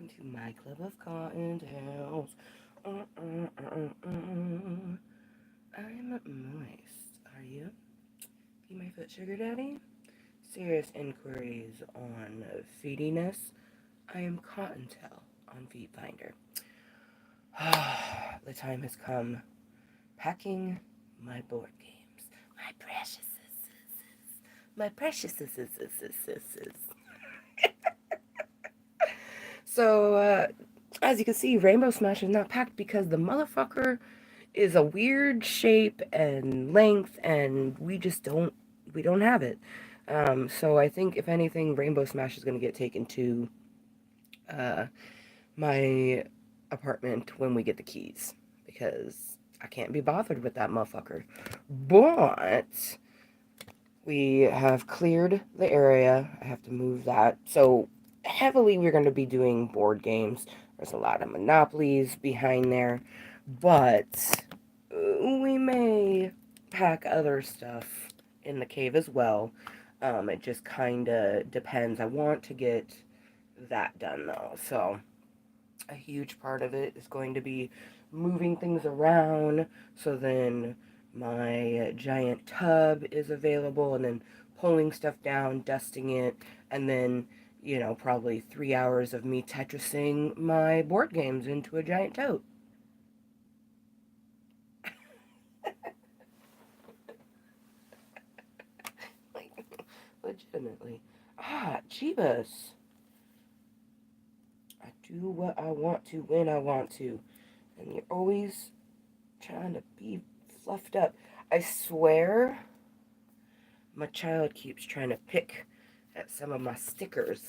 welcome to my club of cocktails. I'm Mooiisstt. Are you? Be my foot sugar daddy? Serious inquiries on feediness? I am Cottontail on Feed Finder. The time has come. Packing my board games. My precious. My precious. So, as you can see, Rainbow Smash is not packed because the motherfucker is a weird shape and length, and we don't have it. So I think if anything, Rainbow Smash is going to get taken to uh, my apartment when we get the keys because I can't be bothered with that motherfucker. But we have cleared the area. I have to move that. So heavily, we're going to be doing board games. There's a lot of monopolies behind there, but we may pack other stuff in the cave as well. It just kind of depends. I want to get that done though. So a huge part of it is going to be moving things around. So then my giant tub is available, and then pulling stuff down, dusting it, and then probably 3 hours of me Tetrising my board games into a giant tote. Like, legitimately. Jeebus. I do what I want to when I want to. And you're always trying to be fluffed up. I swear my child keeps trying to pick at some of my stickers,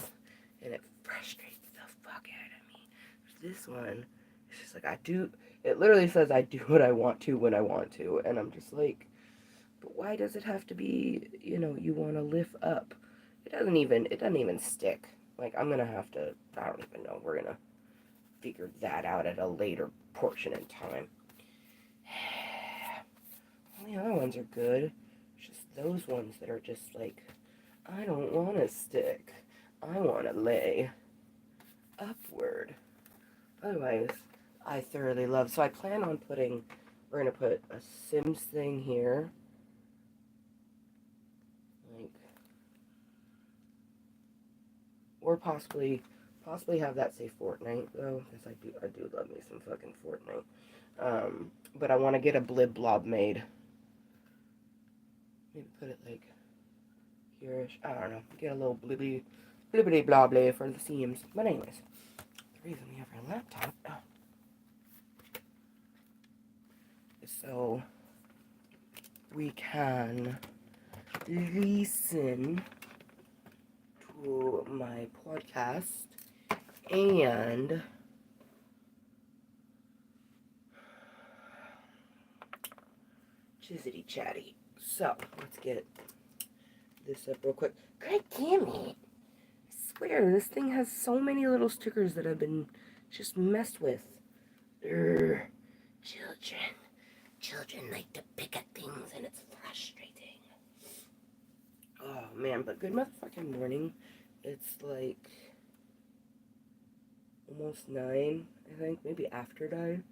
and it frustrates the fuck out of me. This one, it's just like it literally says I do what I want to when I want to, and I'm just like, but why does it have to be, you want to lift up? It doesn't even stick. Like, I'm gonna have to, I don't even know, we're gonna figure that out at a later portion in time. All the other ones are good. It's just those ones that are just like, I don't want to stick. I want to lay upward. Otherwise, I thoroughly love. So I plan on we're going to put a Sims thing here. Like, or possibly have that say Fortnite, though, because I do love me some fucking Fortnite. But I want to get a blib blob made. Maybe put it like here-ish. I don't know. Get a little blibbity blah blah for the Sims. But anyways, the reason we have our laptop is so we can listen to my podcast and chizzity chatty. So let's get this up real quick. God damn it! I swear this thing has so many little stickers that have been just messed with. Urgh. Children like to pick at things, and it's frustrating. Oh man, but good motherfucking morning. It's like almost 9, I think, maybe after 9.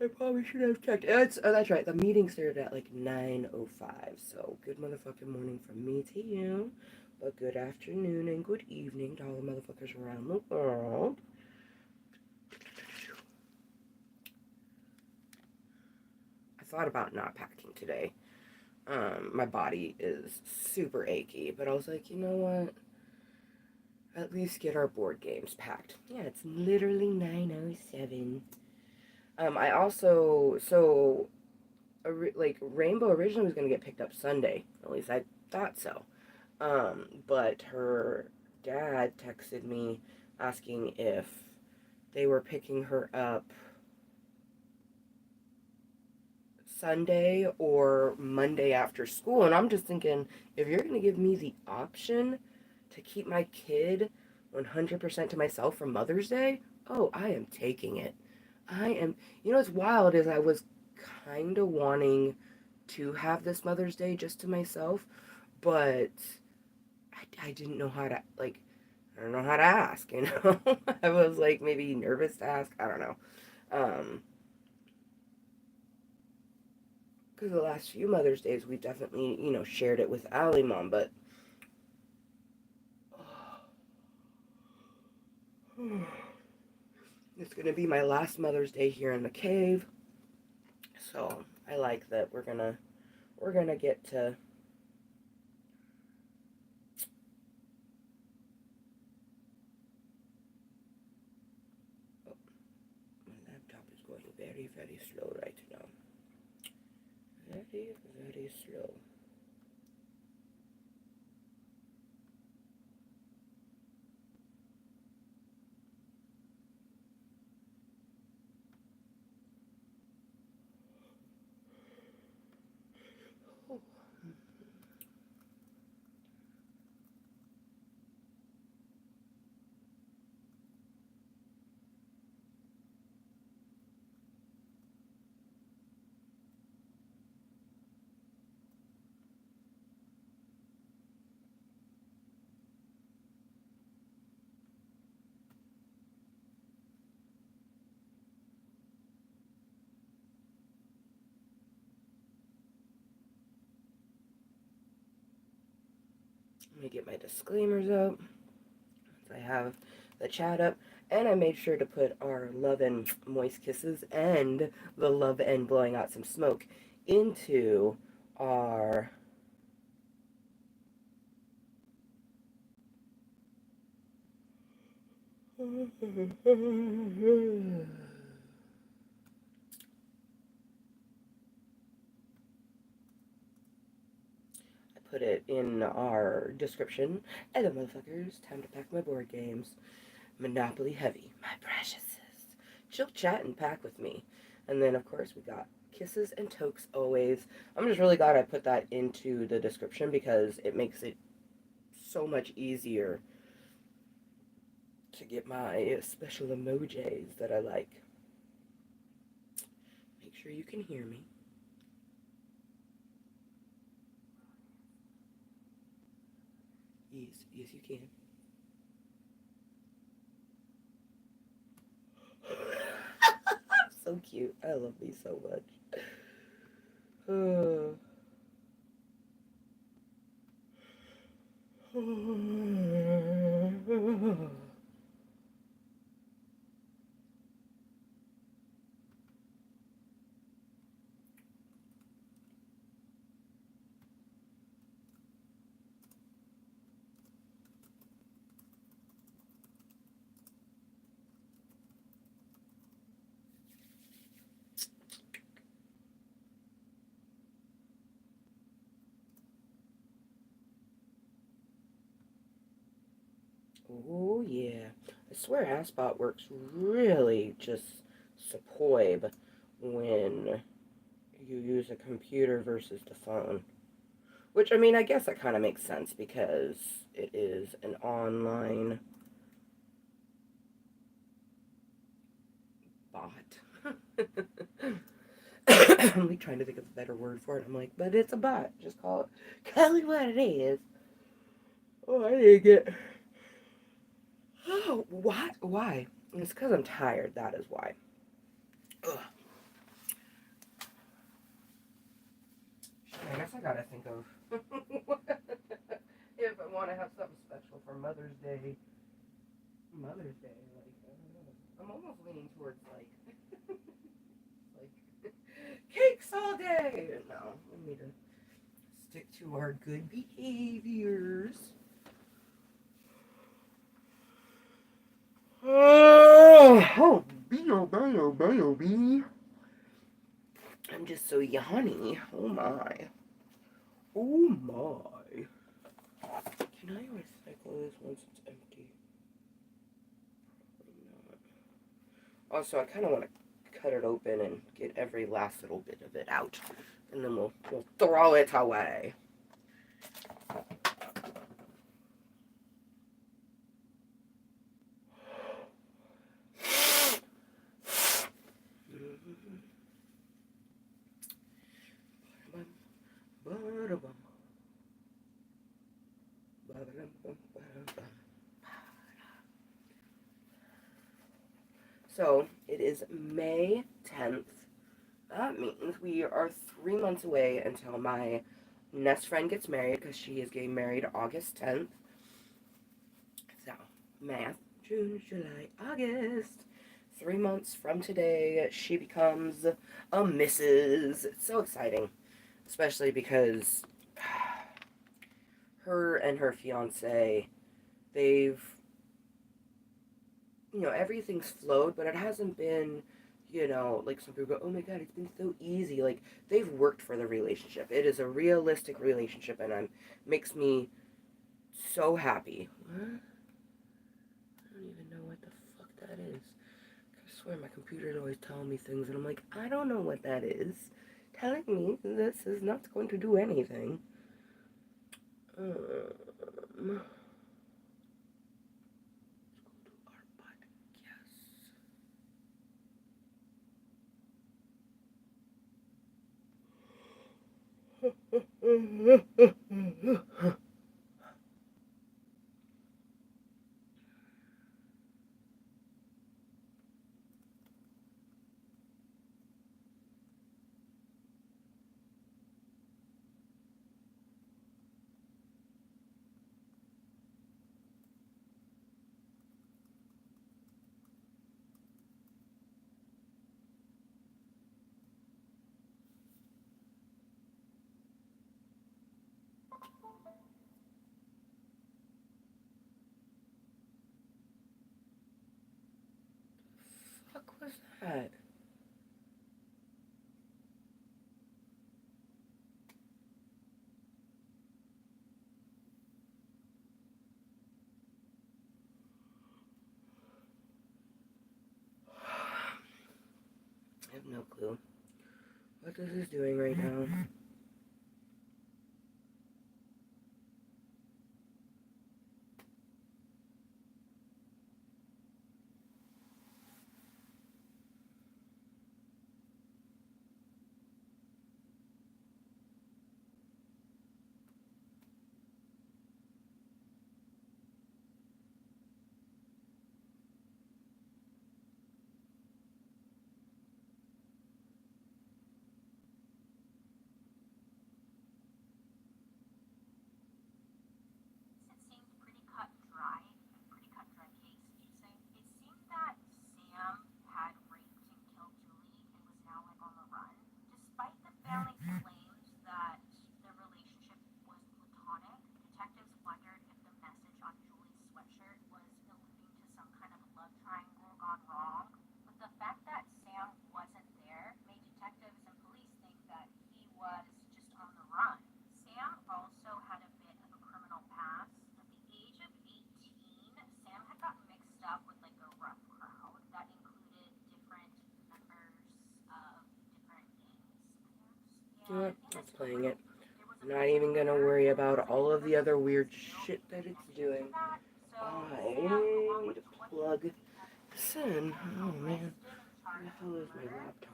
I probably should have checked. That's right. The meeting started at like 9:05. So good motherfucking morning from me to you, but good afternoon and good evening to all the motherfuckers around the world. I thought about not packing today. My body is super achy, but I was like, you know what? At least get our board games packed. Yeah, it's literally 9:07. I also like Rainbow originally was gonna get picked up Sunday. At least I thought so. But her dad texted me asking if they were picking her up Sunday or Monday after school, and I'm just thinking, if you're gonna give me the option to keep my kid 100% to myself for Mother's Day, oh, I am taking it. I am. What's wild is I was kind of wanting to have this Mother's Day just to myself, but I didn't know how to, like, I don't know how to ask, you know. I was like maybe nervous to ask. I don't know. Because the last few Mother's Days, we definitely, shared it with Allie Mom, but it's gonna be my last Mother's Day here in the cave. So I like that we're gonna get to. Oh, my laptop is going very, very slow right now. Very, very slow. Oh. Let me get my disclaimers up. I have the chat up, and I made sure to put our love and moist kisses and the love and blowing out some smoke into our. Put it in our description. Ello Motherfuckers, time to pack my board games. Monopoly Heavy, my preciouses. Chill, chat, and pack with me. And then, of course, we got Kisses and Tokes always. I'm just really glad I put that into the description because it makes it so much easier to get my special emojis that I like. Make sure you can hear me. Yes, yes, you can. So cute. I love these so much. Oh yeah. I swear Aspot works really just superb when you use a computer versus the phone. Which, I mean, I guess that kind of makes sense because it is an online bot. I'm like trying to think of a better word for it. I'm like, but it's a bot. Just call it what it is. Oh, I didn't get. Oh, why? Why? It's because I'm tired. That is why. Ugh. I guess I gotta think of if I want to have something special for Mother's Day. Mother's Day, like I don't know. I'm almost leaning towards like cakes all day. No, we need to stick to our good behaviors. Oh, B. I'm just so yawny. Oh my. Oh my. Can I recycle this once it's empty? Probably not. Also, I kind of want to cut it open and get every last little bit of it out. And then we'll throw it away. So it is May 10th. That means we are 3 months away until my next friend gets married because she is getting married August 10th. So, math, June, July, August. 3 months from today, she becomes a Mrs. It's so exciting, especially because her and her fiance, they've, everything's flowed, but it hasn't been, like some people go, oh my god, it's been so easy. Like, they've worked for the relationship. It is a realistic relationship, and makes me so happy. What? I don't even know what the fuck that is. I swear my computer's always telling me things, and I'm like, I don't know what that is. Telling me this is not going to do anything. Let's go to our podcast. Fuck was that? I have no clue what this is doing right now. It's playing it. I'm not even gonna worry about all of the other weird shit that it's doing. I need to plug this in. Oh man, where the hell is my laptop?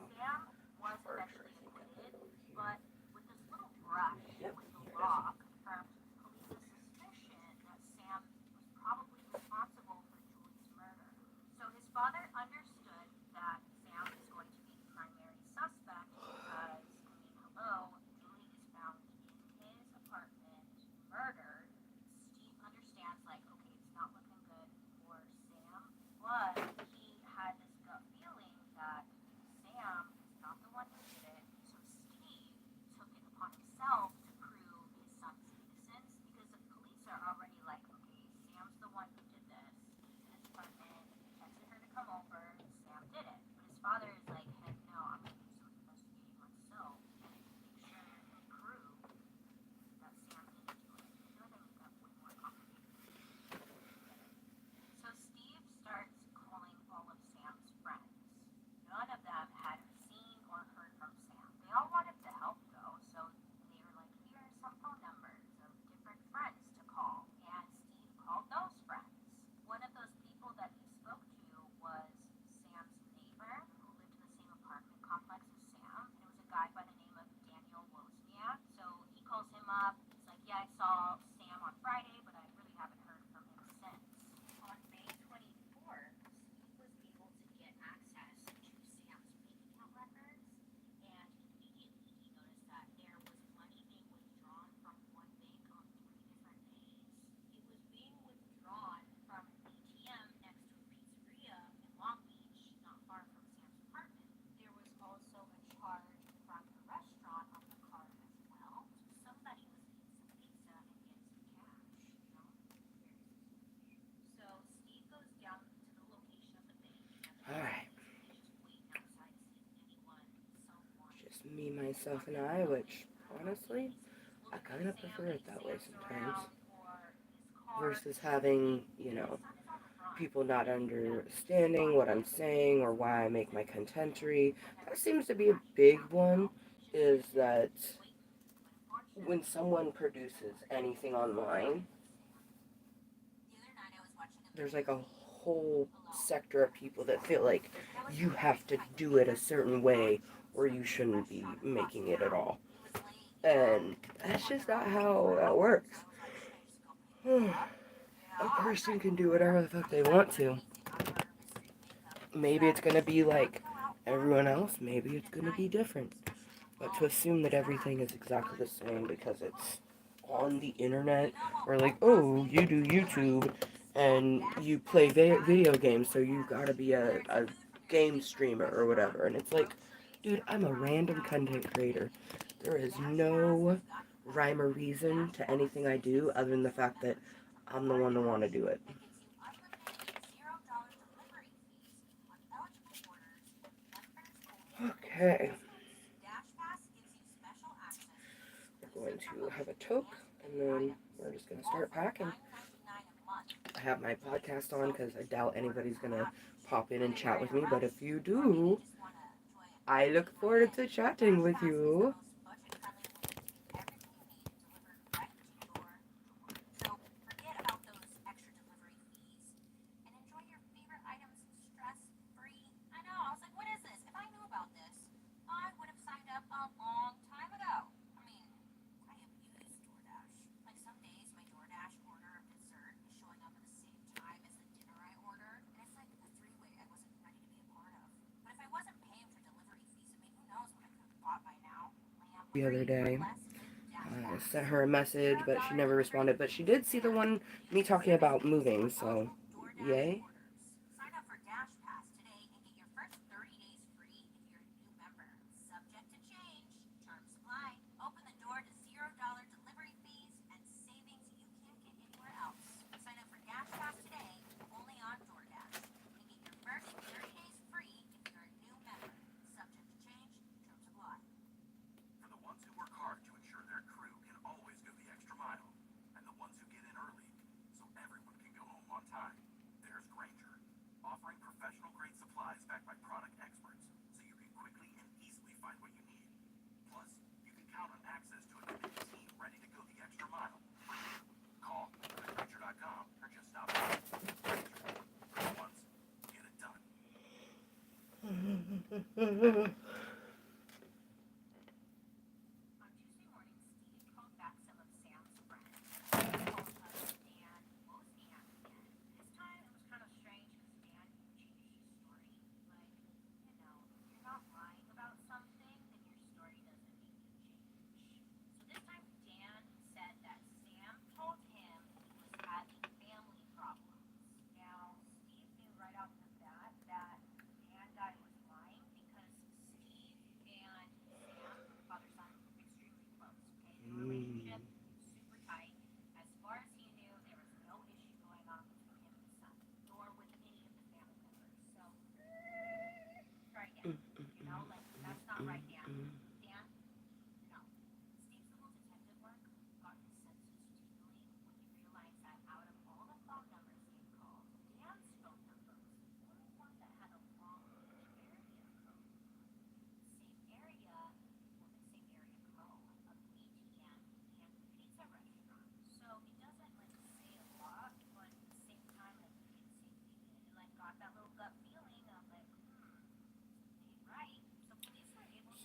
Charger, I think I put it over here. Yep, here it is. stuff and I, which honestly, I kind of prefer it that way sometimes versus having, people not understanding what I'm saying or why I make my contentory. That seems to be a big one, is that when someone produces anything online, there's like a whole sector of people that feel like you have to do it a certain way or you shouldn't be making it at all. And that's just not how that works. A person can do whatever the fuck they want to. Maybe it's gonna be like everyone else, maybe it's gonna be different. But to assume that everything is exactly the same because it's on the internet, or like, oh, you do YouTube and you play video games, so you gotta be a game streamer or whatever. And it's like, dude, I'm a random content creator. There is no rhyme or reason to anything I do other than the fact that I'm the one to want to do it. Okay. We're going to have a toke, and then we're just going to start packing. I have my podcast on because I doubt anybody's going to pop in and chat with me, but if you do, I look forward to chatting with you. The other day, I sent her a message, but she never responded. But she did see the one me talking about moving, so yay.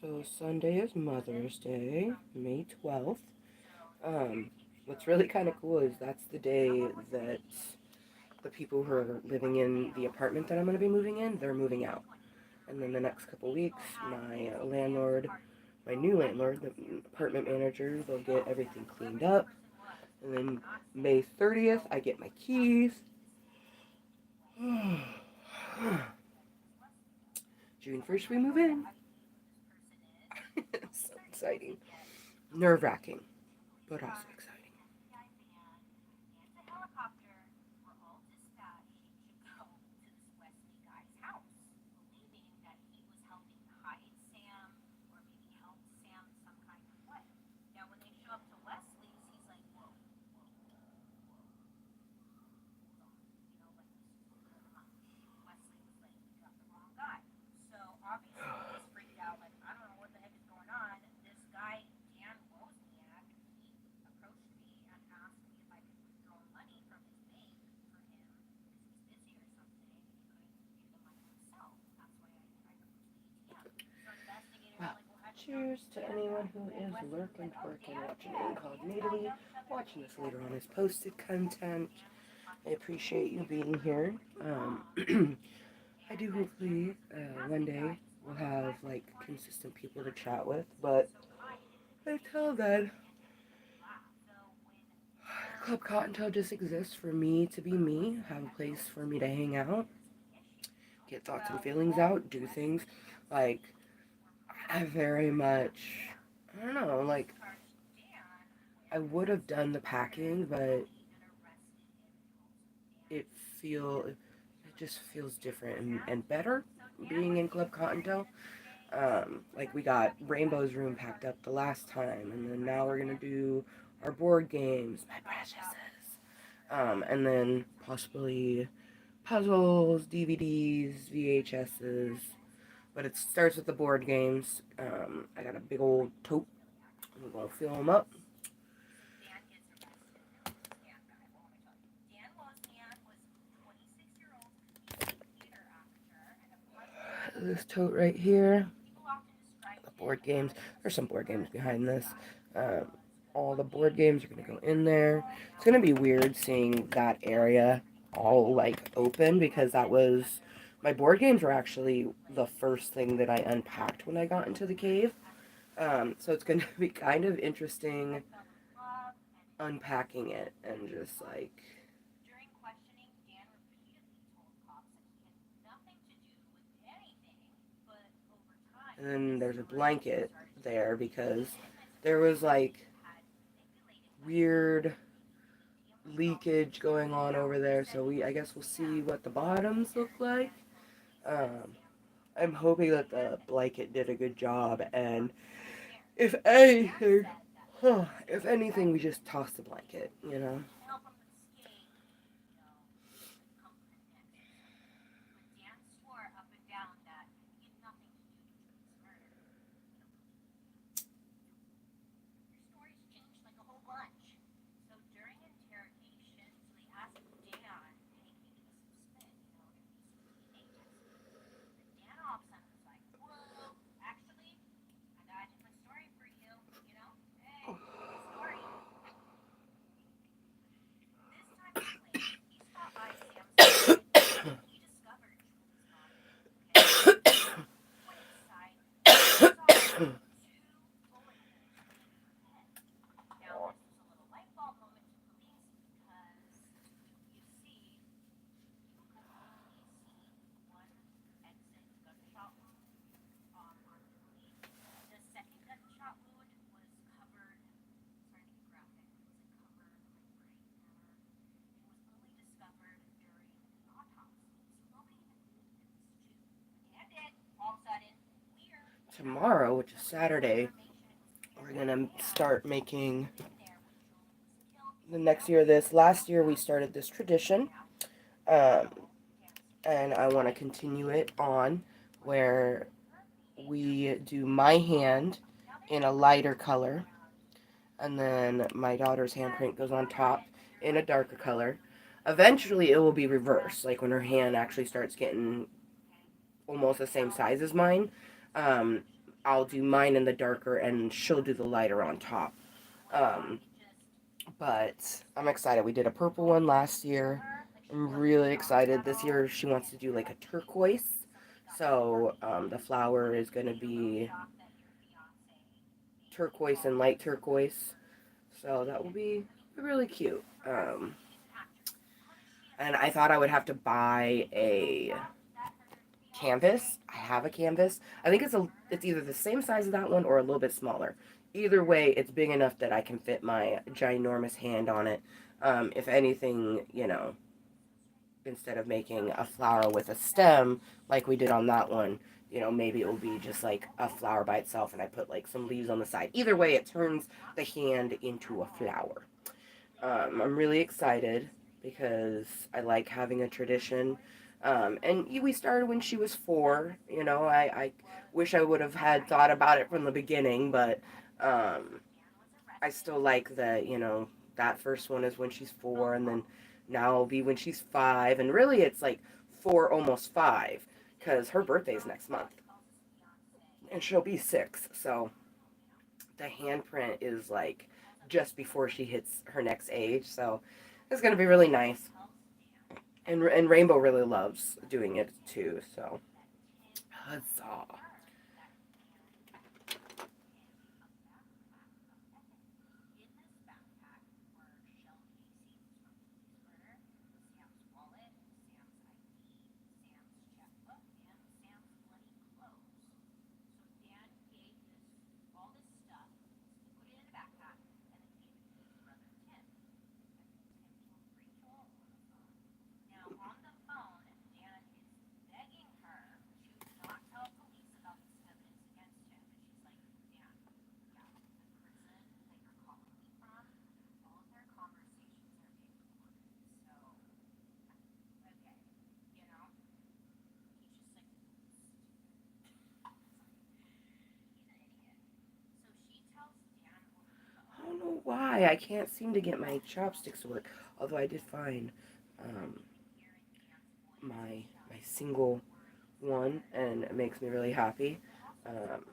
So Sunday is Mother's Day, May 12th. What's really kind of cool is that's the day that the people who are living in the apartment that I'm going to be moving in, they're moving out. And then the next couple weeks, my landlord, my new landlord, the apartment manager, they'll get everything cleaned up. And then May 30th, I get my keys. June 1st, we move in. So exciting. Nerve-wracking, but also exciting. Cheers to anyone who is lurking, twerking, watching incognitely, watching this later on as posted content. I appreciate you being here. I do hopefully one day we'll have like consistent people to chat with, but until then, Club Cottontail just exists for me to be me, have a place for me to hang out, get thoughts and feelings out, do things. Like, I very much, I don't know, like, I would have done the packing, but it it just feels different and better being in Club Cottontail. Like we got Rainbow's room packed up the last time, and then now we're gonna do our board games, my preciouses, and then possibly puzzles, DVDs, VHSs. But it starts with the board games. I got a big old tote. I'm gonna fill them up. This tote right here. The board games. There's some board games behind this. All the board games are gonna go in there. It's gonna be weird seeing that area all like open because that was my board games were actually the first thing that I unpacked when I got into the cave. So it's gonna be kind of interesting unpacking it and just like. And then there's a blanket there because there was like weird leakage going on over there. So I guess we'll see what the bottoms look like. Um, I'm hoping that the blanket did a good job, and if anything, if anything, we just toss the blanket, you know. Tomorrow, which is Saturday, we're gonna start making the next year this. Last year we started this tradition, um, and I want to continue it on where we do my hand in a lighter color, and then my daughter's handprint goes on top in a darker color. Eventually, it will be reversed, like when her hand actually starts getting almost the same size as mine. Um, I'll do mine in the darker, and she'll do the lighter on top. Um, but I'm excited. We did a purple one last year. I'm really excited. This year, she wants to do like a turquoise. So the flower is going to be turquoise and light turquoise. So that will be really cute. And I thought I would have to buy a canvas. I have a canvas. I think it's either the same size as that one or a little bit smaller. Either way, it's big enough that I can fit my ginormous hand on it. If anything, instead of making a flower with a stem like we did on that one, maybe it will be just like a flower by itself and I put like some leaves on the side. Either way, it turns the hand into a flower. I'm really excited because I like having a tradition. And we started when she was 4. I wish I would have had thought about it from the beginning, but I still like that, that first one is when she's 4, and then now it'll be when she's 5. And really, it's like 4, almost 5, because her birthday's next month. and she'll be 6. So the handprint is like just before she hits her next age. So it's gonna be really nice. And Rainbow really loves doing it too. So huzzah! I don't know why I can't seem to get my chopsticks to work. Although I did find um, my single one, and it makes me really happy. Um,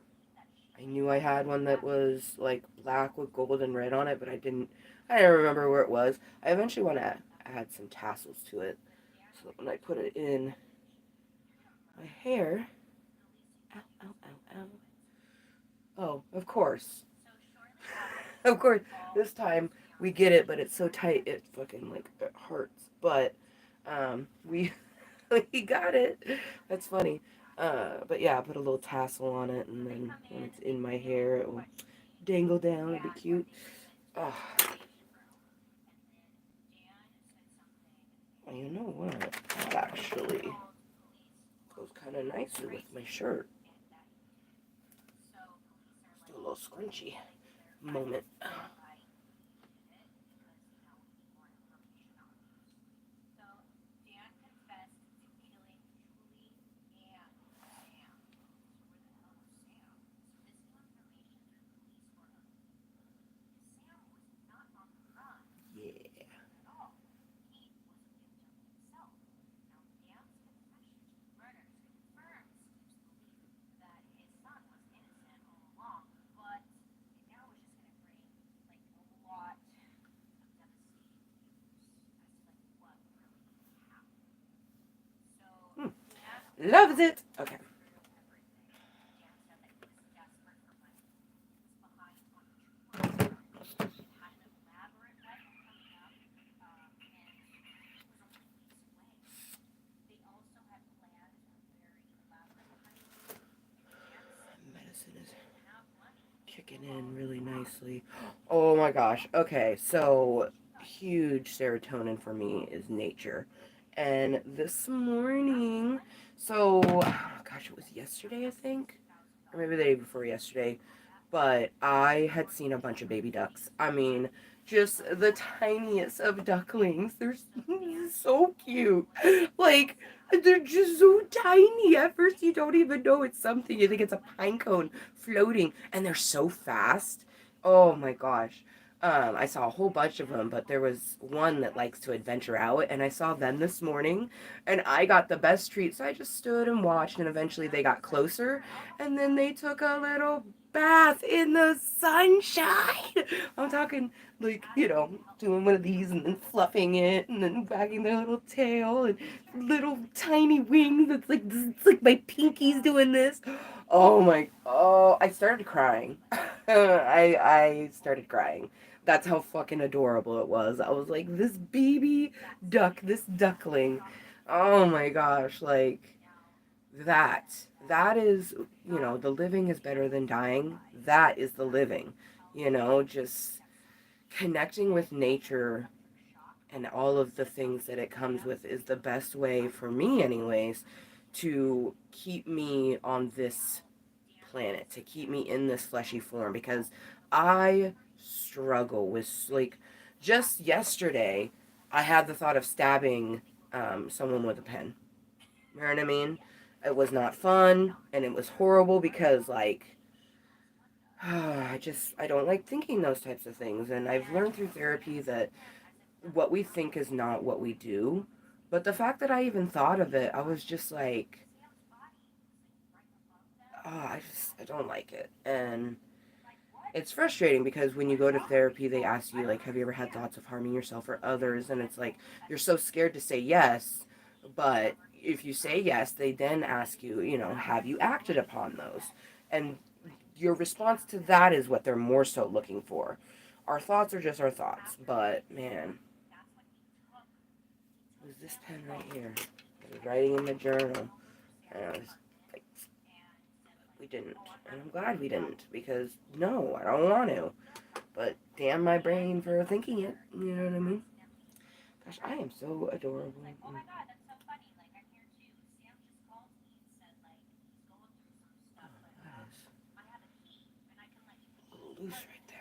I knew I had one that was like black with gold and red on it, but I didn't remember where it was. I eventually want to add some tassels to it, so that when I put it in my hair, ow, ow, ow, ow. Oh, of course, of course. This time we get it, but it's so tight it fucking like it hurts. But we we got it. That's funny. But yeah, I put a little tassel on it, and then when it's in my hair, it will dangle down. It'll be cute. Oh, you know what? That actually goes kind of nicely with my shirt. Let's do a little scrunchy moment. Yeah. Hmm. Loves it. Okay. Medicine is kicking in really nicely. Oh my gosh. Okay, so huge serotonin for me is nature. And this morning, so gosh, it was yesterday, I think, or maybe the day before yesterday, but I had seen a bunch of baby ducks. I mean, just the tiniest of ducklings. They're so cute. Like, they're just so tiny. At first, you don't even know it's something. You think it's a pine cone floating, and they're so fast. Oh my gosh. I saw a whole bunch of them, but there was one that likes to adventure out, and I saw them this morning, and I got the best treat. So I just stood and watched, and eventually they got closer, and then they took a little bath in the sunshine. I'm talking like, doing one of these and then fluffing it and then wagging their little tail and little tiny wings. It's like my pinky's doing this. Oh, I started crying. I started crying. That's how fucking adorable it was. I was like, this baby duck, this duckling. Oh my gosh, like that. That is, the living is better than dying. That is the living. Just connecting with nature and all of the things that it comes with is the best way for me anyways to keep me on this planet, to keep me in this fleshy form, because I struggle with, like, just yesterday I had the thought of stabbing someone with a pen. You know what I mean? It was not fun, and it was horrible because, like, I don't like thinking those types of things. And I've learned through therapy that what we think is not what we do. But the fact that I even thought of it, I was just like, I don't like it. And it's frustrating because when you go to therapy, they ask you, like, have you ever had thoughts of harming yourself or others? And it's like, you're so scared to say yes, but if you say yes, they then ask you, have you acted upon those? And your response to that is what they're more so looking for. Our thoughts are just our thoughts, but man, it was this pen right here. I was writing in the journal, and I was like, we didn't. And I'm glad we didn't, because no, I don't want to. But damn my brain for thinking it. You know what I mean? Gosh, I am so adorable. That is a little loose right there.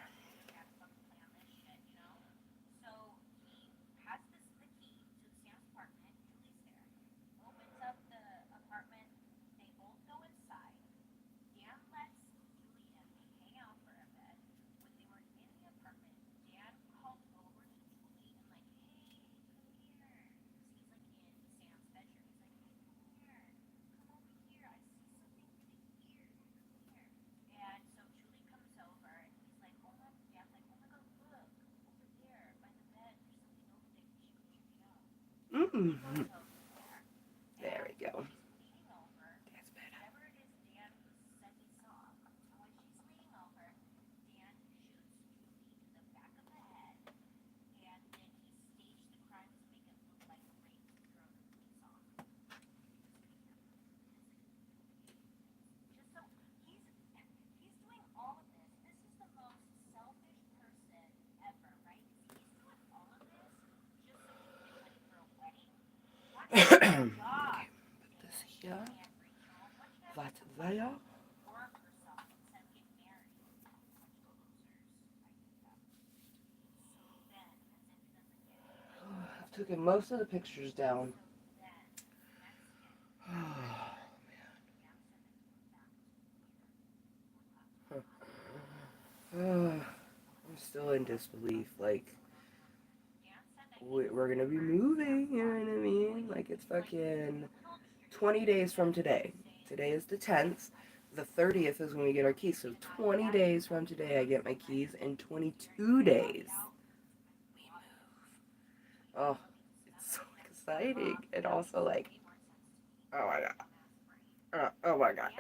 Mm-hmm. There we go. That's better. Okay, put this here. That there. I've taken most of the pictures down. I'm still in disbelief. Like, we're gonna be moving, you know what I mean? Like, it's fucking 20 days from today. Today is the 10th. The 30th is when we get our keys. So 20 days from today, I get my keys. In 22 days, we move. Oh, it's so exciting. And also, like, oh my god. Oh my god.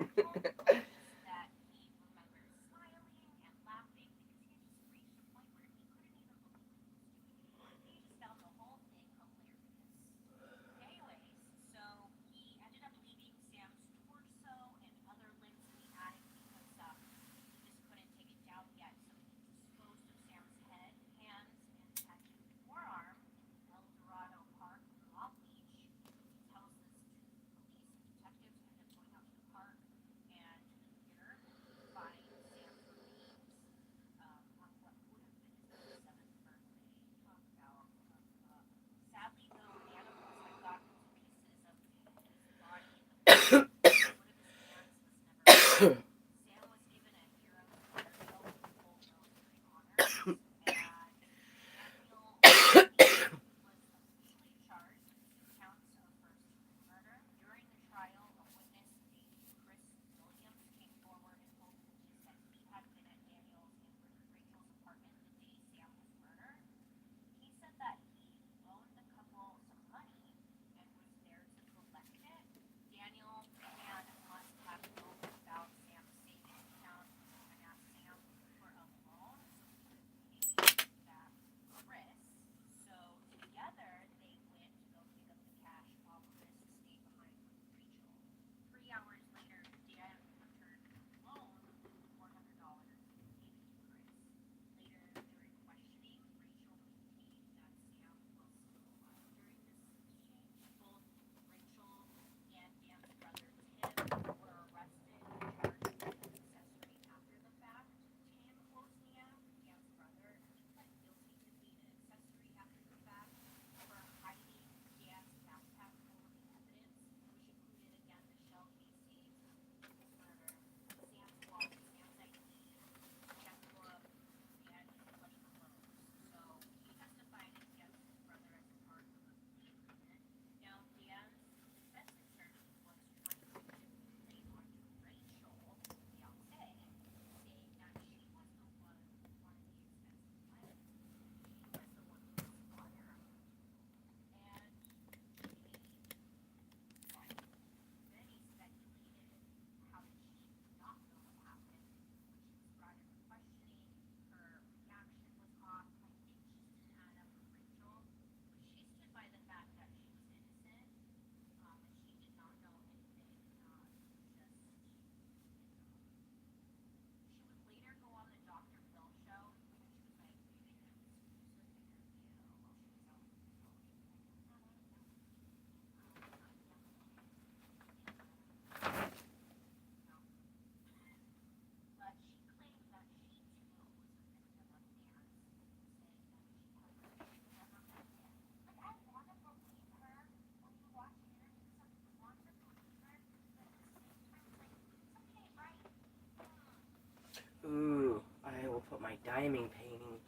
diamond painting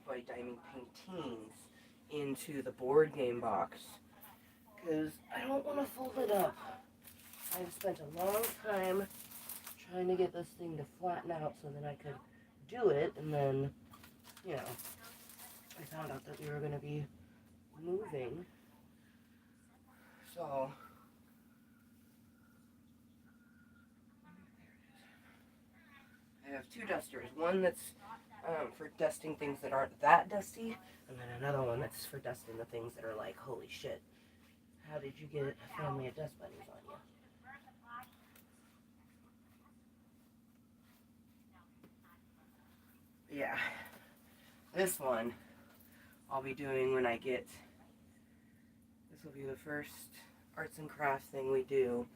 by diamond paintings into the board game box because I don't want to fold it up. I've spent a long time trying to get this thing to flatten out so that I could do it, and then, you know, I found out that we were going to be moving. So, I have two dusters. One that's for dusting things that aren't that dusty, and then another one that's for dusting the things that are like, holy shit, how did you get a family of dust bunnies on you? Yeah, this one I'll be doing when I get, this will be the first arts and crafts thing we do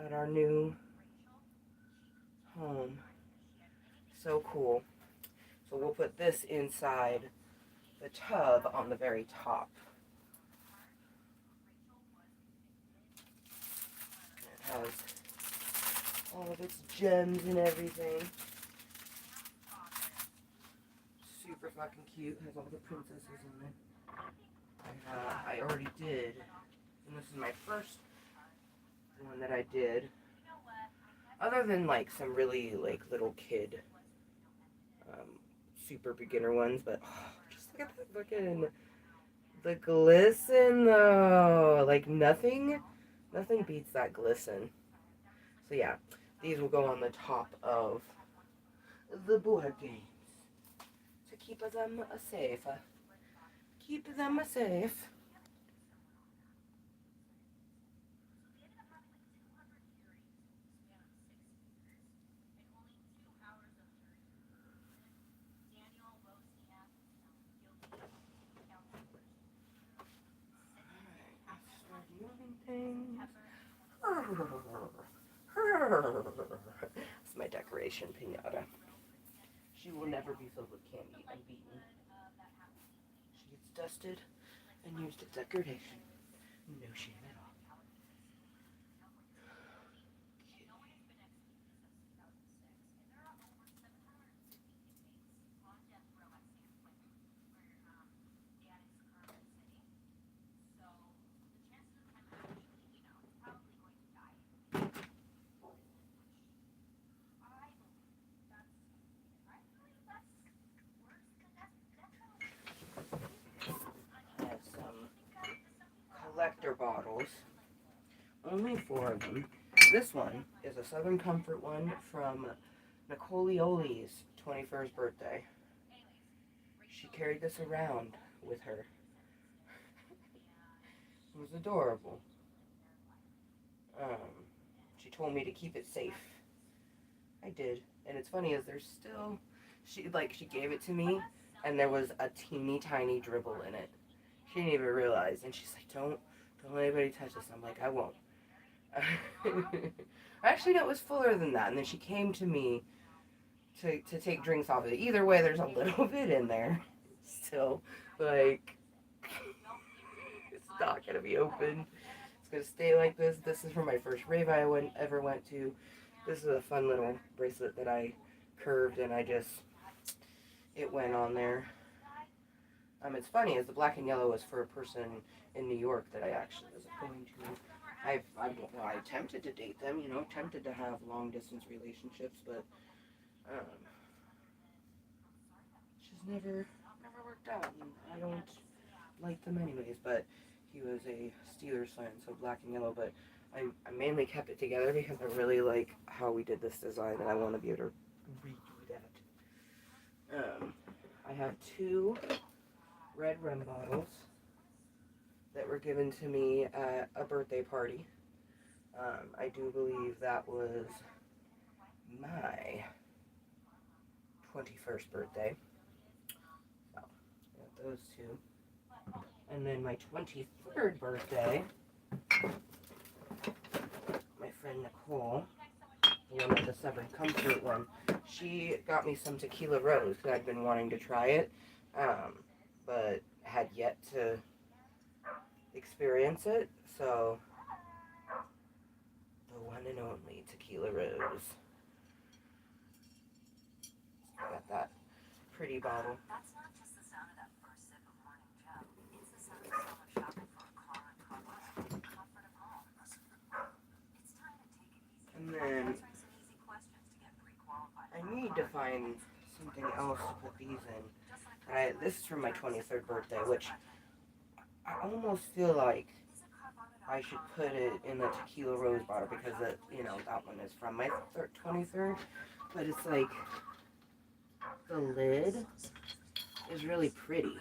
at our new home. So cool. So we'll put this inside the tub on the very top. It has all of its gems and everything. Super fucking cute. Has all the princesses in it. I already did, and this is my first one that I did. Other than like some really like little kid, super beginner ones, but just look at that fucking the glisten though. Like nothing beats that glisten. So yeah, these will go on the top of the board games to keep them safe. Keep them safe. Start moving things. It's my decoration pinata. She will never be filled with candy and beaten. She gets dusted and used as decoration. No shame at all. I have some collector bottles. Only 4 of them. This one is a Southern Comfort one from Nicolioli's 21st birthday. She carried this around with her. It was adorable. She told me to keep it safe. I did. And it's funny is there's still, she gave it to me and there was a teeny tiny dribble in it. She didn't even realize. And she's like, don't let anybody touch this. I'm like, I won't. Actually, no, it was fuller than that. And then she came to me to take drinks off of it. Either way, there's a little bit in there still. Like, it's not going to be open. It's going to stay like this. This is from my first rave I ever went to. This is a fun little bracelet that I curved and it went on there. It's funny, as the black and yellow was for a person in New York that I actually was going to. I attempted to date them, attempted to have long distance relationships, but just never worked out. And I don't like them anyways, but he was a Steelers fan, so black and yellow, but I mainly kept it together because I really like how we did this design and I want to be able to redo that. I have 2 red rum bottles that were given to me at a birthday party. I do believe that was my 21st birthday. So, I got those 2. And then my 23rd birthday, my friend Nicole, the one with the Southern Comfort one, she got me some tequila rose because I'd been wanting to try it, but had yet to experience it. So, the one and only tequila rose. Got that pretty bottle. And then I need to find something else to put these in. This is for my 23rd birthday, which I almost feel like I should put it in the tequila rose bottle because that one is from my 23rd. But it's like the lid is really pretty.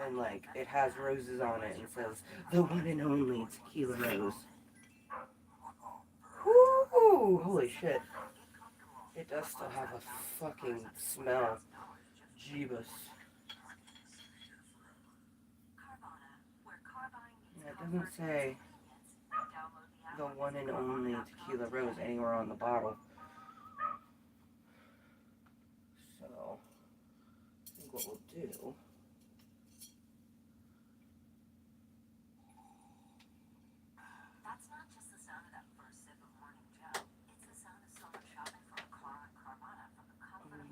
And like it has roses on it and says the one and only tequila rose. Woo! Holy shit. It does still have a fucking smell. Jeebus. Yeah, it doesn't say the one and only tequila rose anywhere on the bottle. So, I think what we'll do...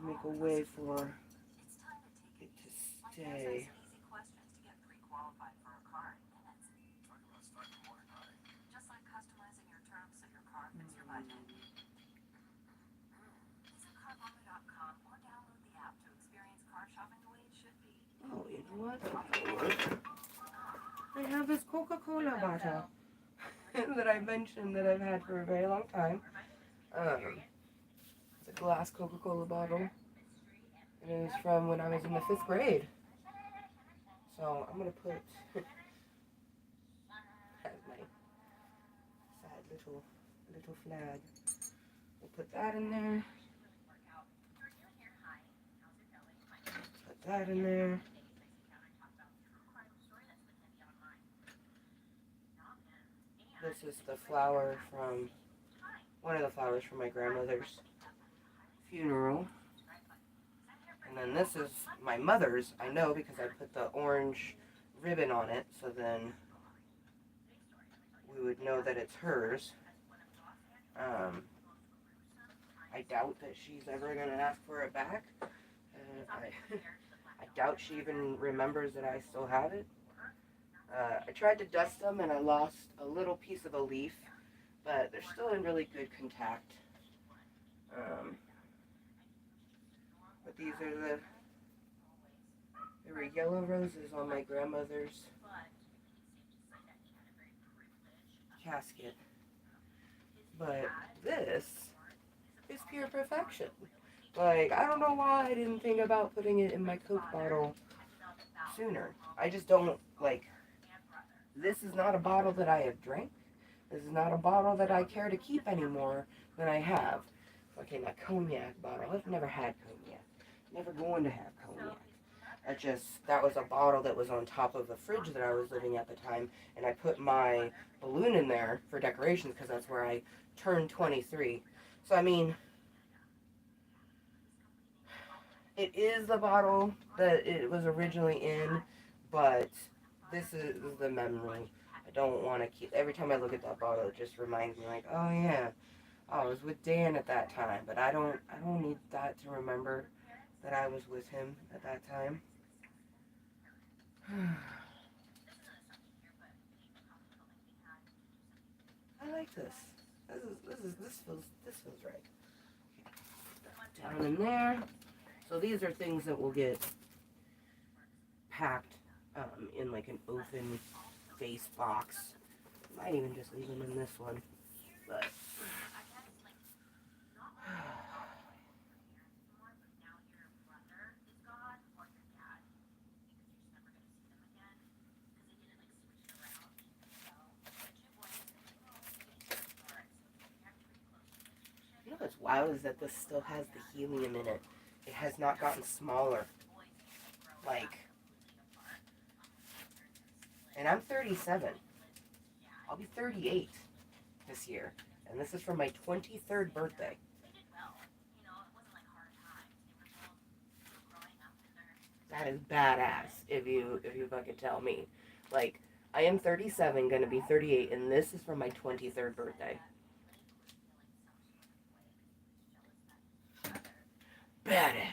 make a way for it to stay. Oh, you know what? I have this Coca-Cola bottle that I mentioned that I've had for a very long time. It's a glass Coca-Cola bottle. And it was from when I was in the 5th grade. So I'm going to put as my sad little flag. We'll put that in there. Put that in there. This is the flower from, one of the flowers from my grandmother's funeral. And then this is my mother's, I know, because I put the orange ribbon on it, so then we would know that it's hers. I doubt that she's ever going to ask for it back. I doubt she even remembers that I still have it. I tried to dust them and I lost a little piece of a leaf, but they're still in really good contact. But these are there were yellow roses on my grandmother's casket. But this is pure perfection. Like, I don't know why I didn't think about putting it in my Coke bottle sooner. I just don't, like, this is not a bottle that I have drank. This is not a bottle that I care to keep anymore than I have. Okay, my cognac bottle. I've never had cognac. Never going to have cognac. That was a bottle that was on top of the fridge that I was living at the time, and I put my balloon in there for decorations because that's where I turned 23. So, I mean, it is the bottle that it was originally in, but this is the memory. I don't want to keep, every time I look at that bottle, it just reminds me, like, oh yeah, I was with Dan at that time, but I don't need that to remember that I was with him at that time. I like this. This feels right. Down in there. So these are things that will get packed in like an open face box. Might even just leave them in this one, but. You know what's wild is that this still has the helium in it. It has not gotten smaller. Like, and I'm 37. I'll be 38 this year. And this is for my 23rd birthday. That is badass, if you fucking tell me. Like, I am 37, gonna be 38, and this is for my 23rd birthday. badass.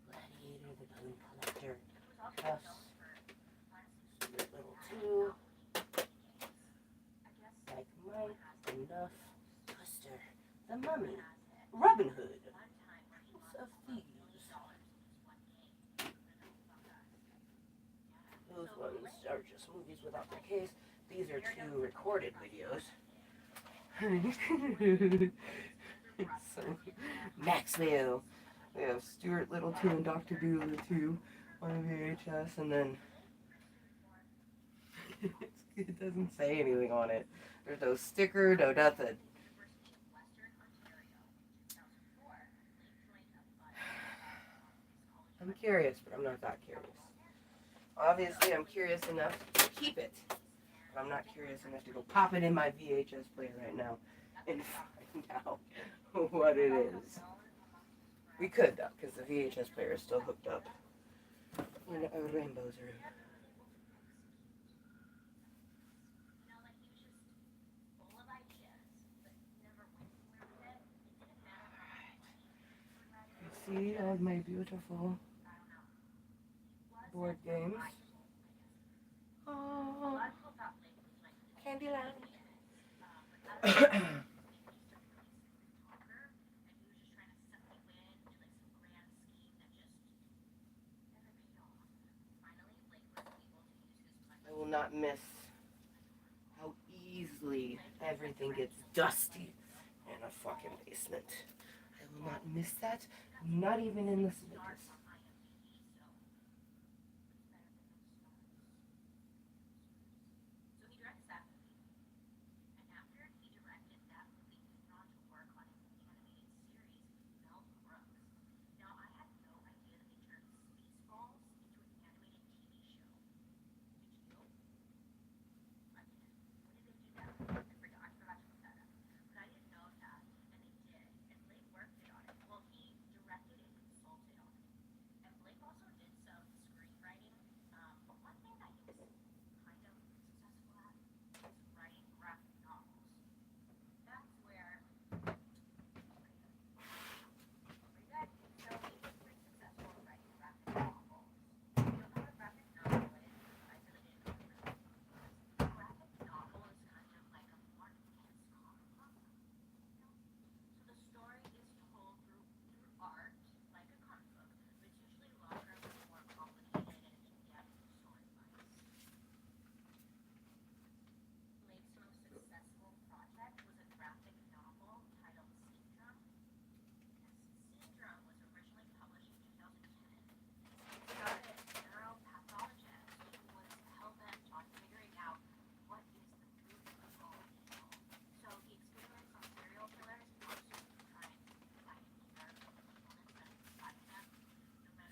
Gladiator, the Gun Collector, Cuffs, Stuart Little 2, Like Mike, Enough, Twister, The Mummy, Robin Hood, Prince of Thieves. Those ones are just movies without their case. These are 2 recorded videos. So, Maxwell. We have Stuart Little 2 and Dr. Doolittle 2 on VHS, and then it doesn't say anything on it. There's no sticker, no nothing. I'm curious, but I'm not that curious. Obviously, I'm curious enough to keep it, but I'm not curious enough to go pop it in my VHS player right now and find out what it is. We could, though, because the VHS player is still hooked up in a rainbow's room. You see all my beautiful board games. Oh, Candyland. I will not miss how easily everything gets dusty in a fucking basement. I will not miss that, not even in the slightest.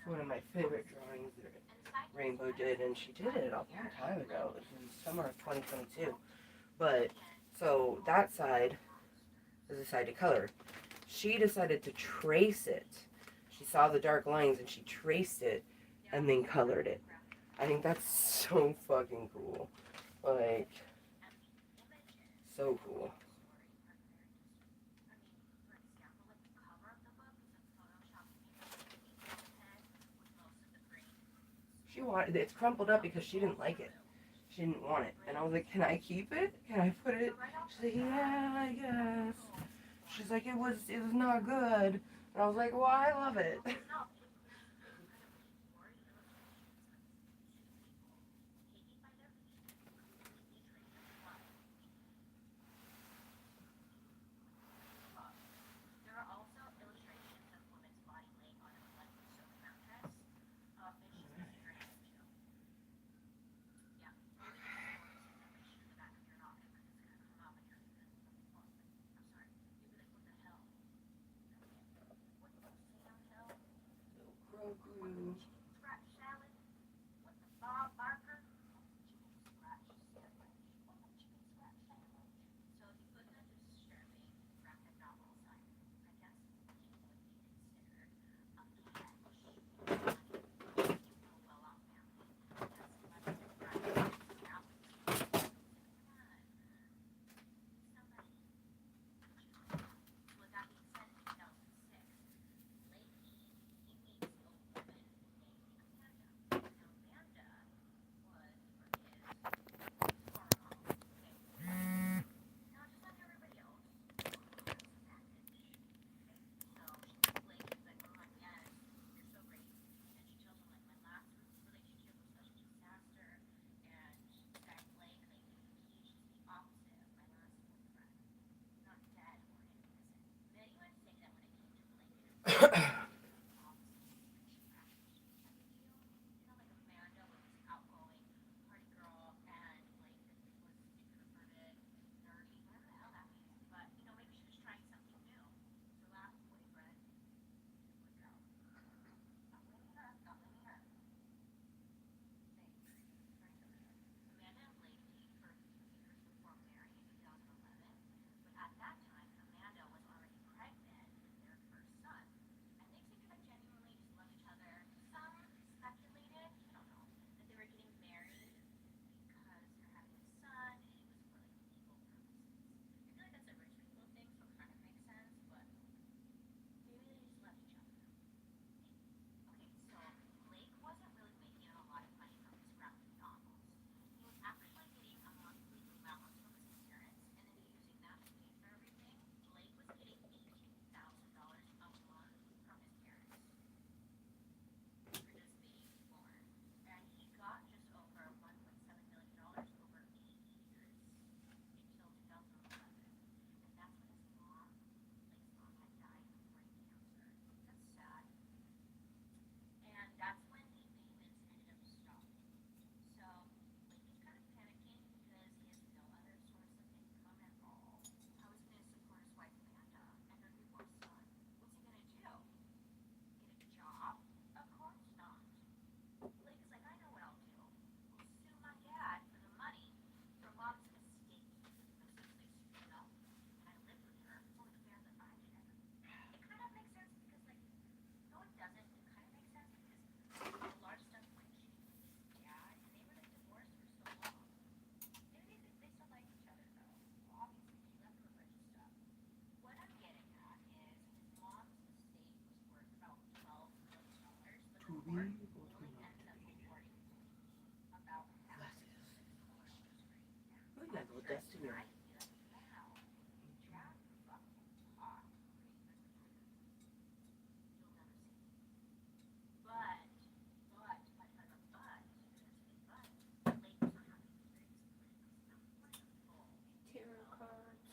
One of my favorite drawings that Rainbow did, and she did it a long time ago. It was in summer of 2022. But, so that side is the side to color. She decided to trace it. She saw the dark lines and she traced it and then colored it. I think that's so fucking cool. Like, so cool. She wanted it's crumpled up because she didn't like it. She didn't want it. And I was like, can I keep it? Can I put it? She's like, yeah, I guess. She's like, it was not good. And I was like, well, I love it. Grogu. To be or to not to be. Look at that little dust in your tarot cards.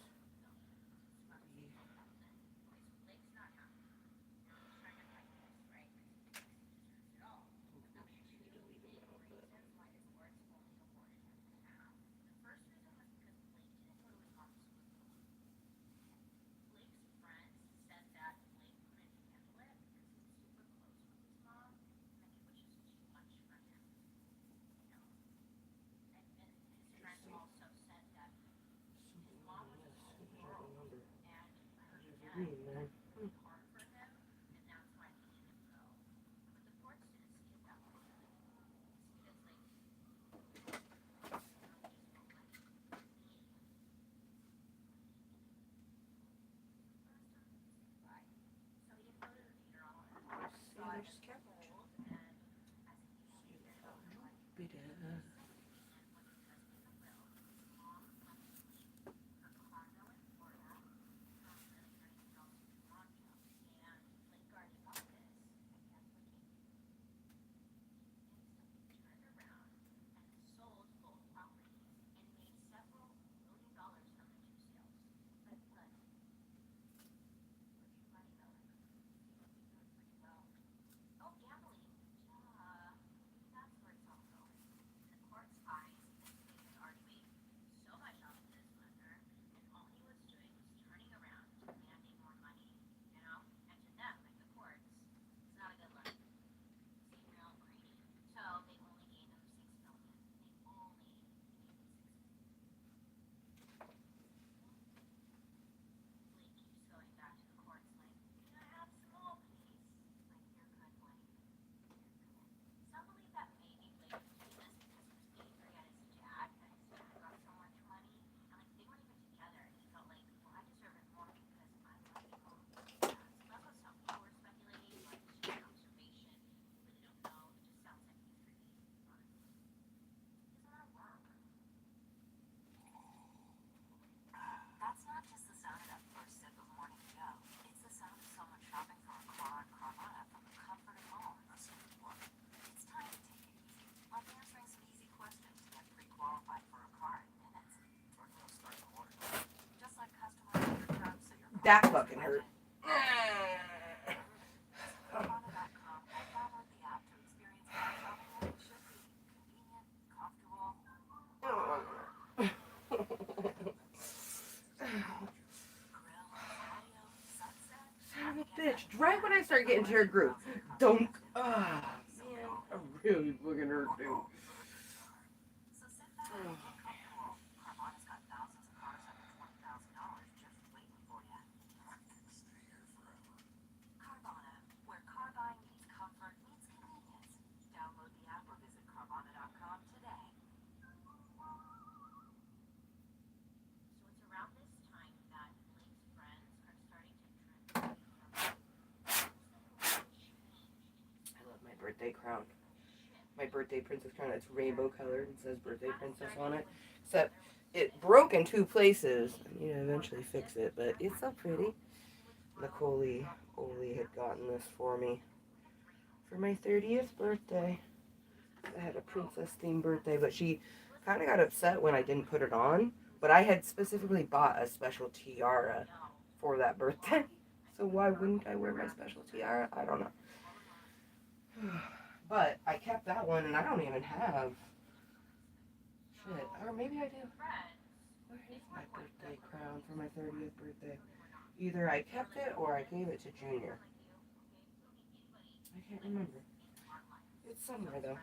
That fucking hurt. Son of a bitch. Right when I start getting to your group. Don't. Ah, man. I'm really fucking hurt, dude. Oh. Birthday crown. My birthday princess crown. It's rainbow colored. It says birthday princess on it. Except it broke in two places. I need to eventually fix it, but it's so pretty. Nicole Oli had gotten this for me for my 30th birthday. I had a princess themed birthday, but she kind of got upset when I didn't put it on. But I had specifically bought a special tiara for that birthday. So why wouldn't I wear my special tiara? I don't know. But I kept that one, and I don't even have shit. Or maybe I do. Where is my birthday crown for my 30th birthday? Either I kept it or I gave it to Junior. I can't remember. It's somewhere though.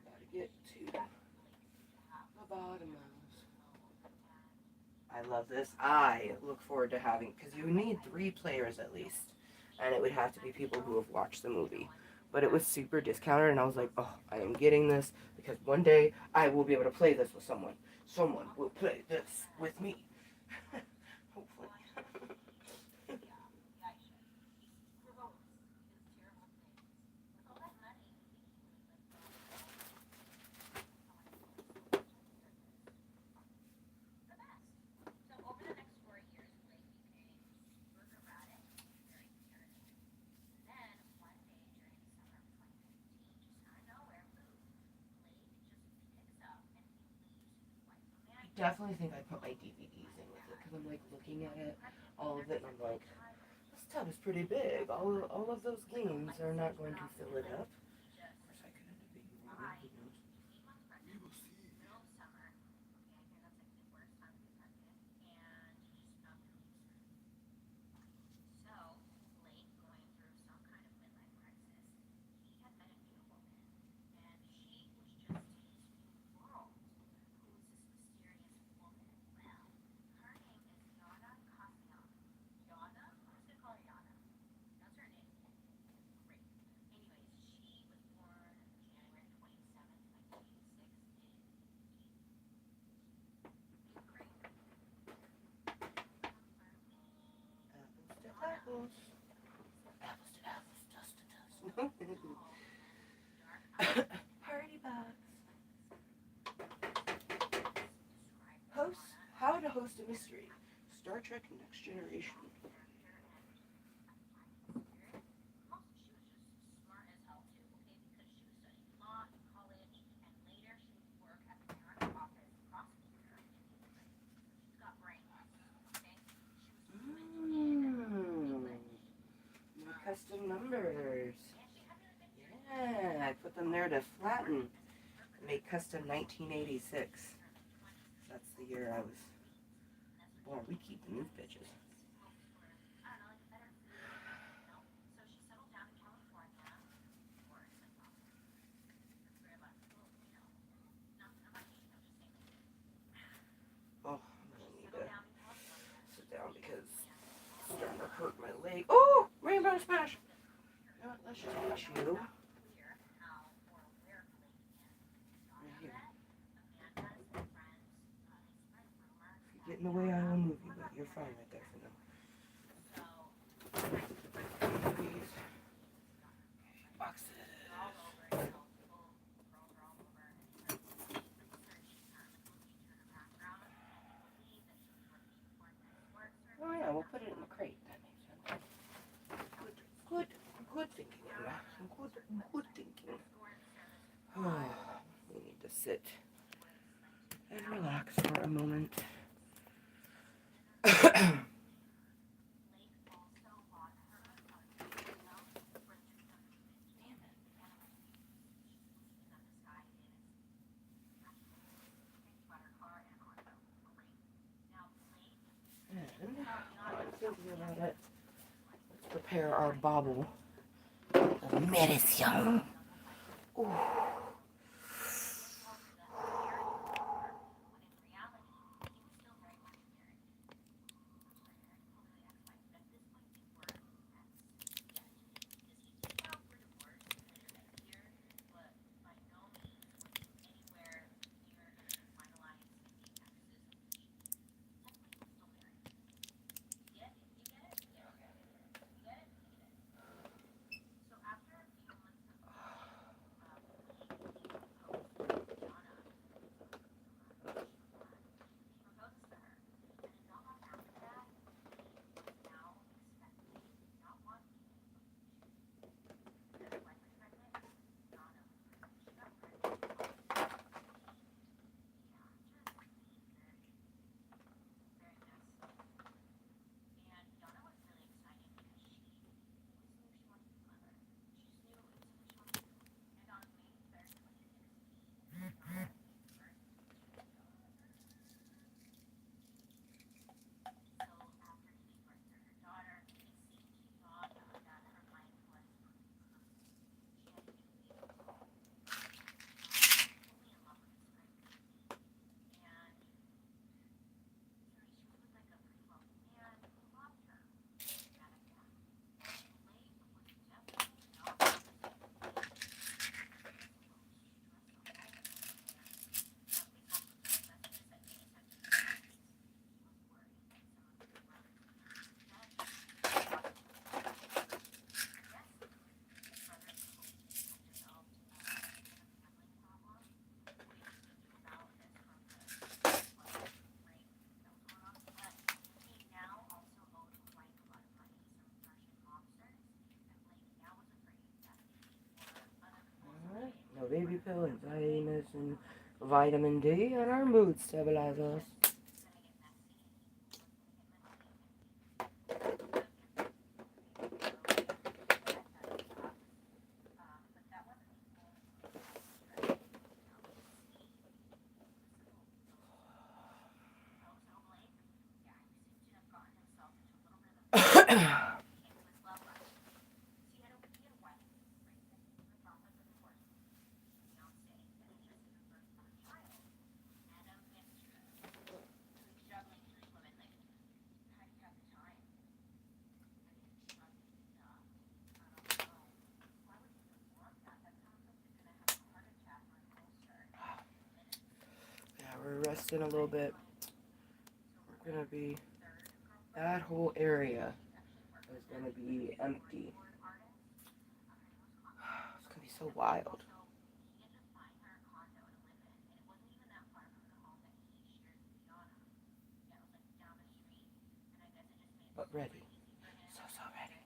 Gotta get to the bottom of. I love this. I look forward to having, because you need 3 players at least, and it would have to be people who have watched the movie. But it was super discounted, and I was like, oh, I am getting this because one day I will be able to play this with someone. Someone will play this with me. Hopefully. Definitely think I put my DVDs in with it because I'm like looking at it, all of it, and I'm like, this tub is pretty big. All of those games are not going to fill it up. Of course, I could end up being wrong. Who knows? We will see. Apples. Apples to apples, dust to dust. Party box. How to host a mystery. Star Trek Next Generation. Custom numbers. Yeah, I put them there to flatten. Make custom 1986. That's the year I was born. We keep the new bitches. Oh, I'm gonna need to sit down because it's starting to hurt my leg. Oh, Rainbow Smash! You know what, let's just watch you. Right here. If you get in the way, I will move you, but you're fine right there for now. Please. Boxes. good thinking, Emma. Some good thinking. Oh, we need to sit and relax for a moment. And while I'm thinking about it, let's prepare our bauble of medicine. Ooh. No baby pill, anxiety medicine, vitamin D, and our mood stabilizers. We're resting a little bit. We're gonna be, that whole area is gonna be empty. It's gonna be so wild. But ready. So ready.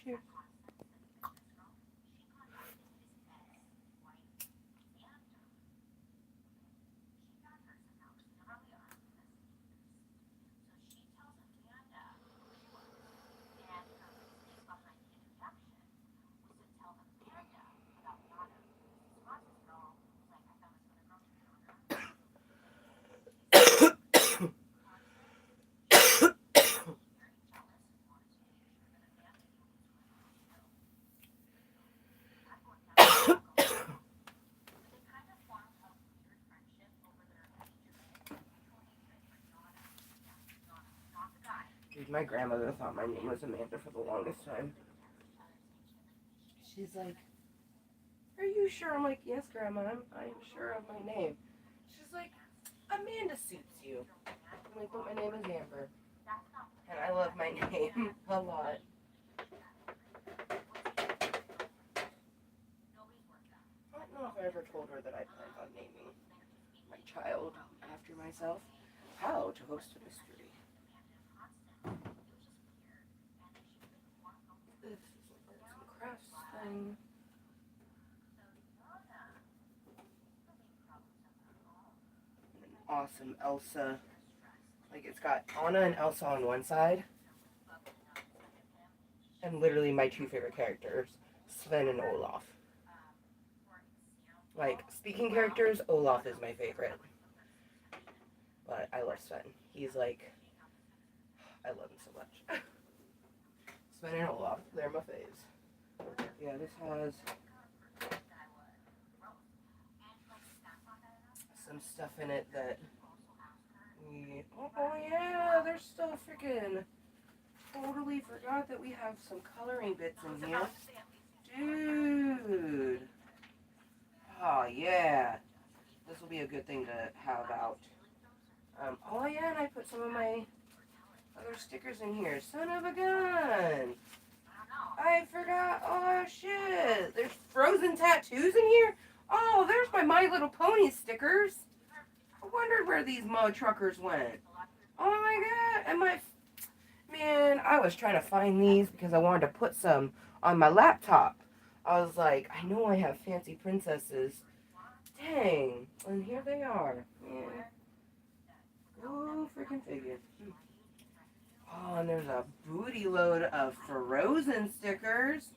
Cheers. Dude, my grandmother thought my name was Amanda for the longest time. She's like, "Are you sure?" I'm like, "Yes, Grandma, I'm sure of my name." She's like, "Amanda suits you." I'm like, "But my name is Amber, and I love my my name a lot. I don't know if I ever told her that I planned on naming my child after myself. How to host a mystery. This is like an arts and crafts thing. An awesome Elsa. Like it's got Anna and Elsa on one side. And literally my two favorite characters, Sven and Olaf. Like, speaking characters, Olaf is my favorite. But I love Sven. He's like, I love him so much. Sven and Olaf, they're my faves. Yeah, this has some stuff in it that we... Oh yeah, there's still freaking... Totally forgot that we have some coloring bits in here. Dude. Oh yeah. This will be a good thing to have out. Oh yeah, and I put some of my other stickers in here. Son of a gun. I forgot. Oh shit. There's frozen tattoos in here? Oh, there's my Little Pony stickers. I wondered where these mud truckers went. Oh my god. And man, I was trying to find these because I wanted to put some on my laptop. I was like, I know I have fancy princesses. Dang. And here they are. Yeah. Go freaking figure. Oh, and there's a booty load of Frozen stickers.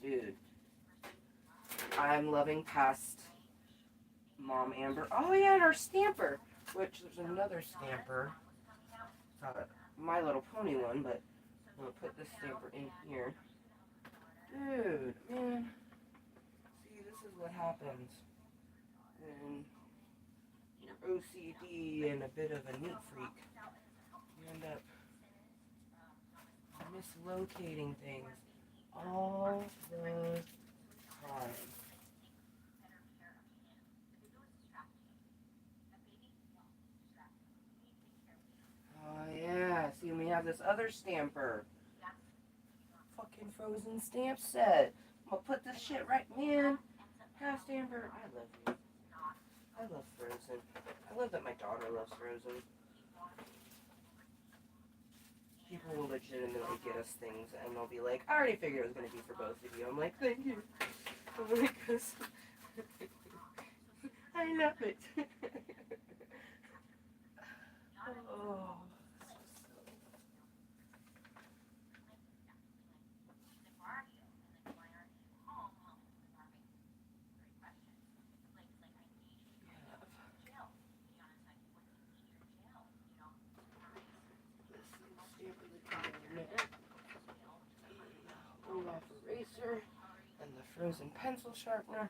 Dude. I'm loving past Mom Amber. Oh yeah, and our stamper. Which there's another stamper. My Little Pony one, but I'm going to put this stamper in here. Dude, man. See, this is what happens when you're OCD and a bit of a neat freak. You end up mislocating things all the time. Oh yeah, see, we have this other stamper. Fucking Frozen stamp set. I'm gonna put this shit right, man. Half stamper. I love you. I love Frozen. I love that my daughter loves Frozen. People will legitimately get us things and they'll be like, I already figured it was going to be for both of you. I'm like, thank you. I'm like, I love it. Oh. Olaf eraser and the Frozen pencil sharpener.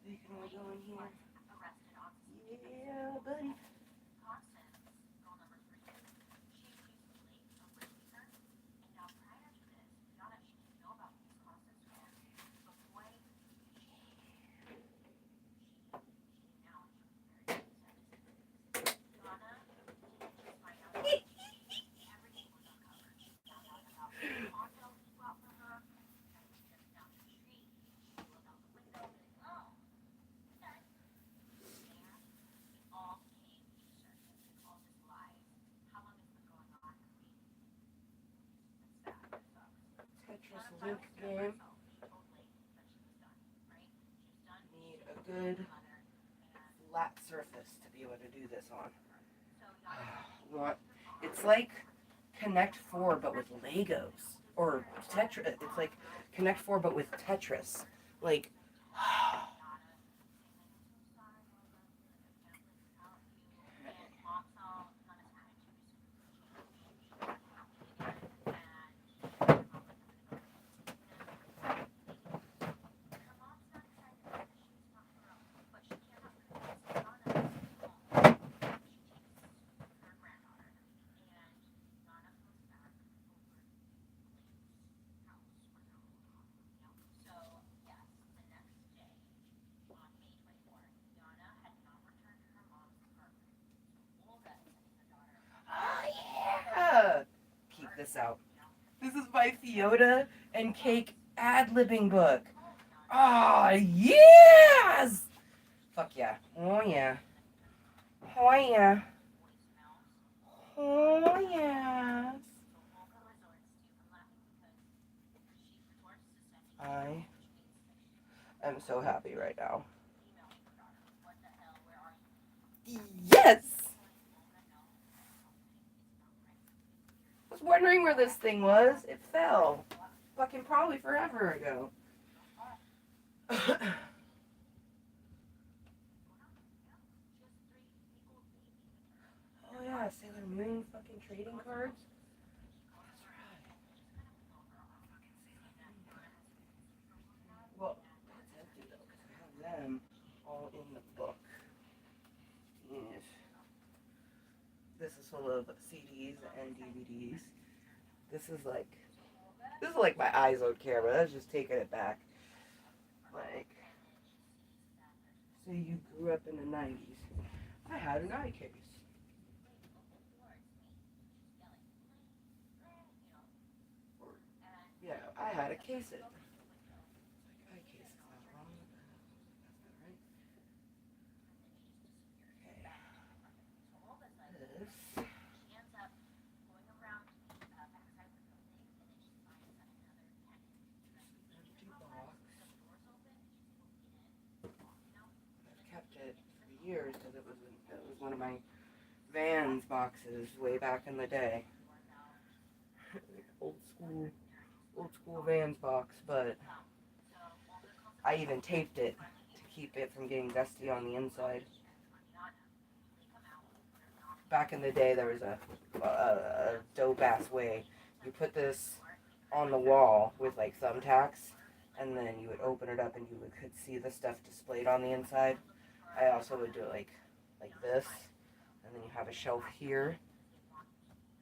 They can all go in here. Yeah, buddy. Tetris Link game. Need a good flat surface to be able to do this on. It's like Connect 4 but with Legos. Or Tetris. It's like Connect 4 but with Tetris. Like, this out. This is my Fiona and Cake ad-libbing book. Ah, yes! Fuck yeah. Oh yeah. Oh yeah. Oh yes. I am so happy right now. Yes! I was wondering where this thing was. It fell. Fucking probably forever ago. Oh yeah, Sailor Moon fucking trading cards. That's right. Well, that's empty though, because I have them all in the book. Yes. This is full of CDs and DVDs. This is like my iZone camera. That's just taking it back. Like, say you grew up in the 90s. I had an eye case. Or, yeah, I had a case it. Eye case is not wrong. That's not right. Okay. This. Empty box. I've kept it for years because it was one of my Vans boxes way back in the day. old school Vans box, but I even taped it to keep it from getting dusty on the inside. Back in the day, there was a dope ass way. You put this on the wall with like thumbtacks, and then you would open it up and could see the stuff displayed on the inside. I also would do it like this, and then you have a shelf here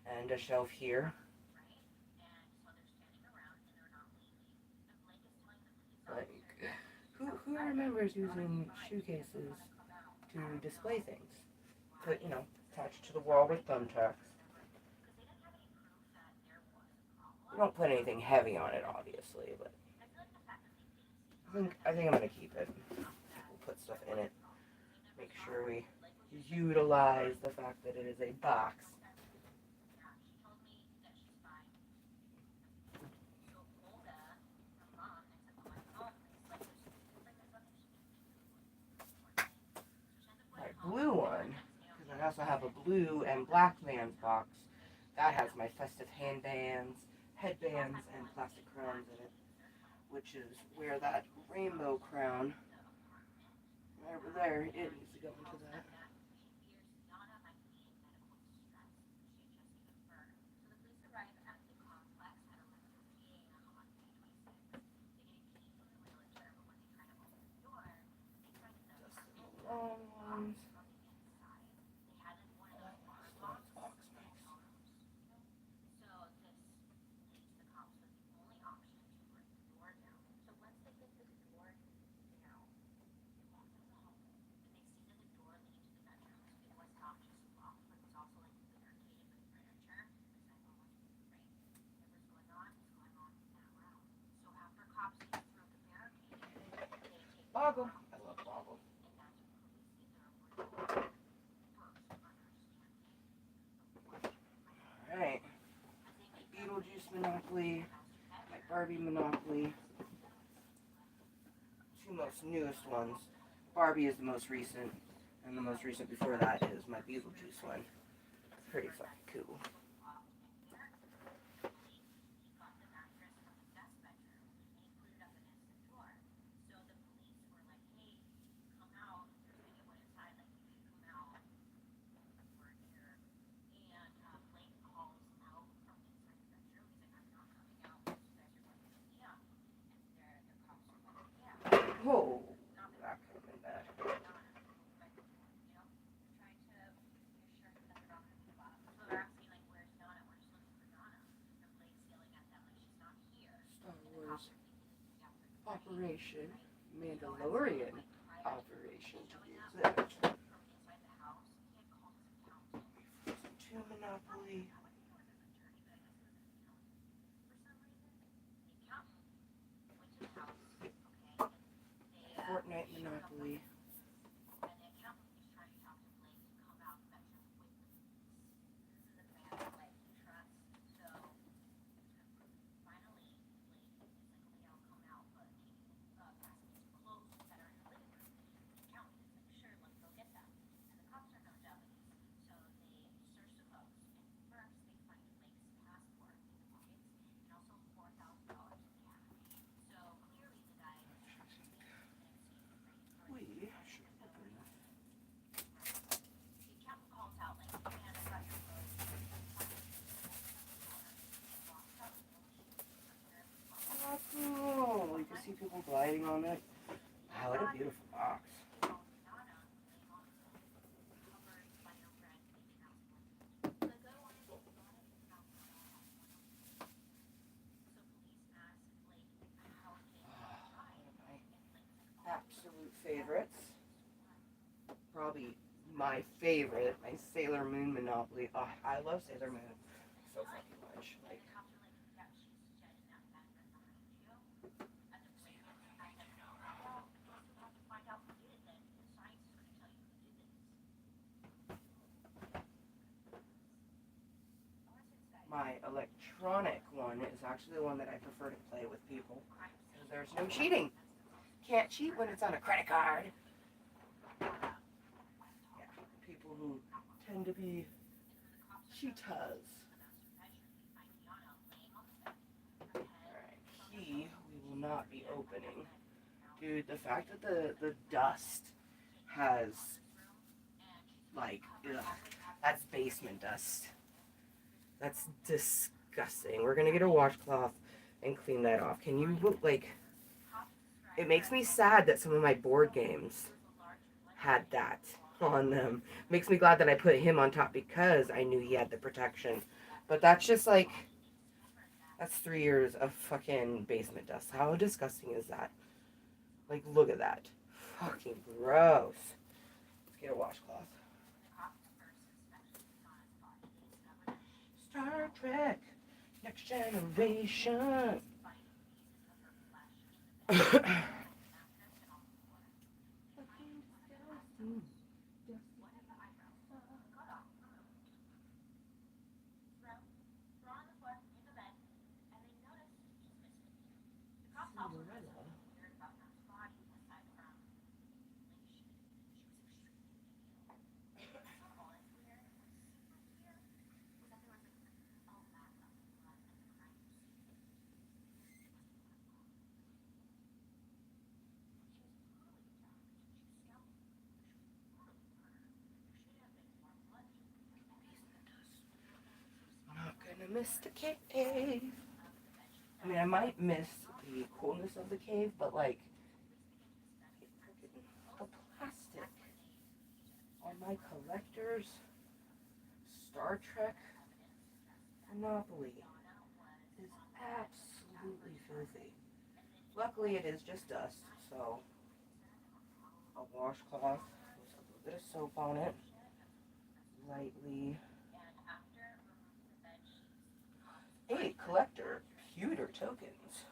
and a shelf here. Like, who remembers using shoe cases to display things? Put, attached to the wall with thumbtacks. We don't put anything heavy on it, obviously, but I think I'm gonna keep it. We'll put stuff in it. Make sure we utilize the fact that it is a box. My blue one, because I also have a blue and black Vans box. That has my festive headbands, and plastic crowns in it, which is where that rainbow crown, right over there, it needs to go into that. Just the long ones. Boggle. I love Boggle. Alright. Beetlejuice Monopoly. My Barbie Monopoly. Two most newest ones. Barbie is the most recent, and the most recent before that is my Beetlejuice one. Pretty fucking cool. Whoa, that could have been bad. Star Wars Operation Mandalorian Operation to be exact. Two Monopoly. my favorite, my Sailor Moon Monopoly. Oh, I love Sailor Moon so fucking much. Like, my electronic one is actually the one that I prefer to play with people. Because there's no cheating. Can't cheat when it's on a credit card. Yeah, people who tend to be cheaters. Alright, key we will not be opening. Dude, the fact that the dust has, like, ugh, that's basement dust. That's disgusting. We're gonna get a washcloth and clean that off. Can you, like, it makes me sad that some of my board games had that on them. Makes me glad that I put him on top because I knew he had the protection. But that's just like, that's 3 years of fucking basement dust. How disgusting is that? Like, look at that. Fucking gross. Let's get a washcloth. Star Trek, Next Generation. Not gonna miss the cave. I mean, I might miss the coolness of the cave, but like, the plastic on my collector's Star Trek Monopoly is absolutely filthy. Luckily, it is just dust, so a washcloth with a little bit of soap on it, lightly. Hey, collector, pewter tokens.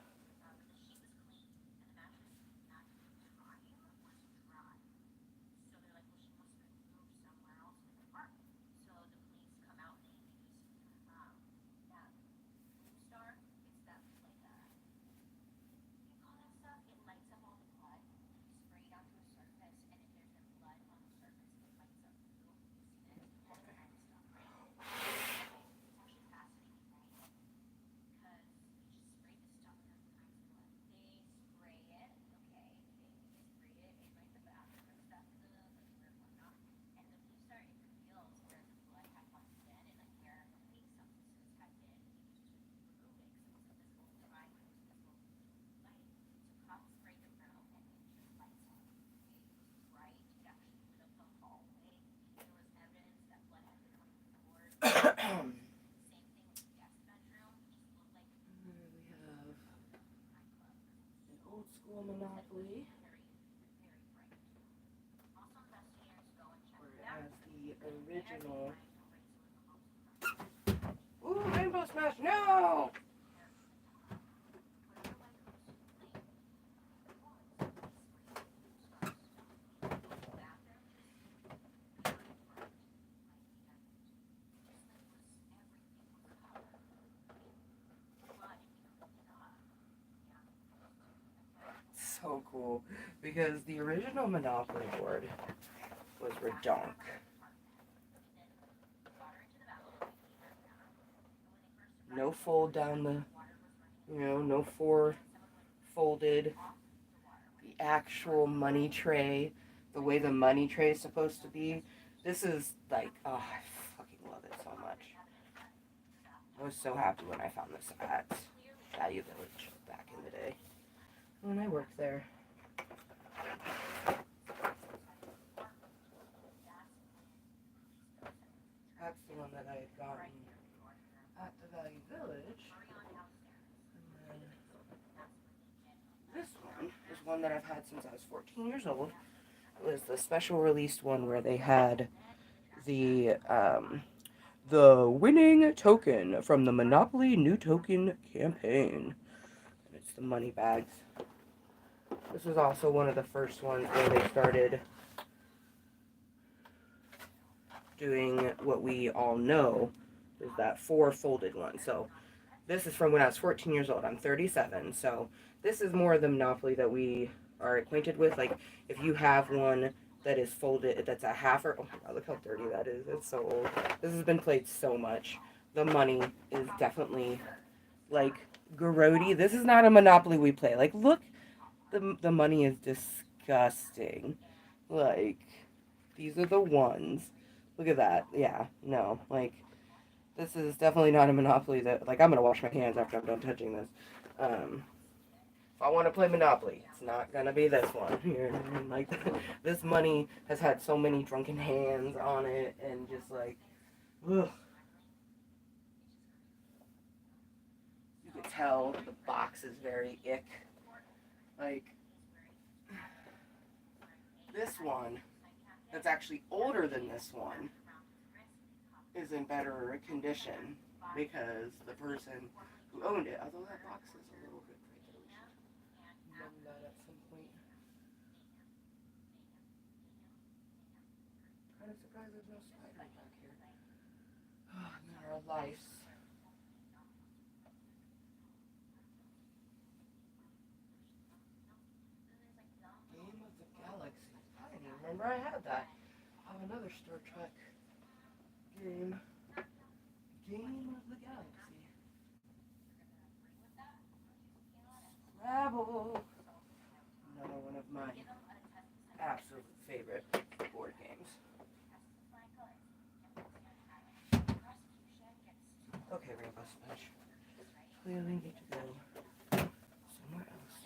Old school Monopoly, whereas the original. Ooh, Rainbow Smash! No! So cool, because the original Monopoly board was redonk. No fold down the, no four folded. The actual money tray, the way the money tray is supposed to be. This is like, oh, I fucking love it so much. I was so happy when I found this at Value Village back in the day when I worked there. That's the one that I had gotten at the Value Village. And then this one is one that I've had since I was 14 years old. was the special released one where they had the winning token from the Monopoly New Token campaign. And it's the money bags. This was also one of the first ones where they started doing what we all know is that four folded one. So this is from when I was 14 years old. I'm 37. So this is more of the Monopoly that we are acquainted with. Like if you have one that is folded, that's a half or, oh my god, look how dirty that is. It's so old. This has been played so much. The money is definitely like grody. This is not a Monopoly we play. Like look, the money is disgusting. Like these are the ones. Look at that. Yeah, no. Like this is definitely not a Monopoly that like I'm gonna wash my hands after I'm done touching this. If I want to play Monopoly, it's not gonna be this one here. Like this money has had so many drunken hands on it, and just like, ugh. You can tell the box is very ick. Like this one, that's actually older than this one, is in better condition because the person who owned it, although that box is a little bit breaking, we should mend that at some point. Kind of surprised there's no spiders back here. Oh, Mineral Life. Game of the Galaxy. I didn't even remember I had that. I have another Star Trek game. Game of the Galaxy. Scrabble. Another one of my absolute favorite board games. Okay, Rainbow Smash. Clearly need to go somewhere else.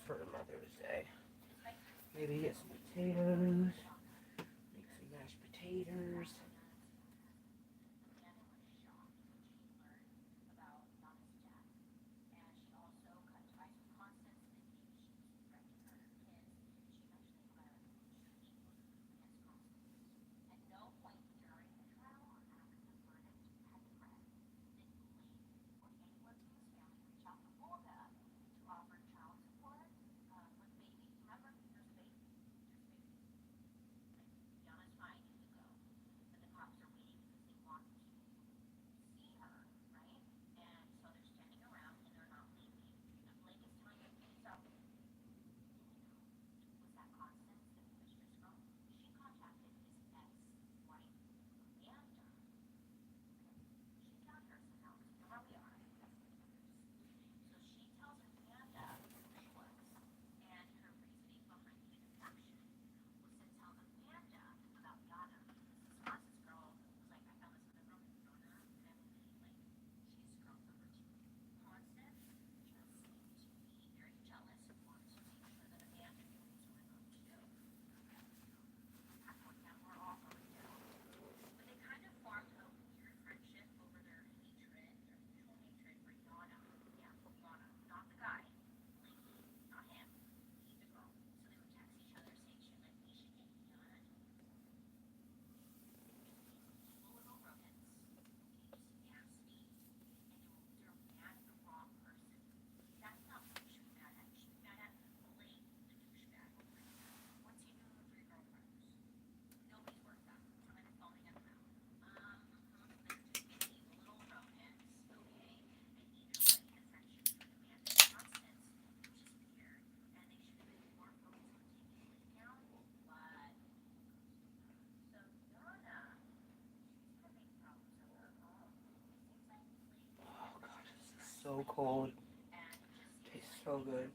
for Mother's Day. Maybe get some potatoes, make some mashed potatoes. Oh gosh, this is so cold. Tastes so good.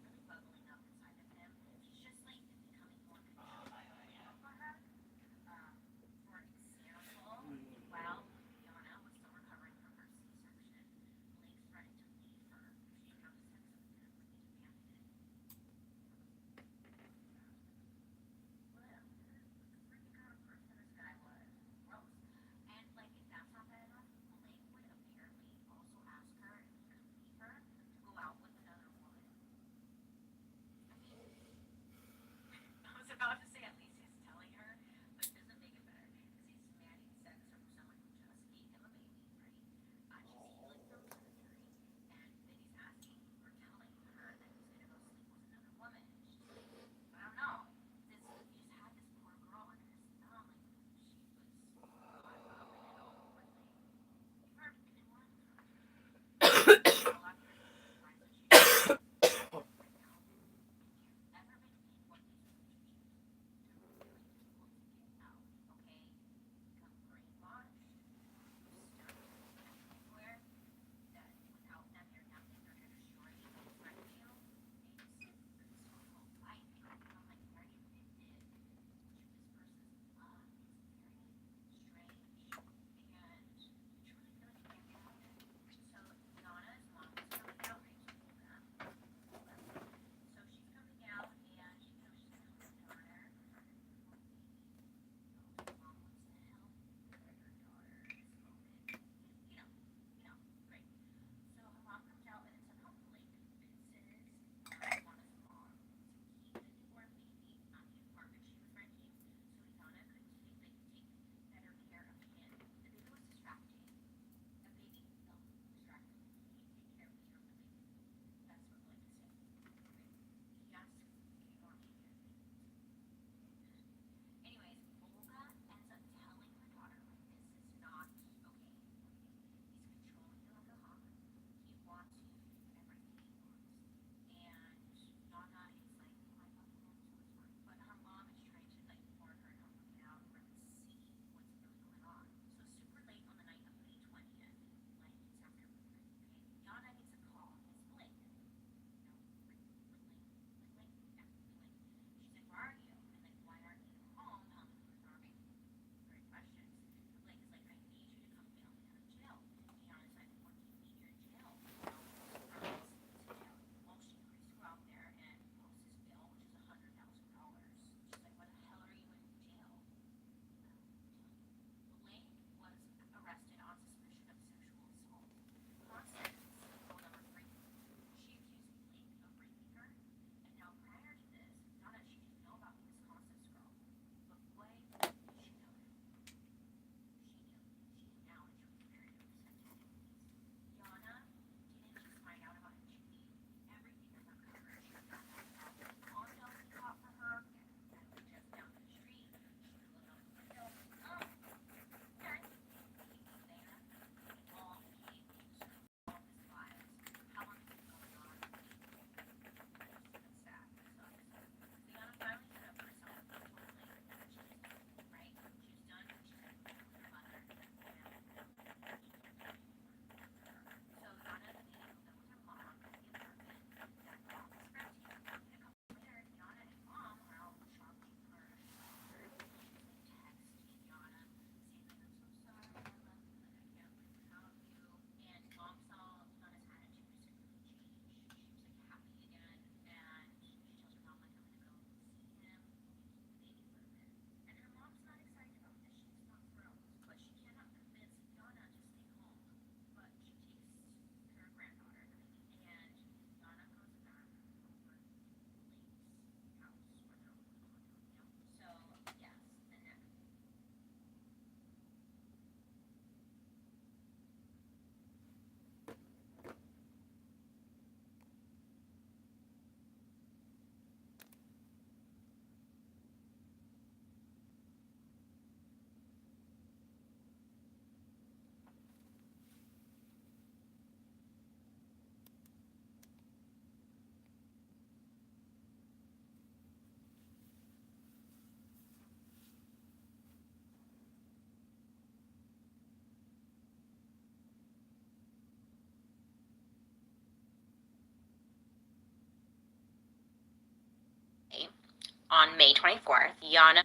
On May 24th, Yana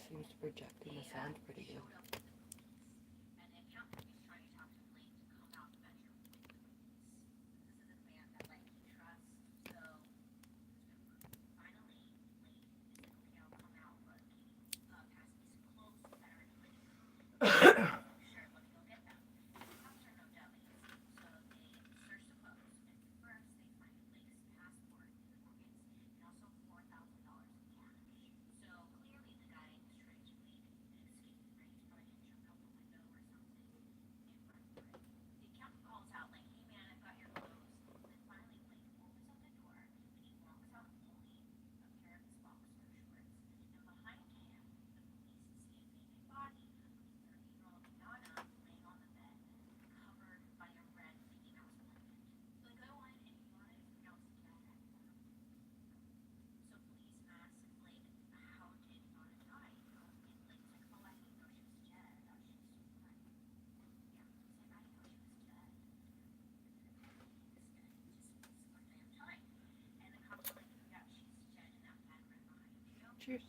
seems to project in the sound pretty good. Cheers.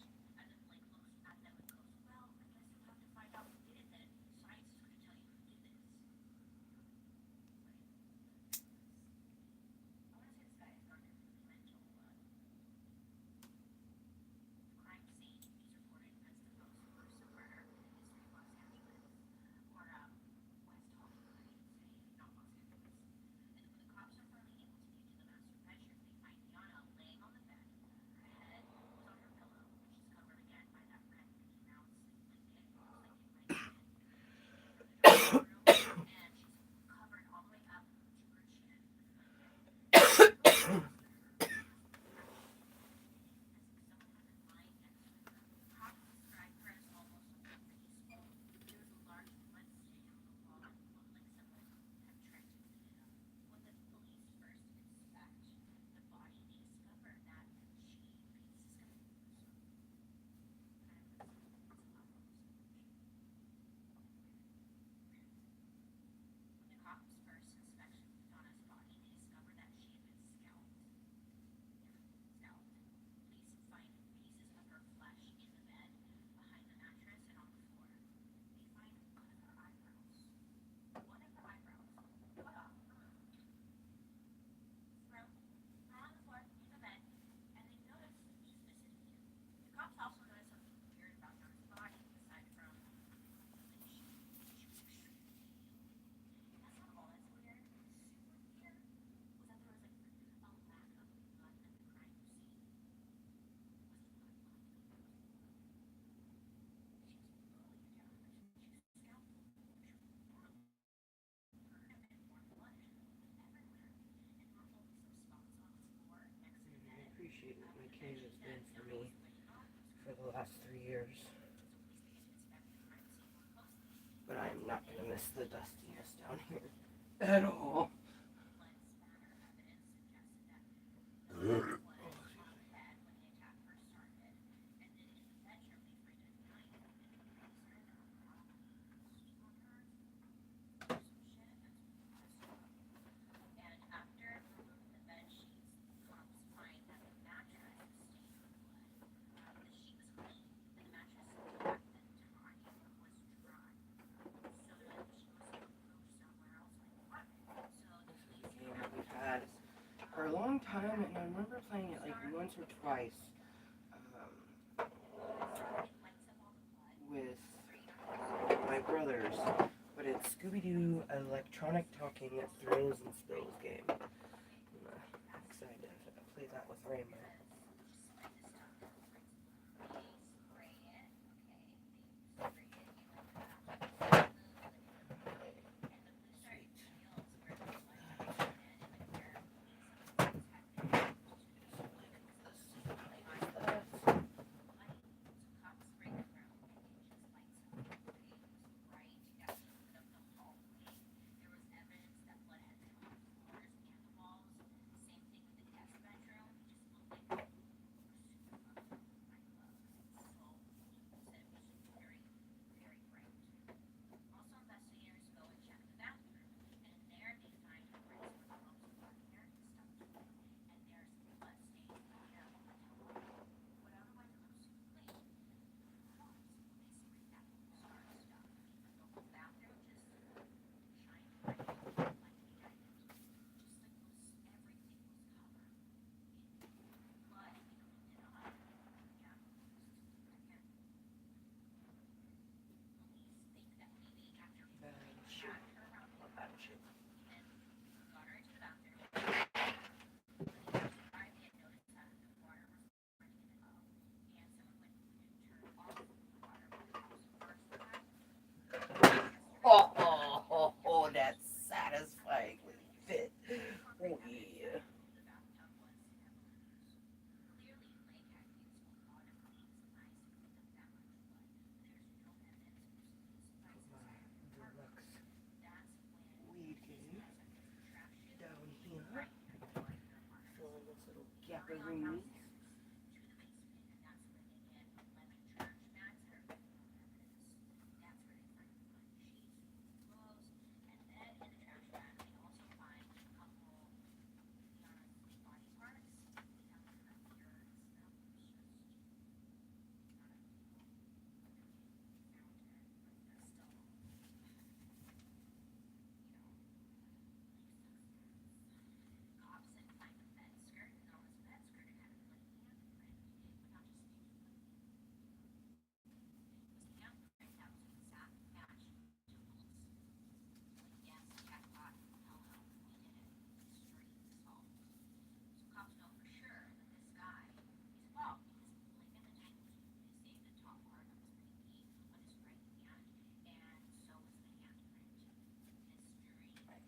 I appreciate what my cage has been for me for the last 3 years. But I'm not going to miss the dustiness down here at all. We've had for a long time, and I remember playing it like once or twice with my brothers, but it's Scooby-Doo electronic talking thrills and spills game. I'm excited to play that with Rainbow. fit. Oh, yeah. Deluxe weed game down here. Filling this little gapperoonies.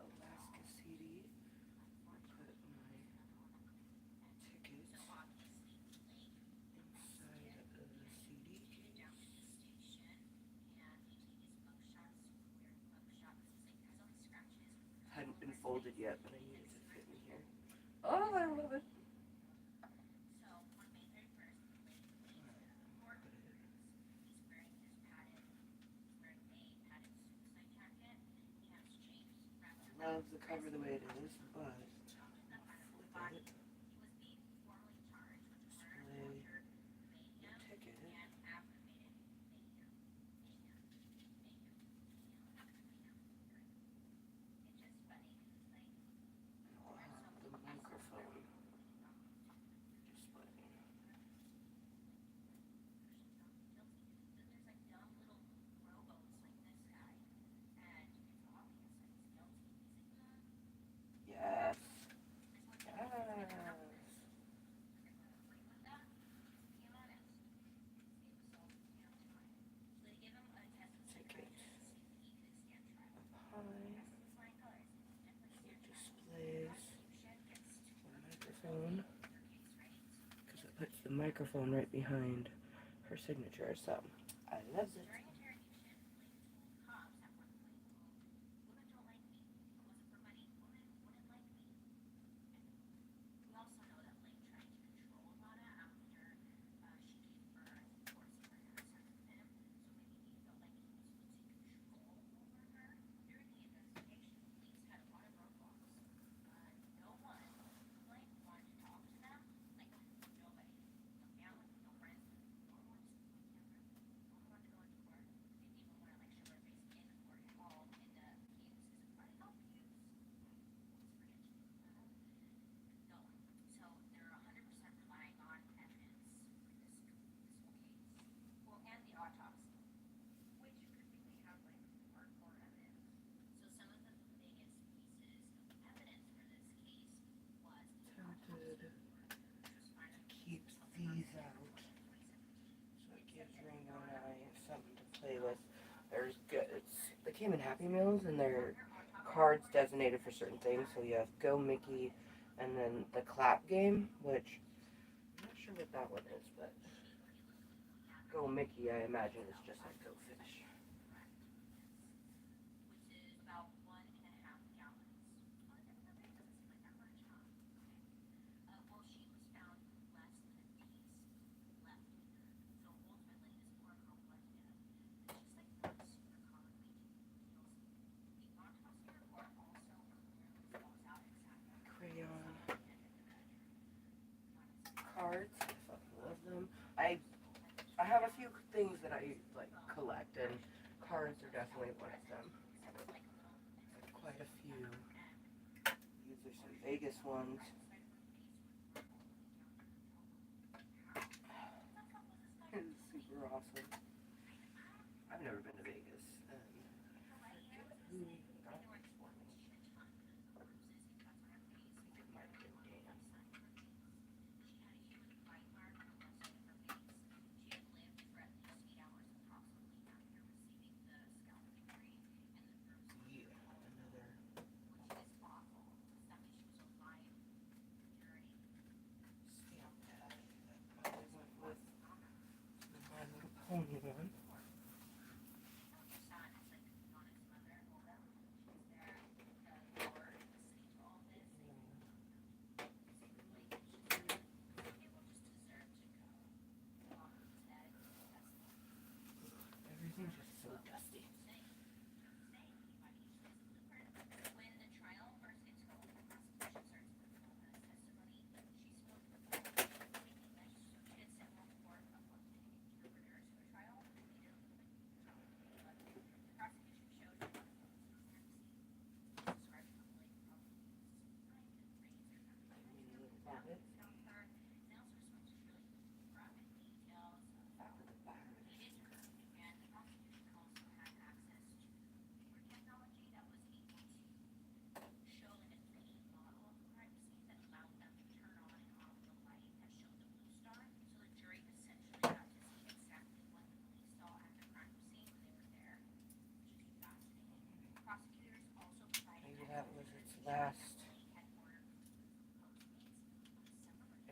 Alaska CD. I put my tickets inside of the CD case. Hadn't been folded yet, but I needed to fit in here. Oh, I love it. I love the cover the way it is, but I'll flip it. Display the ticket. I'll have the microphone display. Yes. Yes. Ticket. Up high. So it displays the microphone. Because it puts the microphone right behind her signature. So I love it. Tempted to keep these out. So it gives Rainbow and I something to play with. There's good. They came in Happy Meals and they're cards designated for certain things. So you have Go Mickey, and then the Clap game, which I'm not sure what that one is, but Go Mickey I imagine is just like Go Fish. Crayon cards. I fucking love them. I have a few things that I like collect, and cards are definitely one of them. Quite a few. These are some Vegas ones. This is super awesome. I've never been to Vegas, and I forget who got this for me. I think it might have been Dan. Yeah, another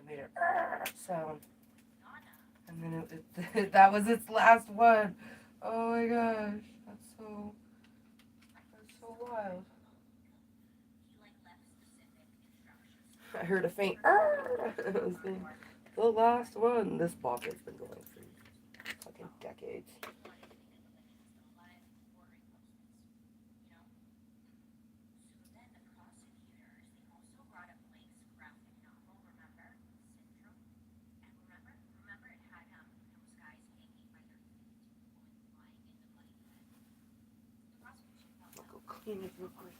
made a sound. And then that was its last one. Oh my gosh. That's so wild. I heard a faint it was the last one. This pocket's been going for fucking decades. I'll go clean it real quick.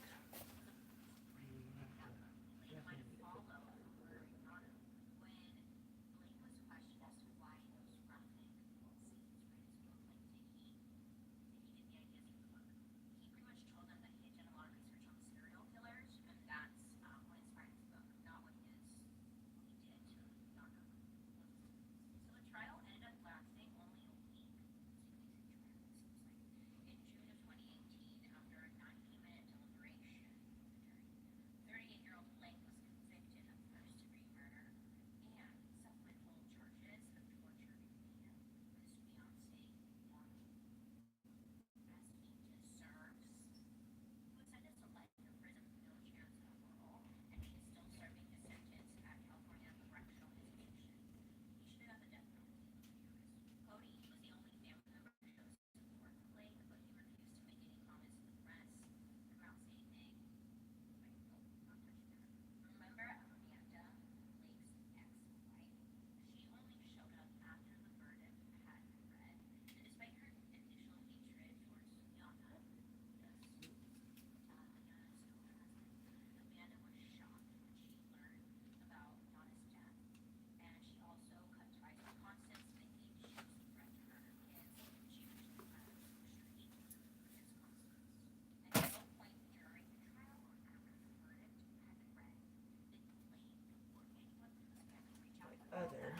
Other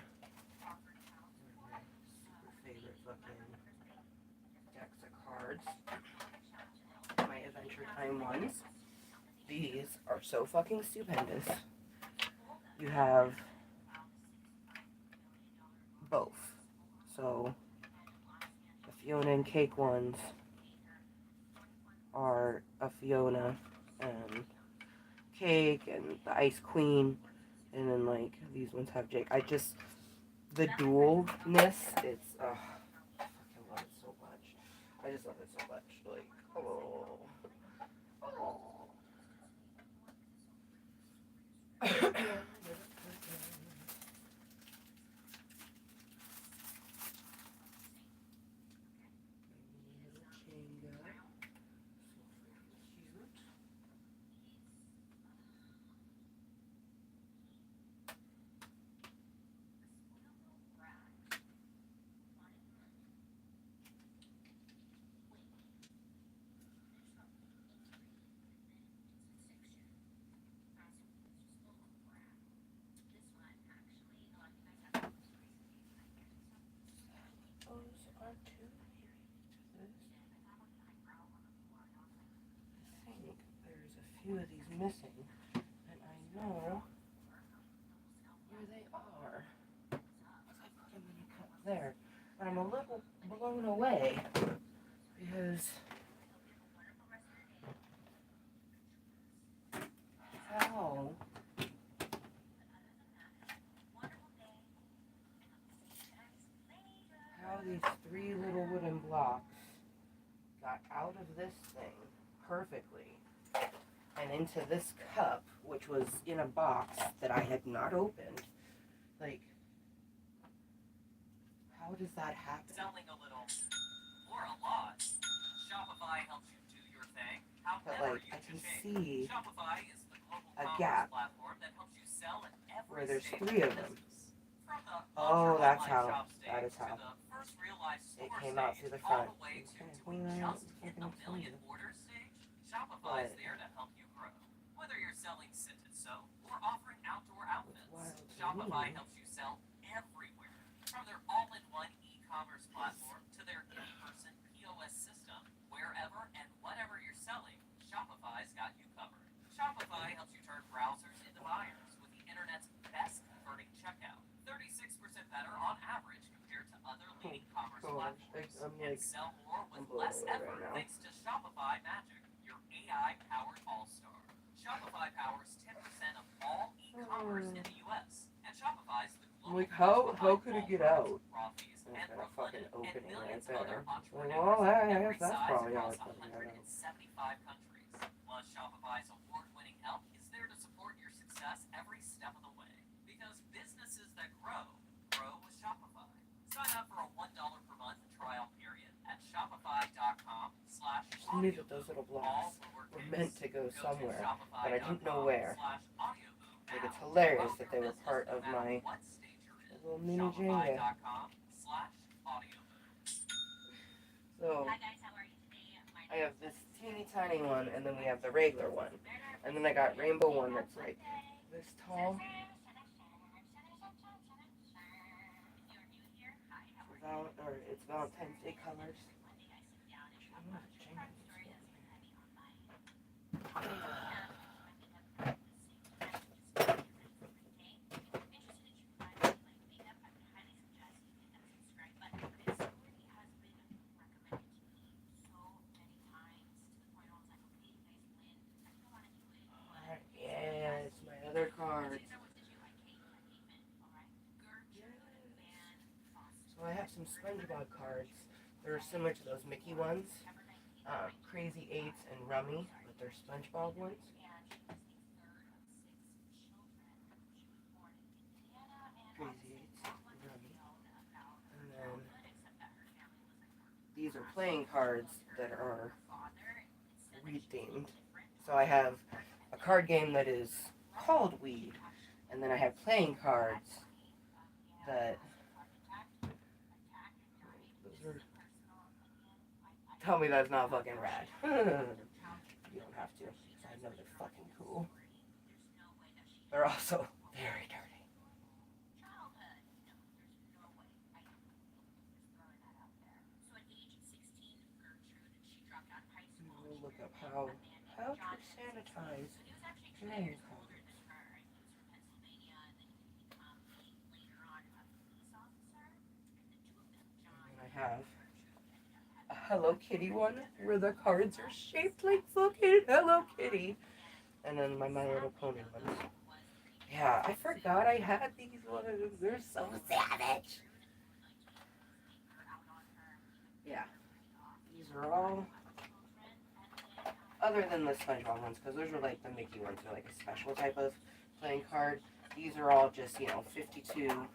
super favorite fucking decks of cards, my Adventure Time ones. These are so fucking stupendous. You have both. So the Fiona and Cake ones are a Fiona and Cake and the Ice Queen, and then like these ones have Jake. The dualness, it's I fucking love it so much. I just love it so much. Like, oh. Those are two this. I think there's a few of these missing, and I know where they are. I put them in a cup there. And I'm a little blown away because how these three little wooden blocks got out of this thing perfectly and into this cup, which was in a box that I had not opened. Like, how does that happen? Selling a little or a lot. Shopify helps you do your thing. But However like, you I can change. see Shopify is the global a commerce gap platform that helps you sell in every where there's stage three of them. business. From the Oh, that's online how. shop That stage is how. to the first real life It store came out stage, through the all front. the way to Okay, do we just hit the million orders stage? Shopify's there to help you grow. Whether you're selling scented soap or offering outdoor outfits, Shopify helps you sell everywhere. From their all-in-one e-commerce platform to their in-person POS system, wherever and whatever you're selling, Shopify's got you covered. Shopify helps you turn browsers into buyers with the internet's best converting checkout. Sell more with I'm blown less away effort right now. thanks to Shopify Magic, your AI-powered all-star. Shopify powers 10% of all e-commerce in the U.S. and Shopify's the global Like, how could it get out? raw fees It's and got a fucking opening right millions of there. other Well, entrepreneurs I of every guess that's size probably how across it's fucking got out. 175 countries. Plus, Shopify's award-winning help is there to support your success every step of the way. Because businesses that grow with Shopify. Sign up for a $1 per month trial period at shopify.com/audio. I knew that those little blocks were meant to go somewhere, but I didn't know where. Like, it's hilarious that they were part of my little mini Jenga. So, I have this teeny tiny one, and then we have the regular one. And then I got rainbow one that's like this tall. It's Valentine's Day colors. Yes, my other cards. So I have some SpongeBob cards. They're similar to those Mickey ones. Crazy Eights and Rummy, but they're SpongeBob ones. Crazy Eights and Rummy. And then these are playing cards that are weed themed. So I have a card game that is called Weed, and then I have playing cards that those are. Tell me that's not fucking rad. You don't have to, because I know they're fucking cool. They're also very dirty. We'll look up how to sanitize playing cards. And I have a Hello Kitty one where the cards are shaped like fucking Hello Kitty. And then my My Little Pony ones. Yeah, I forgot I had these ones. They're so savage. Yeah. These are all, other than the SpongeBob ones, because those are like the Mickey ones. They're like a special type of playing card. These are all just, 52. So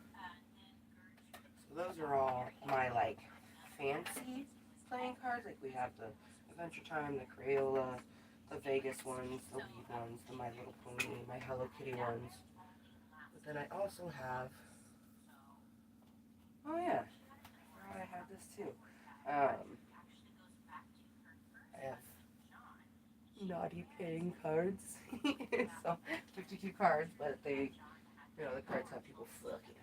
those are all my, like, fancy playing cards. Like, we have the Adventure Time, the Crayola, the Vegas ones, the Weed ones, the My Little Pony, my Hello Kitty ones. But then I also have, oh yeah, I forgot I had this too. I have naughty playing cards. So 52 cards, but they, the cards have people fucking.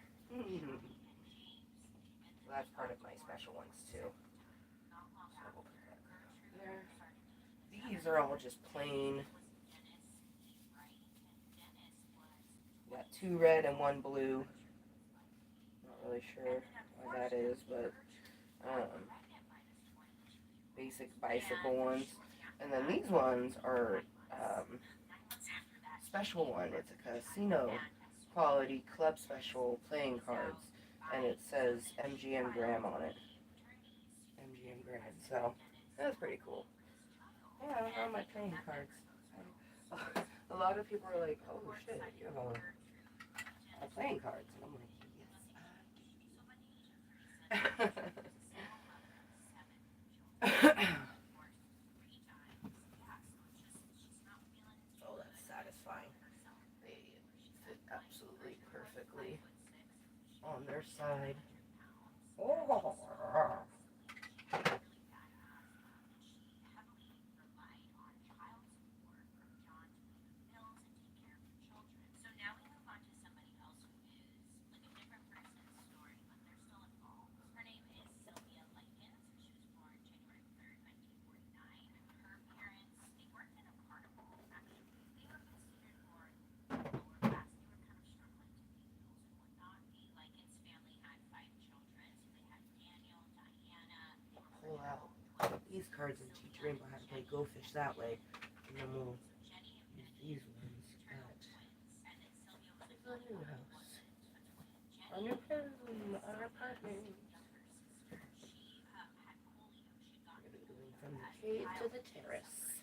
So that's part of my special ones too. So we'll put that there. These are all just plain. We got 2 red and 1 blue. Not really sure why that is, but basic bicycle ones. And then these ones are special one. It's a casino quality club special playing cards, and it says MGM Graham on it. MGM Graham. So that's pretty cool. Yeah, those are all my playing cards. A lot of people are like, "Oh shit, you have a playing cards," and I'm like, "Yes." Oh, that's satisfying. They fit absolutely perfectly on their side. Oh. cards and teach Rainbow how to play Go Fish that way. And then we'll use these ones at our new house. Our new home, our apartment. We're going to be going from the cave to the terrace.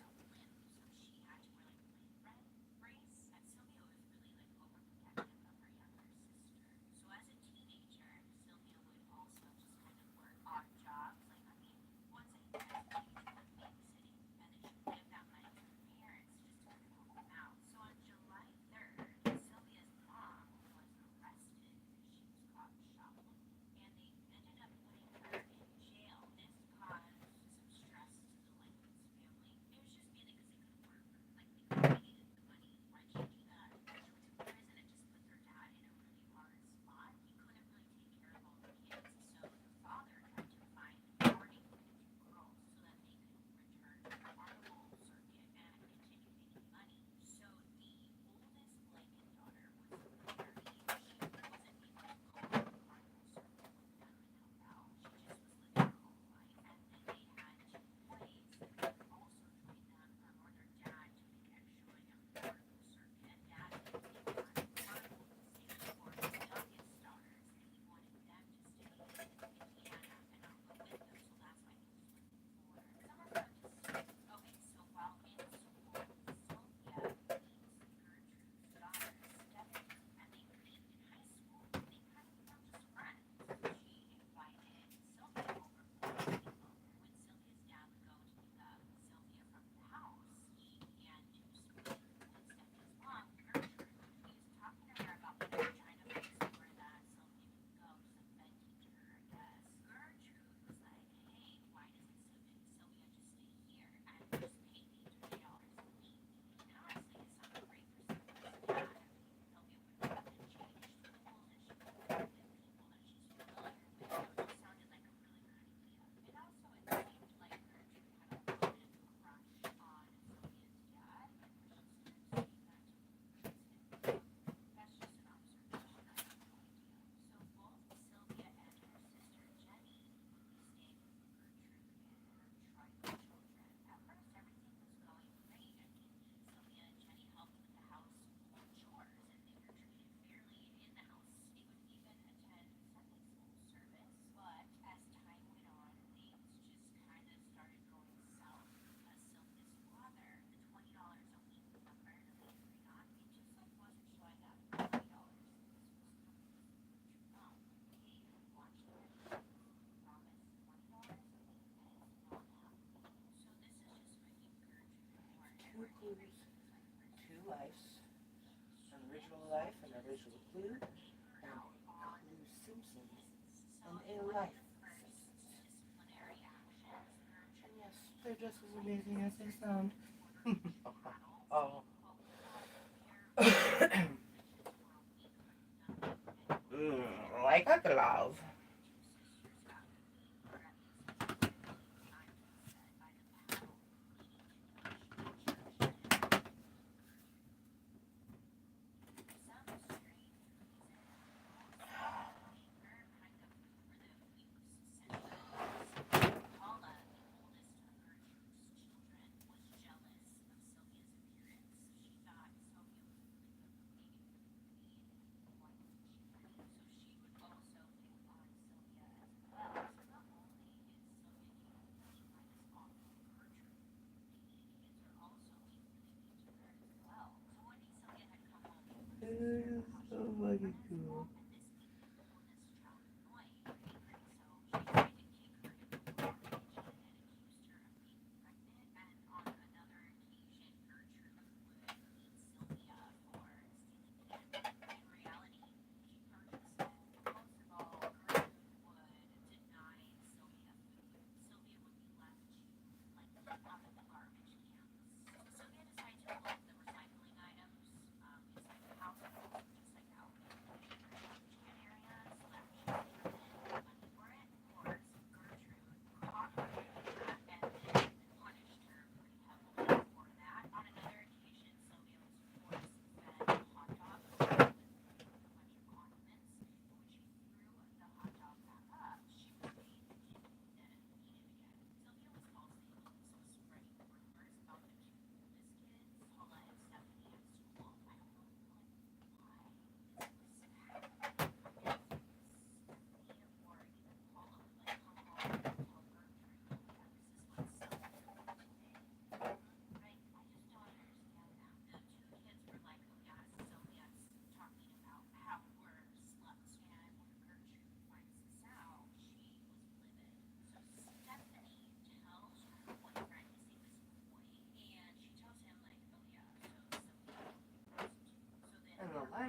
Two lives, an original life, an original clue, and a clue Simpsons, and a life And yes, they're just as amazing as they sound. Oh. Like a glove. So fucking cool.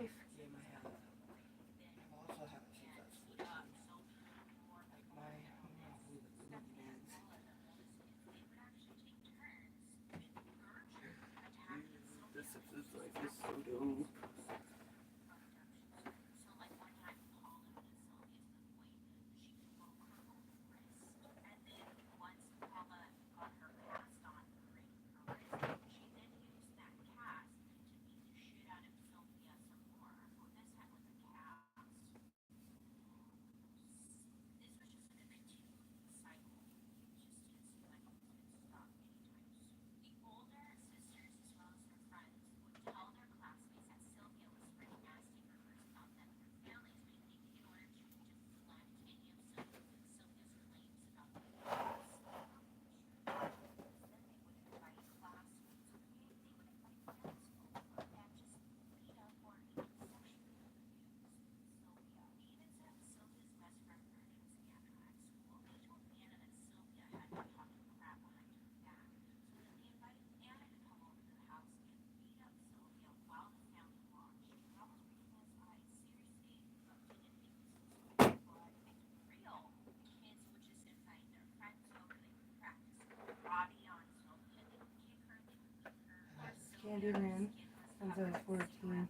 life game I have. I've also had it since I was 14. Like my boogeyman's. This is like is so dope. Candyman since I was 14.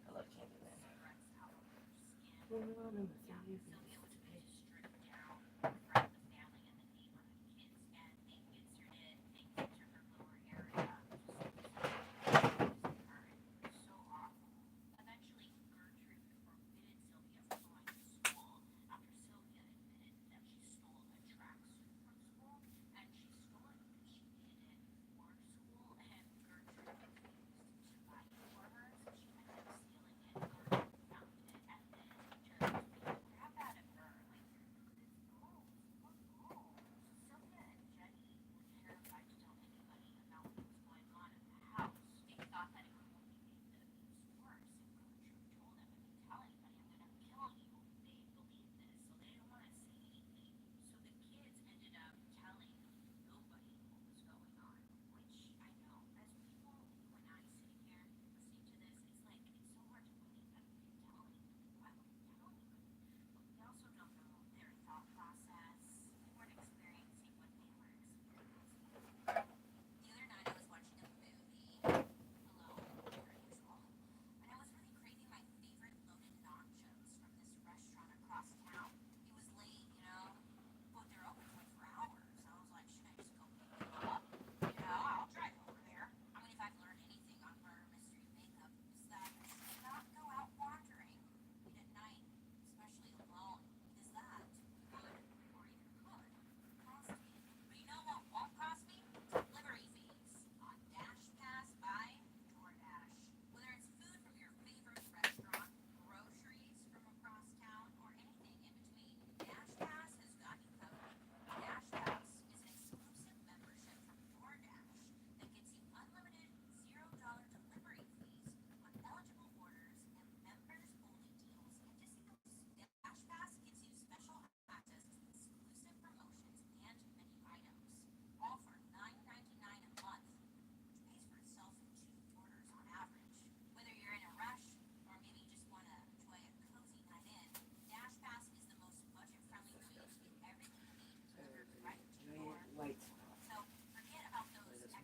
I love Candyman.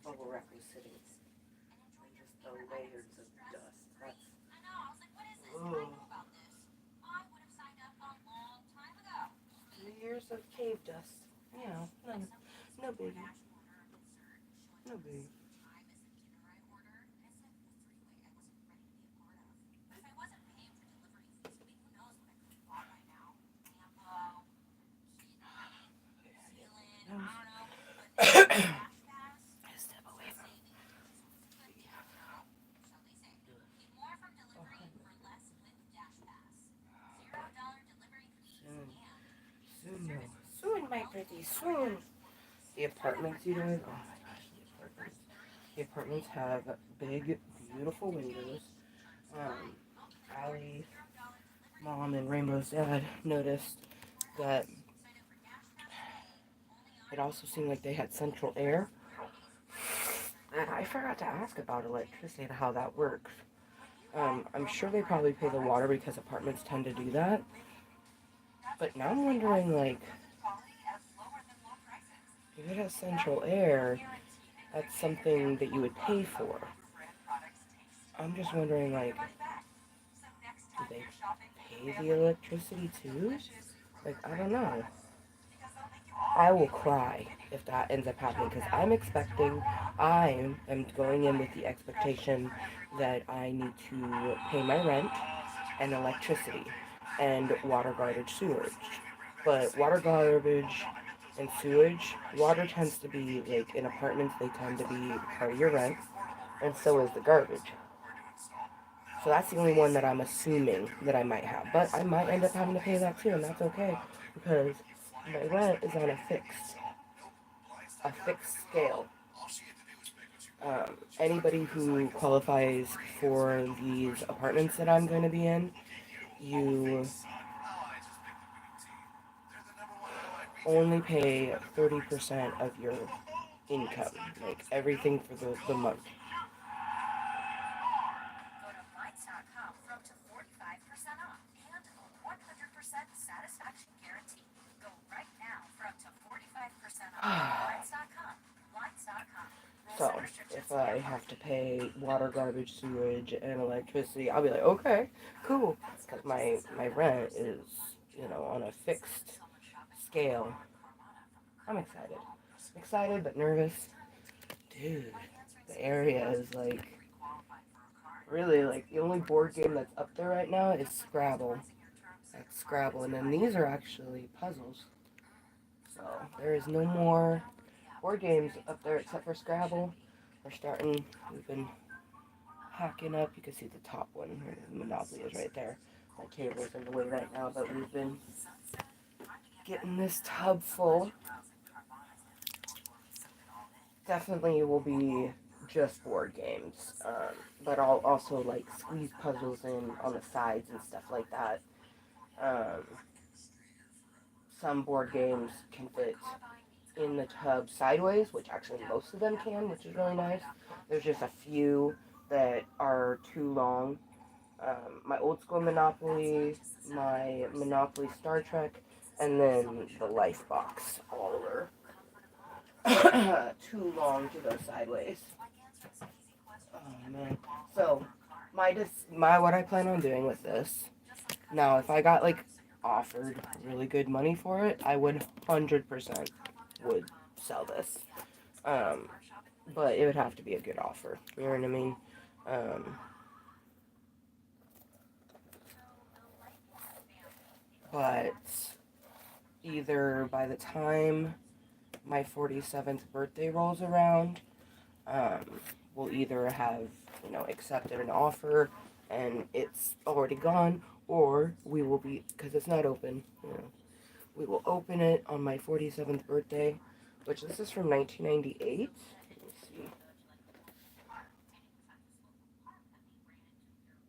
Bubble wrap was sitting, and just the layers of dust. That's years of cave dust. You know, no biggie. No biggie. Step away from soon, no. Soon, my pretty, soon. The apartments, you guys. Oh my gosh, the apartments. The apartments have big, beautiful windows. Allie, Mom, and Rainbow's dad noticed that it also seemed like they had central air. And I forgot to ask about electricity and how that works. I'm sure they probably pay the water because apartments tend to do that. But now I'm wondering, like, if it has central air, that's something that you would pay for. I'm just wondering, like, do they pay the electricity too? Like, I don't know. I will cry if that ends up happening because I am going in with the expectation that I need to pay my rent and electricity and water, garbage, sewage. But water, garbage, and sewage, water tends to be, like, in apartments, they tend to be part of your rent, and so is the garbage. So that's the only one that I'm assuming that I might have. But I might end up having to pay that too, and that's okay because my rent is on a fixed scale. Anybody who qualifies for these apartments that I'm going to be in, you only pay 30% of your income, like everything for the month. Go to Mooiisstt.com for up to 45% off and a 100% satisfaction guarantee. Go right now for up to 45% off. Mooiisstt.com. Mooiisstt.com. So, if I have to pay water, garbage, sewage, and electricity, I'll be like, okay, cool. Because my rent is, on a fixed scale. I'm excited. Excited, but nervous. Dude, the area is like, really, like, the only board game that's up there right now is Scrabble. That's Scrabble. And then these are actually puzzles. So, there is no more board games up there except for Scrabble. We've been hacking up. You can see the top one, where the Monopoly is right there. My table's in the way right now, but we've been getting this tub full. Definitely will be just board games, but I'll also like squeeze puzzles in on the sides and stuff like that. Um, some board games can fit in the tub sideways, which actually most of them can, which is really nice. There's just a few that are too long. My old school Monopoly, my Monopoly Star Trek, and then the Life Box. All are too long to go sideways. Oh man. So my what I plan on doing with this. Now, if I got like offered really good money for it, I would 100% would sell this. Um, but it would have to be a good offer. You know what I mean? Um, but either by the time my 47th birthday rolls around, we'll either have, accepted an offer and it's already gone, or we will be, because it's not open, we will open it on my 47th birthday, which this is from 1998. Let me see.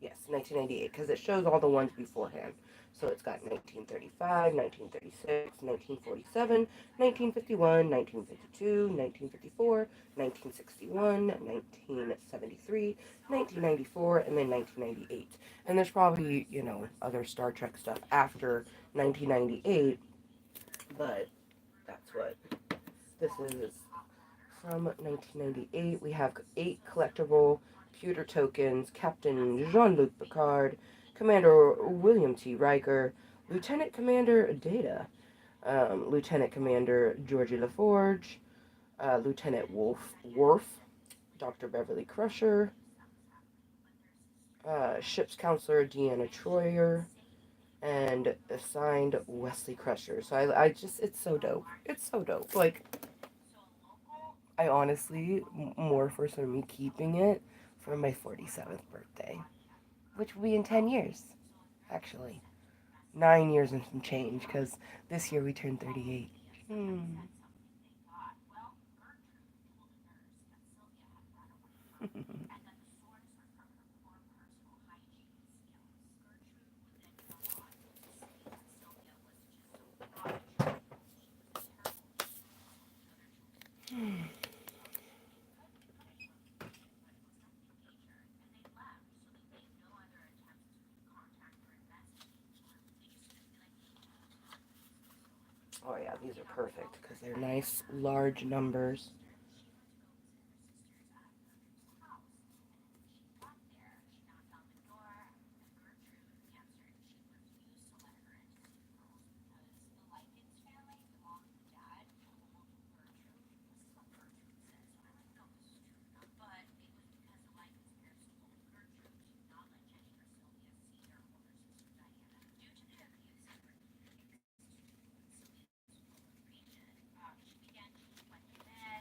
Yes, 1998, because it shows all the ones beforehand. So it's got 1935, 1936, 1947, 1951, 1952, 1954, 1961, 1973, 1994, and then 1998. And there's probably, other Star Trek stuff after 1998, but that's what this is. From 1998, we have 8 collectible pewter tokens: Captain Jean-Luc Picard, Commander William T. Riker, Lieutenant Commander Data, Lieutenant Commander Georgie LaForge, Lieutenant Worf, Dr. Beverly Crusher, Ship's Counselor Deanna Troyer, and assigned Wesley Crusher. So I just, it's so dope. It's so dope. Like, I honestly more foresee me keeping it for my 47th birthday, which will be in 10 years, actually. 9 years and some change, because this year we turned 38. Oh yeah, these are perfect because they're nice, large numbers.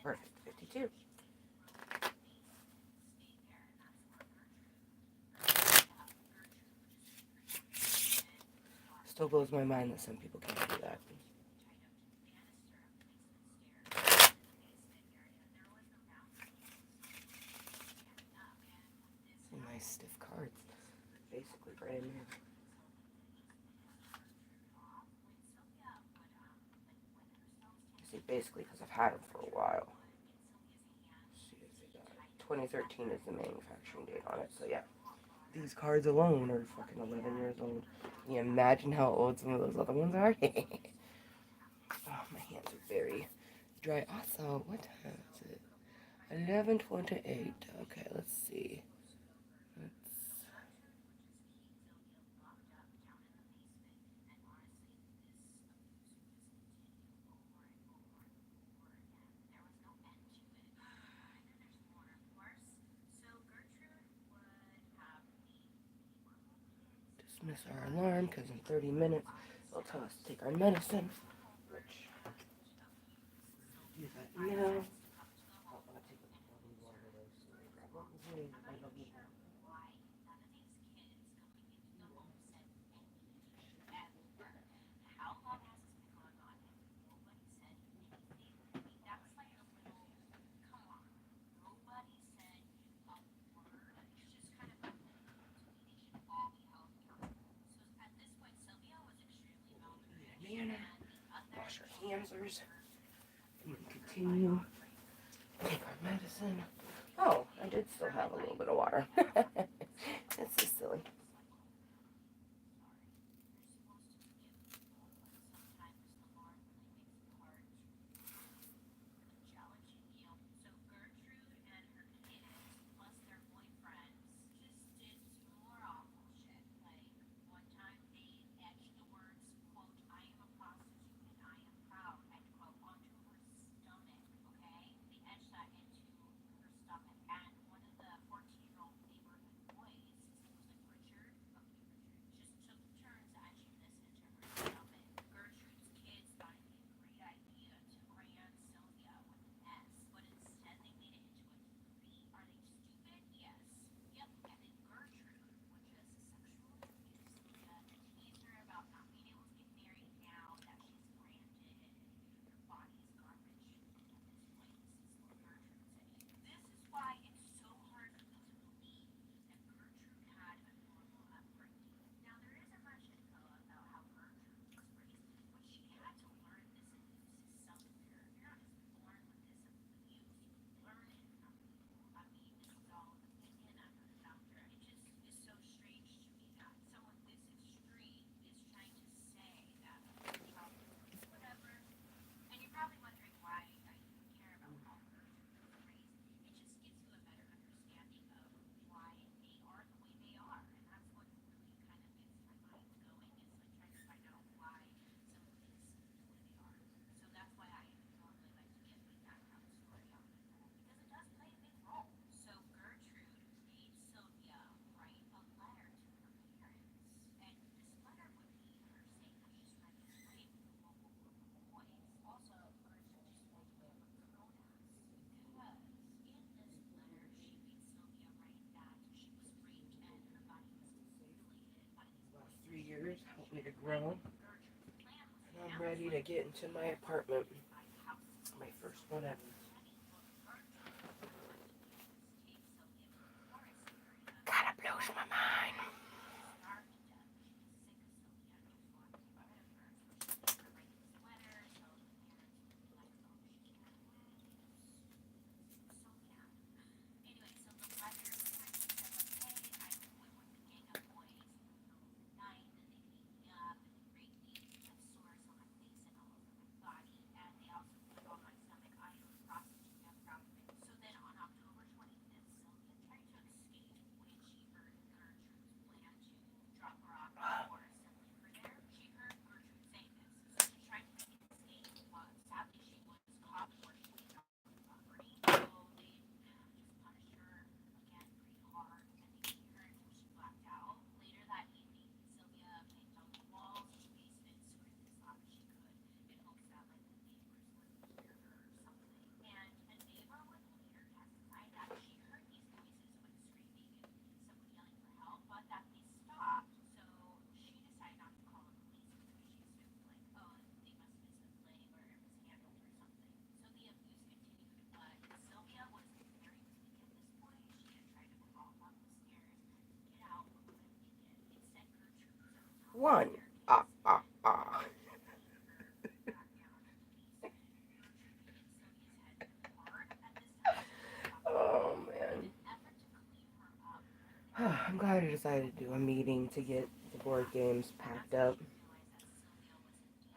Perfect, 52. Still blows my mind that some people can't do that. Some nice stiff cards. Basically brand new. I say basically because I've had them for a while. Let's see if they got 2013 is the manufacturing date on it, so yeah. These cards alone are fucking 11 years old. Can you imagine how old some of those other ones are? Oh, my hands are very dry. Also, what time is it? 11:28. Okay, let's see. Dismiss our alarm because in 30 minutes they'll tell us to take our medicine. Which, do that now. I'll take a bottle of water though, so I grab one. I love you. Wash our hands and continue. Take our medicine. Oh, I did still have a little bit of water. It's just silly. Last 3 years helped me to grow. And I'm ready to get into my apartment. My first one ever. Kinda blows my mind. one. Ah, ah, ah. Oh, man. I'm glad I decided to do a meeting to get the board games packed up.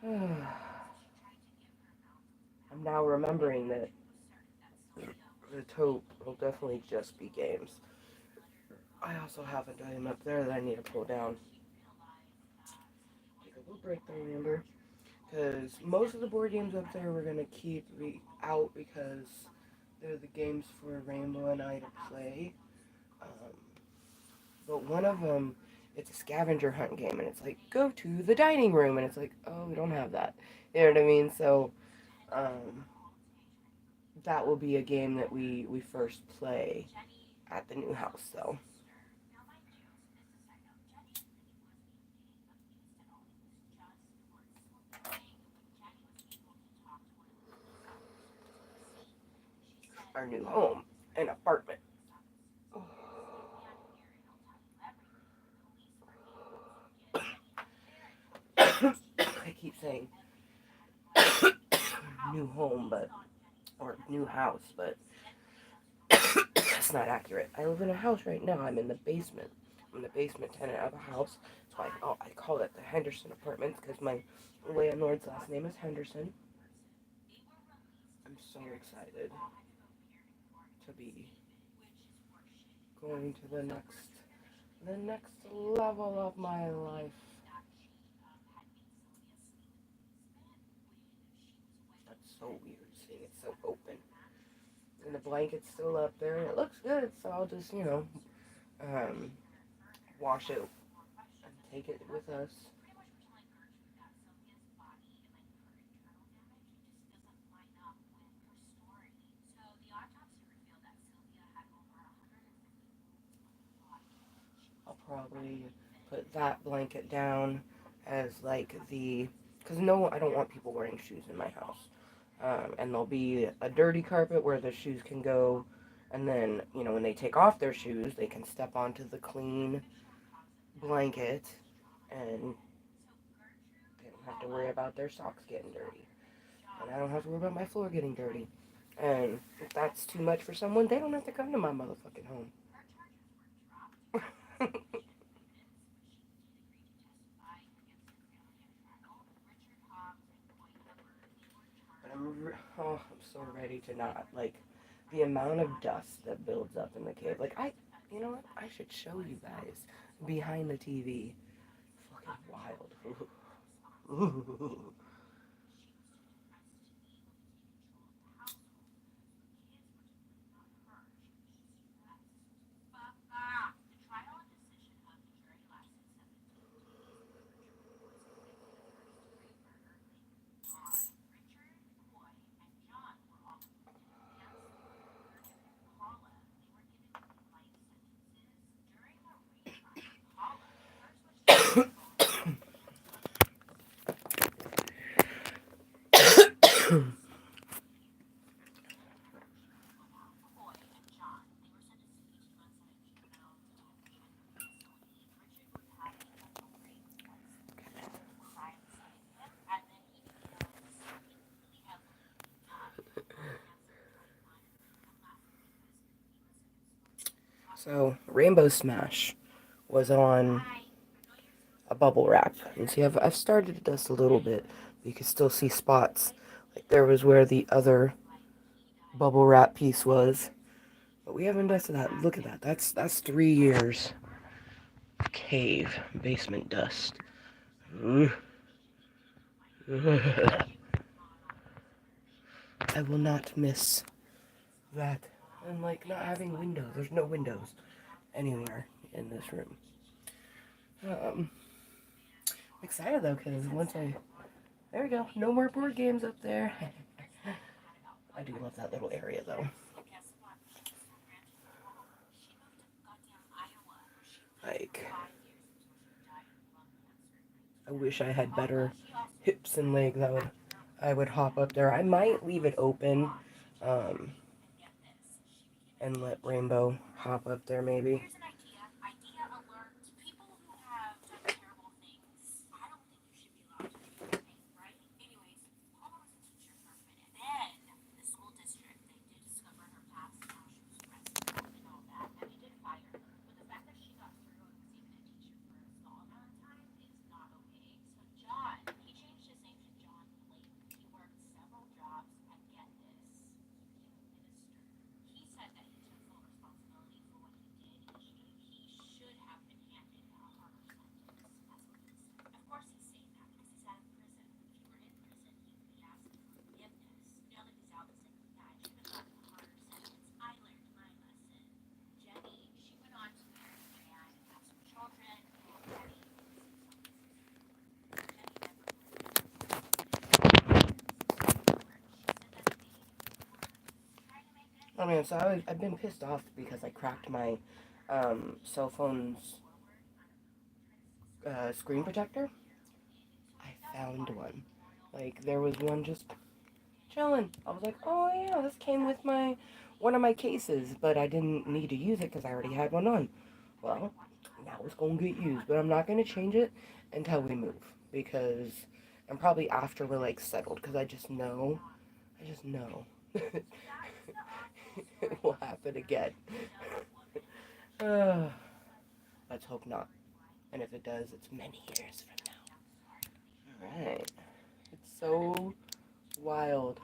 I'm now remembering that the tote will definitely just be games. I also have a item up there that I need to pull down. Take a little break there, remember? Because most of the board games up there we're going to keep out because they're the games for Rainbow and I to play. Um, but one of them, it's a scavenger hunt game, and it's like, go to the dining room, and it's like, oh, we don't have that. You know what I mean? So um, that will be a game that we first play at the new house, though. Our new home and apartment. I keep saying new home, or new house, but that's not accurate. I live in a house right now. I'm in the basement. I'm the basement tenant of a house. So I call it the Henderson Apartments because my landlord's last name is Henderson. I'm so excited to be going to the next level of my life. That's so weird seeing it so open. And the blanket's still up there and it looks good, so I'll just, um, wash it and take it with us. I'll probably put that blanket down as like because no, I don't want people wearing shoes in my house. And there'll be a dirty carpet where the shoes can go, and then when they take off their shoes, they can step onto the clean blanket, and they don't have to worry about their socks getting dirty, and I don't have to worry about my floor getting dirty. And if that's too much for someone, they don't have to come to my motherfucking home. I'm so ready to not like the amount of dust that builds up in the cave. Like you know what? I should show you guys behind the TV. Fucking wild. Ooh. So Rainbow Smash was on a bubble wrap. And see, I've started this a little bit. You can still see spots. Like there was where the other bubble wrap piece was. But we haven't dusted that. Look at that. That's 3 years cave basement dust. I will not miss that. And like not having windows. There's no windows anywhere in this room. I'm excited though, because there we go. No more board games up there. I do love that little area though. Like, I wish I had better hips and legs. I would hop up there. I might leave it open, um, and let Rainbow hop up there maybe. I mean, so I've been pissed off because I cracked my cell phone's screen protector. I found one. Like, there was one just chilling. I was like, oh yeah, this came with my one of my cases, but I didn't need to use it because I already had one on. Well, now it's gonna get used, but I'm not gonna change it until we move because, and probably after we're like settled, because I just know it will happen again. Uh, let's hope not. And if it does, it's many years from now. Alright. It's so wild.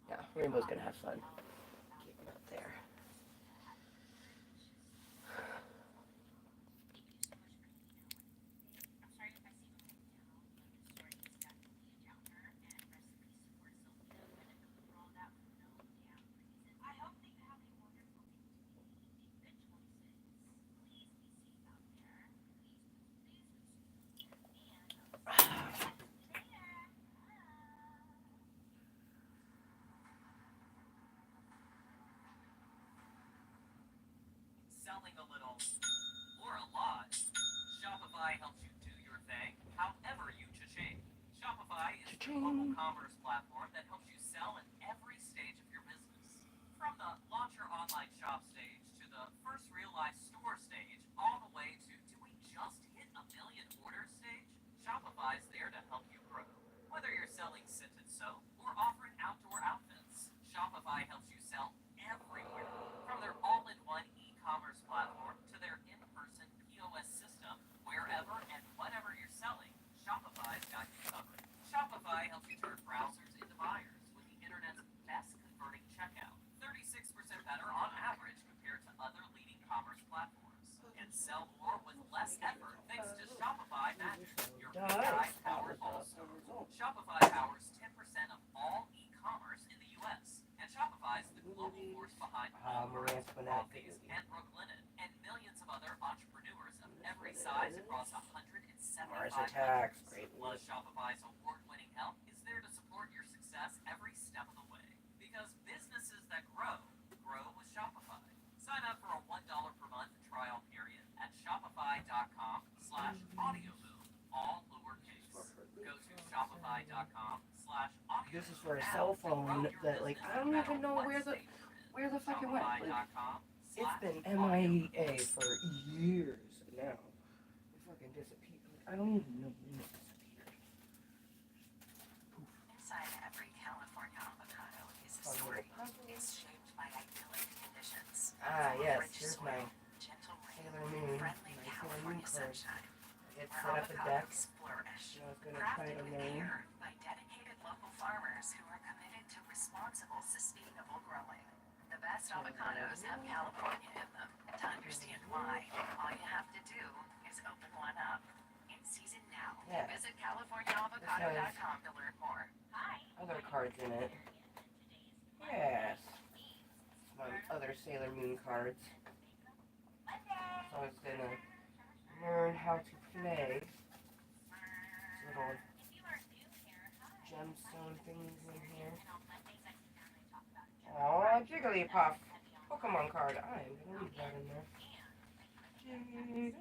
Yeah, Rainbow's gonna have fun. Keep him up there. Selling a little or a lot, Shopify helps you do your thing however you cha-ching. Shopify is the global commerce platform that helps you sell at every stage of your business. From the launch your online shop stage to the first real life store stage, all the way to do we just hit a million orders stage, Shopify's there to help you grow. Whether you're selling scented soap or offering outdoor outfits, Shopify helps you sell everywhere. From their all-in-one e-commerce platform to their in-person POS system, wherever and whatever you're selling, Shopify's got you covered. Shopify helps you turn browsers into buyers with the internet's best converting checkout, 36% better on average compared to other leading commerce platforms. And sell more with less effort thanks to Shopify Magic, your AI-powered all-star. Shopify powers 10% of all e-commerce in the U.S. And Shopify is the global force behind Walmart, Coffees, and Brooklinen, and millions of other entrepreneurs of every size across 175 countries. Plus, Shopify's award-winning help is there to support your success every step of the way. Because businesses that grow, grow with Shopify. Sign up for a $1 per month trial period at shopify.com/audioboom, all lowercase. Go to shopify.com/audioboom. This is for a cell phone that, like, I don't even know where the fuck it went. Like, it's been MIA for years now. It fucking disappeared. Like, I don't even know when it disappeared. Inside every California avocado is a story. It's shaped by idyllic conditions. Ah, yes, Rich here's soil, my gentle Sailor rain, Moon. friendly My Sailor Moon California card. sunshine, I had where set up a deck. avocados flourish. And I was gonna try Crafted to with learn. care by dedicated local farmers who are committed to responsible, sustainable growing. The best avocados have California in them. To understand why, all you have to do is open one up. In season now. Yeah. Visit CaliforniaAvocado.com to learn more. Other cards in it. Yes. My other Sailor Moon cards. So I was gonna learn how to play little gemstone things in here. Aw, Jigglypuff. Pokemon card. I am gonna leave that in there. Jigglypuff.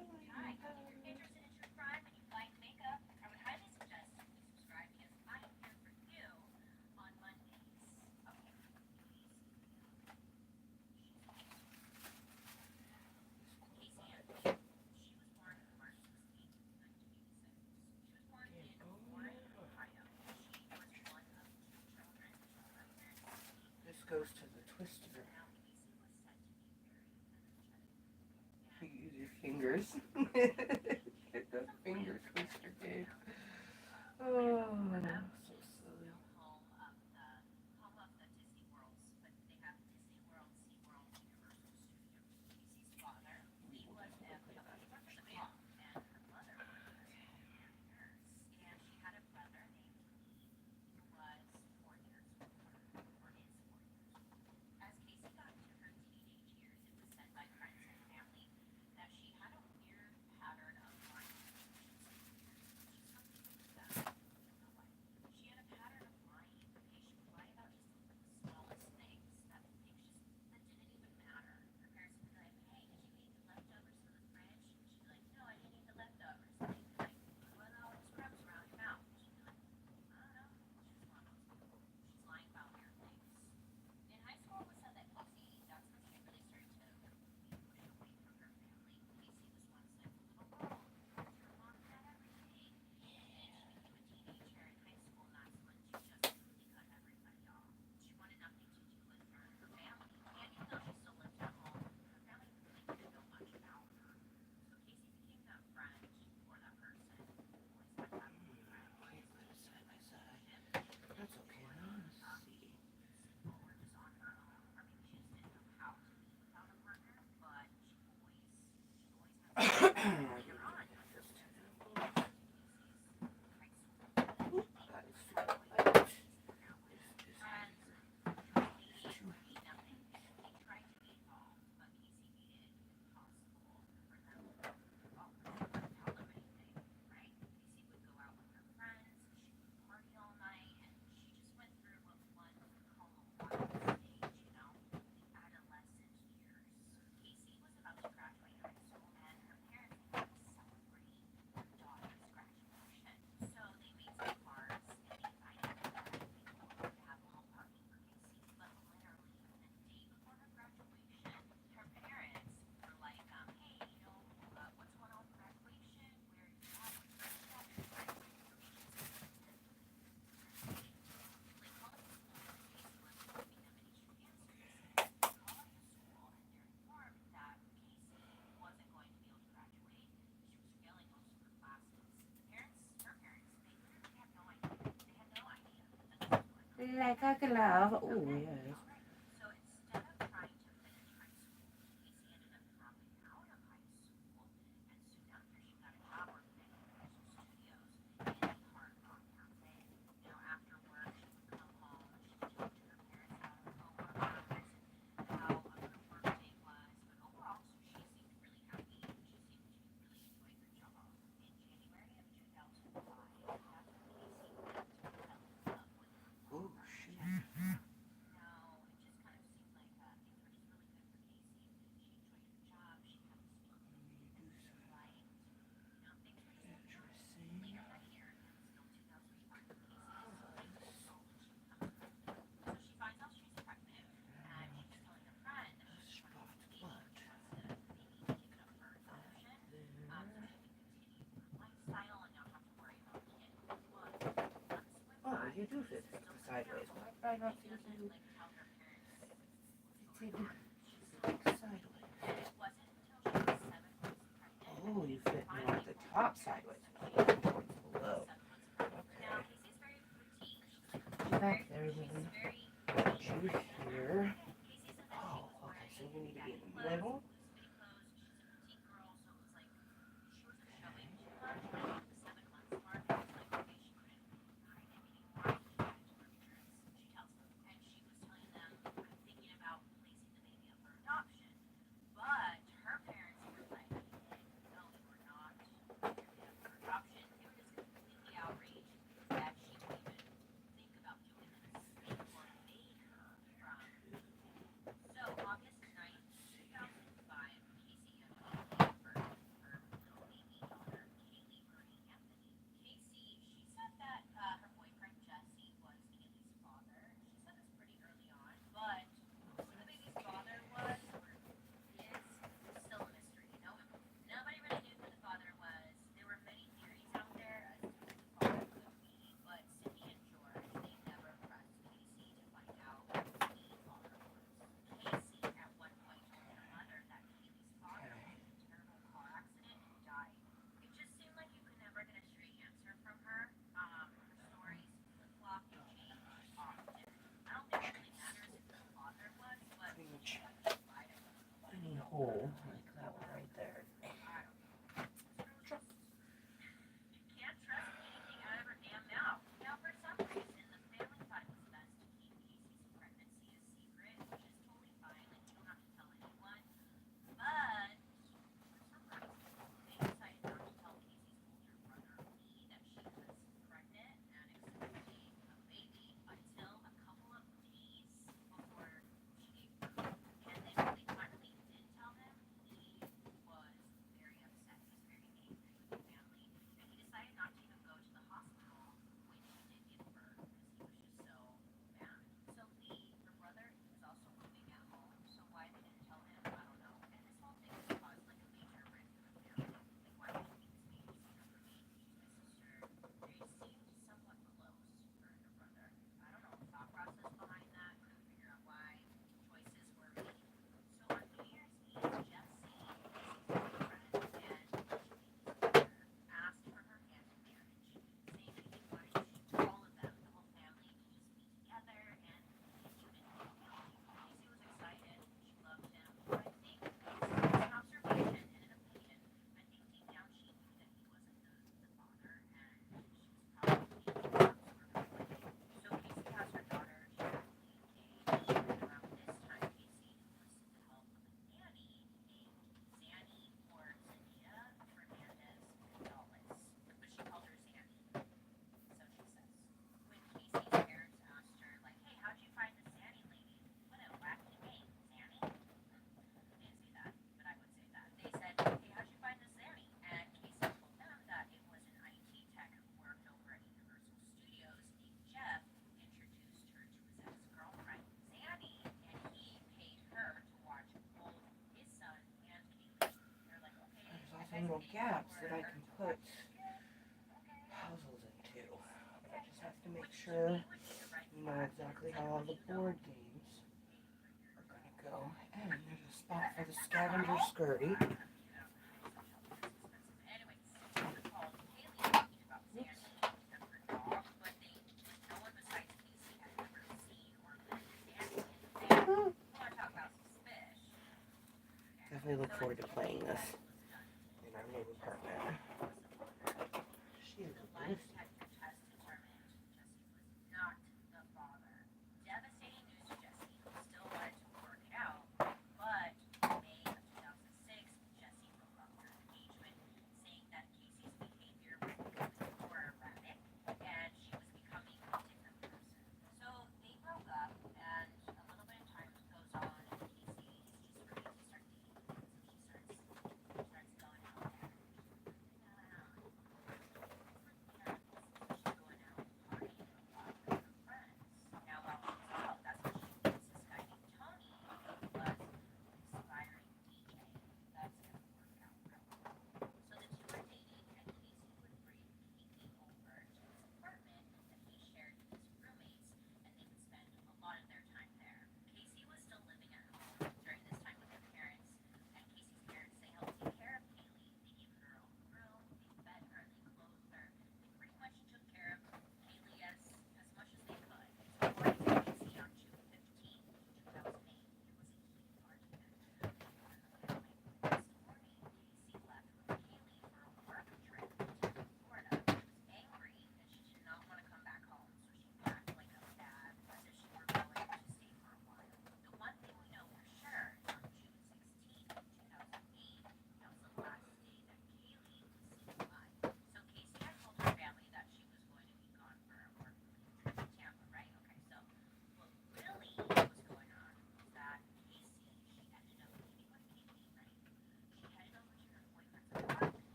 This goes to the twister. You use your fingers. The finger twister game. Oh, so silly. like a glove. Oh, yes. So instead of trying to finish high school, Casey ended up dropping out of high school, and soon after she got a job working at Universal Studios in the Hard Rock Cafe. After work, she would come home and she would talk to her parents about her coworkers and how her work day was. But overall, she seemed really happy and she seemed to really enjoy her job. In January of 2005, that's when Casey met and fell in love with her Oh, father, shit. Jeff. Now, it just kind of seemed like things were just really good for Casey. She enjoyed her job. She got to speak with the people that she liked. Things were just looking up. Later that year, in still 2005, Casey is studying for college. So she finds out she's pregnant, and she's telling a friend that she's just wanting to leave. She wants to maybe give it up for adoption, so she can continue her lifestyle and not have to worry about a kid. But months went Oh, by, you do and fit she's still sideways. pregnant. Why not She fit doesn't like tell her parents what's fitted going on. She's still sideways? and it wasn't until she was 7 months pregnant Oh, you fit more finally at the told top her sideways. parents Below. that she was 7 months pregnant. Now, Okay. Casey's very petite. Back there, She's then. very Put you here. Casey said that she Oh, was okay. So wearing you need to be baggy in the clothes, middle. loose fitting clothes. She's a petite girl, so it was like she wasn't showing too much. But at the 7 months mark, it was like, okay, she couldn't hide it anymore. She had to her parents. She tells them, and she was telling them, I'm thinking about placing the baby up for adoption. But her parents were like, no, you are not giving it up for adoption. They were just completely outraged that she would even think about doing this. They forbade her from doing it. So August 9th, 2005, Casey and Kaylee gave birth to her little baby daughter, Kaylee Marie Anthony. Casey, she said that her boyfriend Jesse was Kaylee's father. She said this pretty early on, but who the baby's father was or is still a mystery. Nobody really knew who the father was. There were many theories out there as to who the father could be, but Cindy and George, they never pressed Casey to find out who the father was. Casey at one point told her mother that Kaylee's father was in a terrible car accident and died. It just seemed like you could never get a straight answer from her. Her stories flip-flop and change often. I don't think it really matters if who the father was, but she had to lie to her. Any hole like that one right there. I don't know. This girl just you can't trust anything out of her damn mouth. Now, for some reason, the family thought it was best to keep Casey's pregnancy a secret, which is totally fine. Like, you don't have to tell anyone. But for some reason, they decided not to tell Casey's older brother Lee that she was pregnant and expecting a baby until a couple of days before she gave birth. And then when they finally did tell him, he was very upset. He was very angry with the family, and he decided not to even go to the hospital when she did give birth because he was just so mad. So Lee, her brother, he was also moving at home. So why they didn't tell him, I don't know. And this whole thing has caused like a major rift in the family. Like, why would you keep this baby secret from me? She's my sister. They seemed somewhat close, her and her brother. I don't know the thought process behind that. Couldn't figure out why choices were made. So on New Year's Eve, Jesse, Casey's boyfriend and allegedly his mother, asked for her hand in marriage, saying that he wanted all of them, the whole family, to just be together and be a unit. Casey was excited. She loved him. But I think this is just an observation and an opinion. I think deep down she knew that he wasn't the father, and she was probably absorbed. So Casey has her daughter shortly engaged, and around this time, Casey enlisted the help of a nanny named Zanny or Zania Fernandez Gonzalez, but she called her Zanny, so she says. When Casey's parents asked her, like, hey, how'd you find the Zanny lady? What a wacky name, Zanny. They didn't say that, but I would say that. They said, hey, how'd you find the Zanny? And Casey told them that it was an IT tech who worked over at Universal Studios named Jeff who introduced her to his ex-girlfriend, Zanny, and he paid her to watch both his son and Kaylee. They're like, okay, There's I also guess little paid gaps for that I her can to put watch your kid. Okay. puzzles into. But I just have to make Which to sure me would be a red you know flag. exactly It's how like all when the you know board games are gonna go. And there's a spot for the scavenger scurry. social media is expensive. Anyways, someone called Kaylee talking about Zanny and her dog, but no one besides Casey had ever forward to playing this in our new apartment. She's The lie detector test determined Jesse was not the father. Devastating news to Jesse, who still wanted to work it out. But in May of 2006, Jesse broke off their engagement, saying that Casey's behavior was becoming more erratic and she was becoming a different person. So they broke up, and a little bit of time goes on, and Casey is just ready to start dating. So she starts going out there.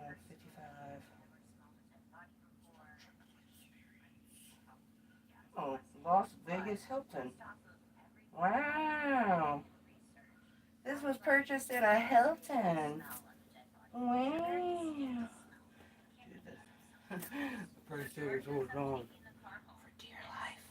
55. Oh, Las Vegas Hilton. Wow. This was purchased at a Hilton. Wow. The price tag is all gone. For dear life.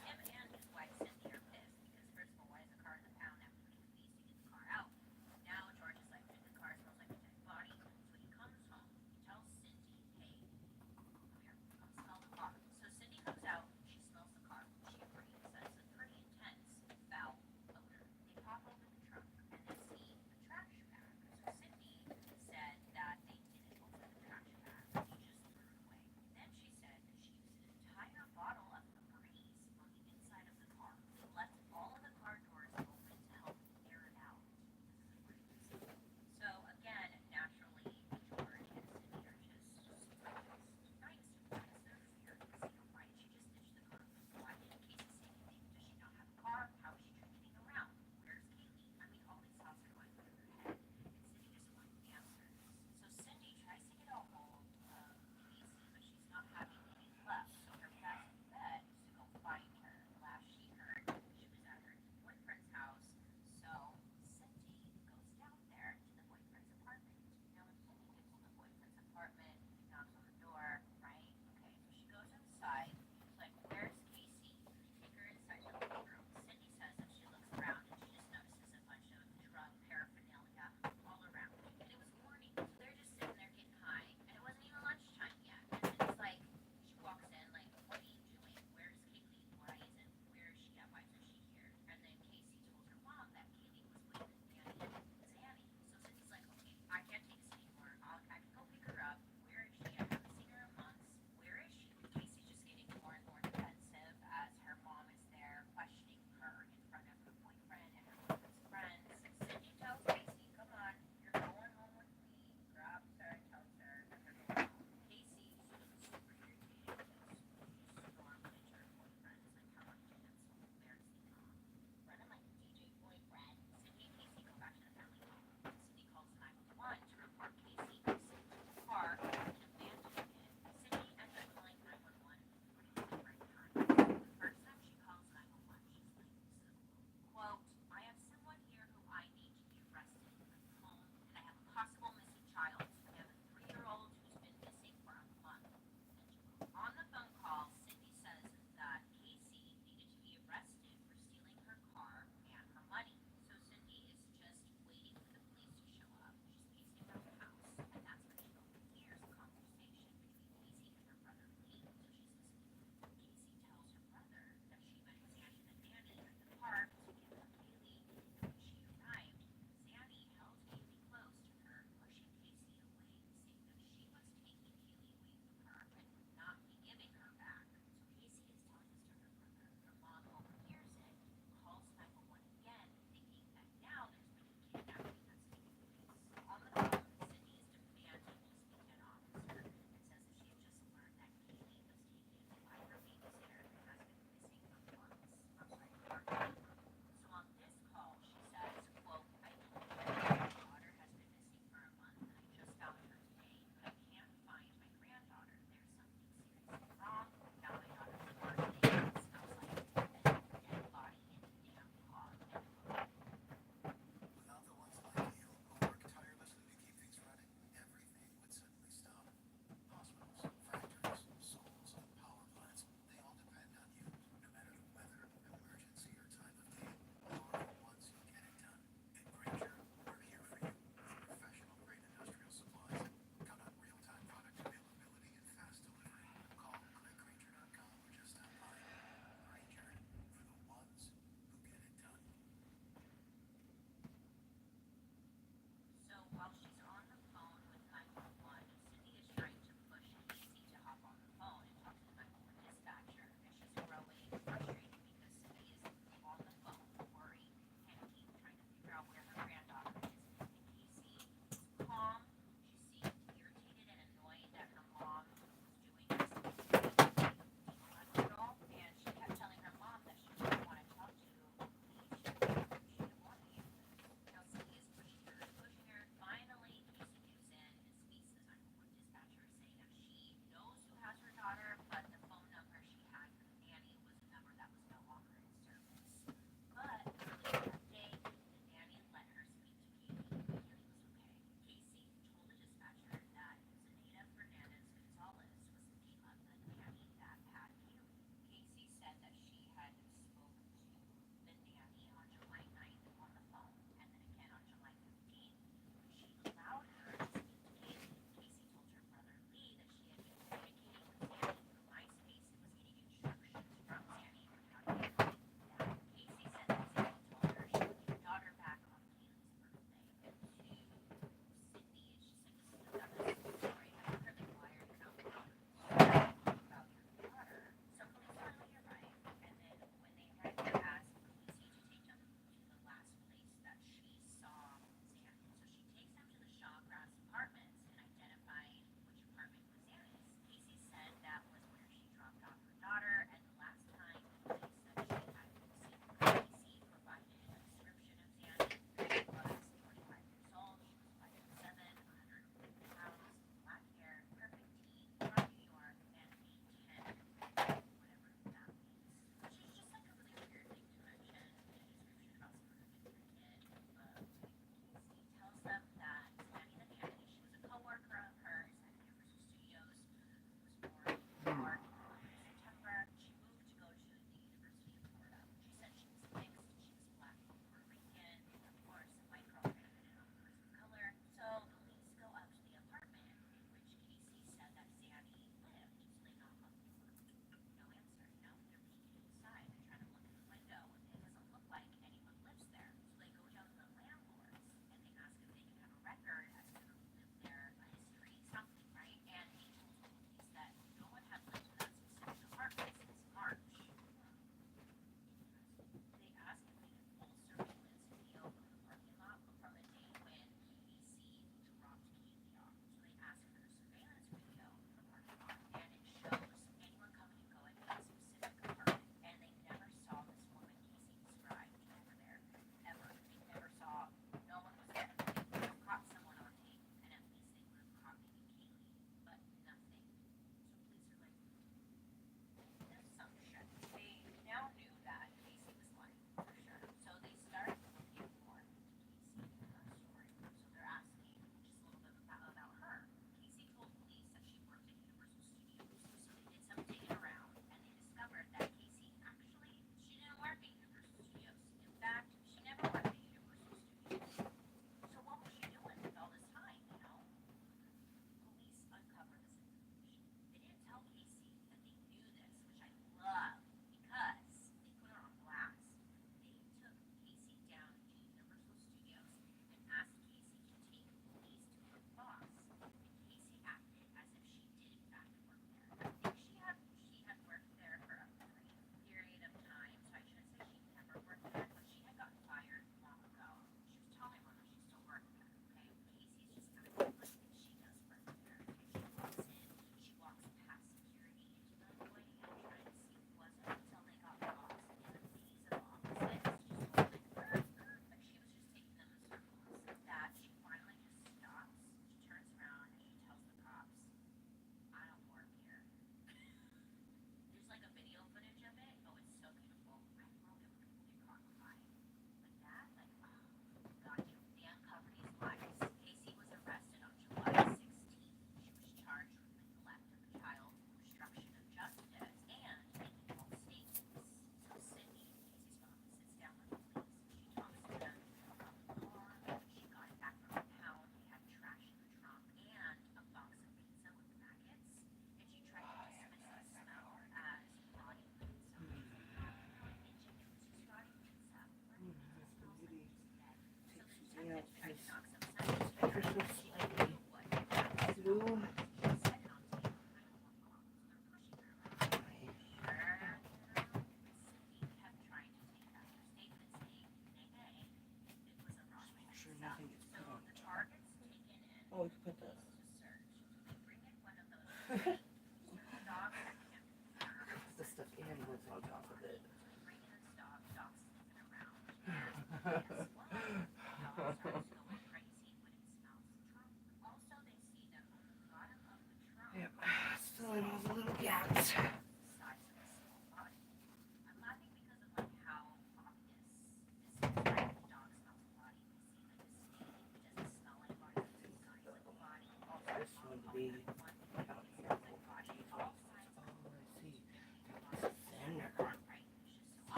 be accountable for details. Oh, I see. Sender.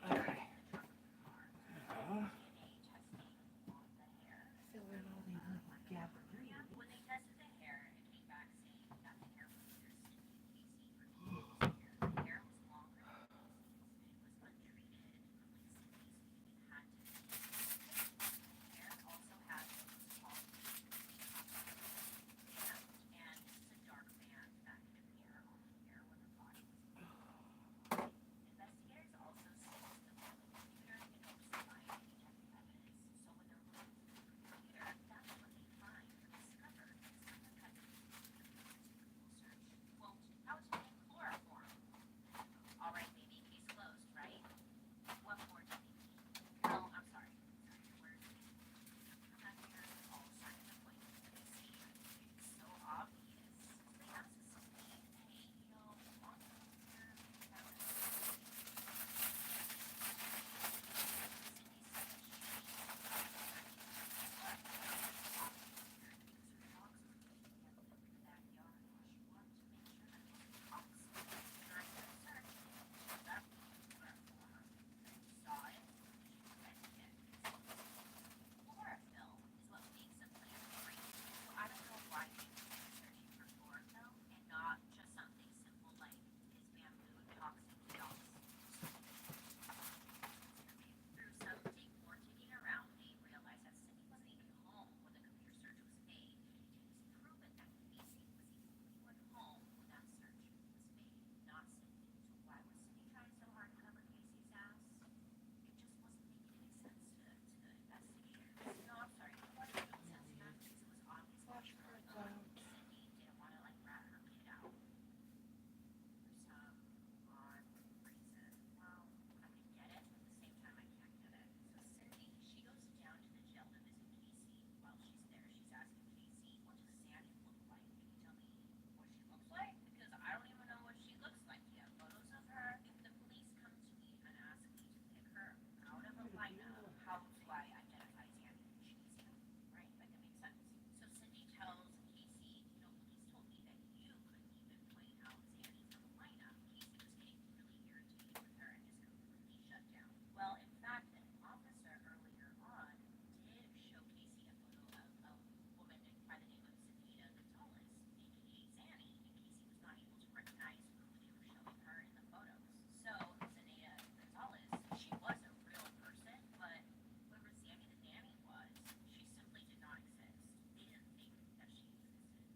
Okay. Now, fill in all these little gabaroos. When they tested the hair, it came back saying that the hair was pierced into Casey for 2 years. The hair was longer than Casey's and it was untreated. Police had to take it. The hair also has what's called band, and this is a dark band that can appear on the hair when the body was moved. Investigators also seized the computer in hopes to find any type of evidence. So when they're looking through the computer, that's what they find or discover is someone had Google search. Quote, how to make chloroform. All right, baby, case closed, right? What more do they need? No, I'm sorry. Where is it? I'm not here all signed the point. Let me see. It's so obvious. So they asked Cindy, hey, on the computer, we found a chlorophyll is what makes a plant green. So I don't know why they would be searching for chlorophyll and not just something simple like is bamboo toxic to dogs. Through some more digging around, they realized that Cindy wasn't even home when the computer search was made. It was proven that Casey was the only one home when that search was made, not Cindy. So why was Cindy trying so hard to cover Casey's ass? It just wasn't making any sense to the investigators. No, I'm sorry, it wasn't making sense to them because it was obvious that she really Cindy didn't want to like rat her kid out. For some odd reason. Well, I can get it, but at the same time I can't get it. So Cindy, she goes down to the jail to visit Casey. While she's there, she's asking Casey, what does Sandy look like? Can you tell me what she looks like? Because I don't even know what she looks like. Do you have photos of her? If the police come to me and ask me to pick her out of a lineup, how do I identify Sandy? She's Sandy, right? Like it makes sense. So Cindy tells Casey, police told me that you couldn't even point out Sandy from a lineup. Casey was getting really irritated with her and just completely shut down. Well, in fact, an officer earlier on did show Casey a photo of a woman by the name of Zanita Gonzalez, aka Zanny, and Casey was not able to recognize who they were showing her in the photos. So Zanita Gonzalez, she was a real person, but whoever Zanny the nanny was, she simply did not exist. They didn't think that she existed.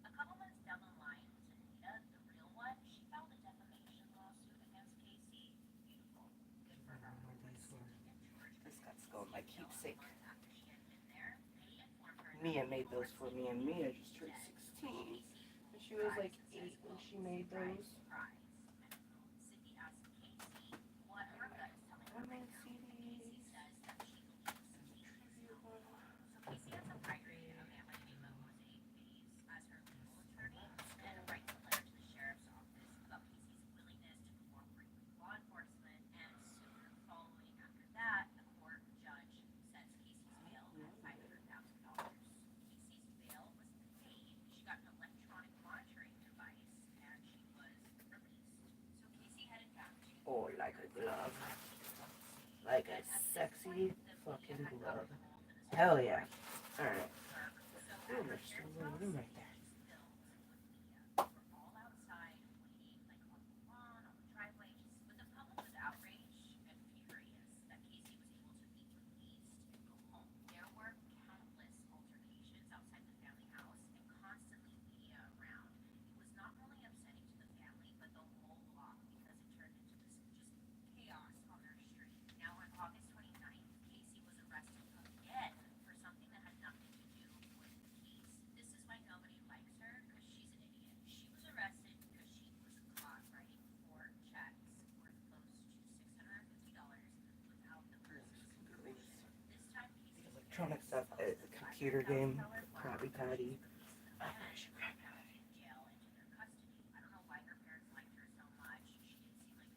A couple months down the line, Zanita, the real one, she filed a defamation lawsuit against Casey. Beautiful. Good for her. This got to go in my keepsake. After she had been there, they informed her Mia made those for me, and Mia just turned 16. And she was like 8 when she made those. Cindy asked Casey what her gut is telling her right now. Casey says that she believes Cindy is not. So Casey has hired a man by the name of Jose Bays as her legal attorney and writes a letter to the sheriff's office about Casey's willingness to cooperate with law enforcement. And soon following after that, the court judge sets Casey's bail at $500,000. Casey's bail was paid. She got an electronic monitoring device and she was released. So Casey headed back to Oh, like a glove. Like a sexy fucking glove. Hell yeah. Alright. Ooh, there's still a little room right there. We're all outside waiting, like on the lawn, on the driveway, but the public was outraged and furious that Casey was able to be released and go home. There were countless altercations outside the family house and constantly media around. It was not only upsetting to the family, but the whole block because it turned into this just chaos on their street. Now on August 29th, Casey was arrested again for something that had nothing to do with the case. This is why nobody likes her, because she's an idiot. She was arrested because she was caught writing 4 checks worth close to $650 without the person's permission. This time Casey was Electronic stuff, a computer game, Krabby Patty. in jail into their custody. I don't know why her parents liked her so much. She didn't seem like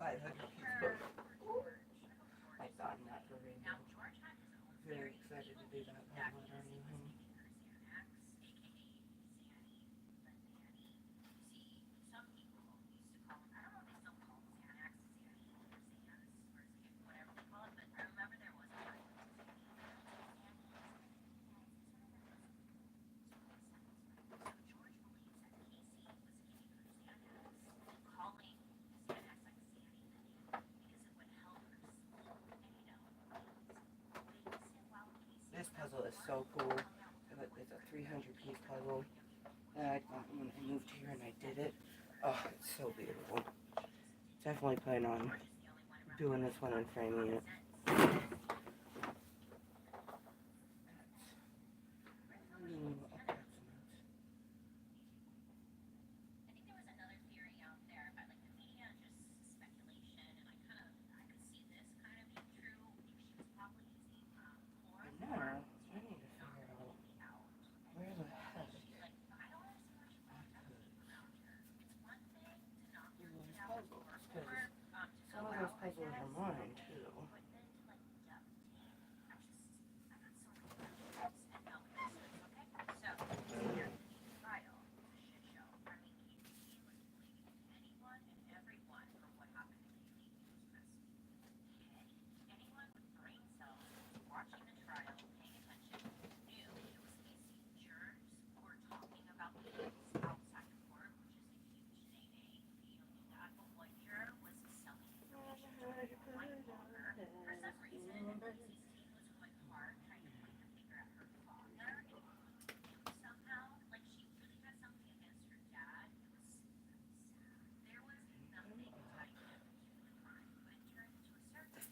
500-piece puzzle. I've gotten that for Rainbow. Very excited to do that puzzle at our new home. This puzzle is so cool. It's a 300-piece puzzle that I got when I moved here and I did it. Oh, it's so beautiful. Definitely plan on doing this one and framing it. Puzzles are mine too.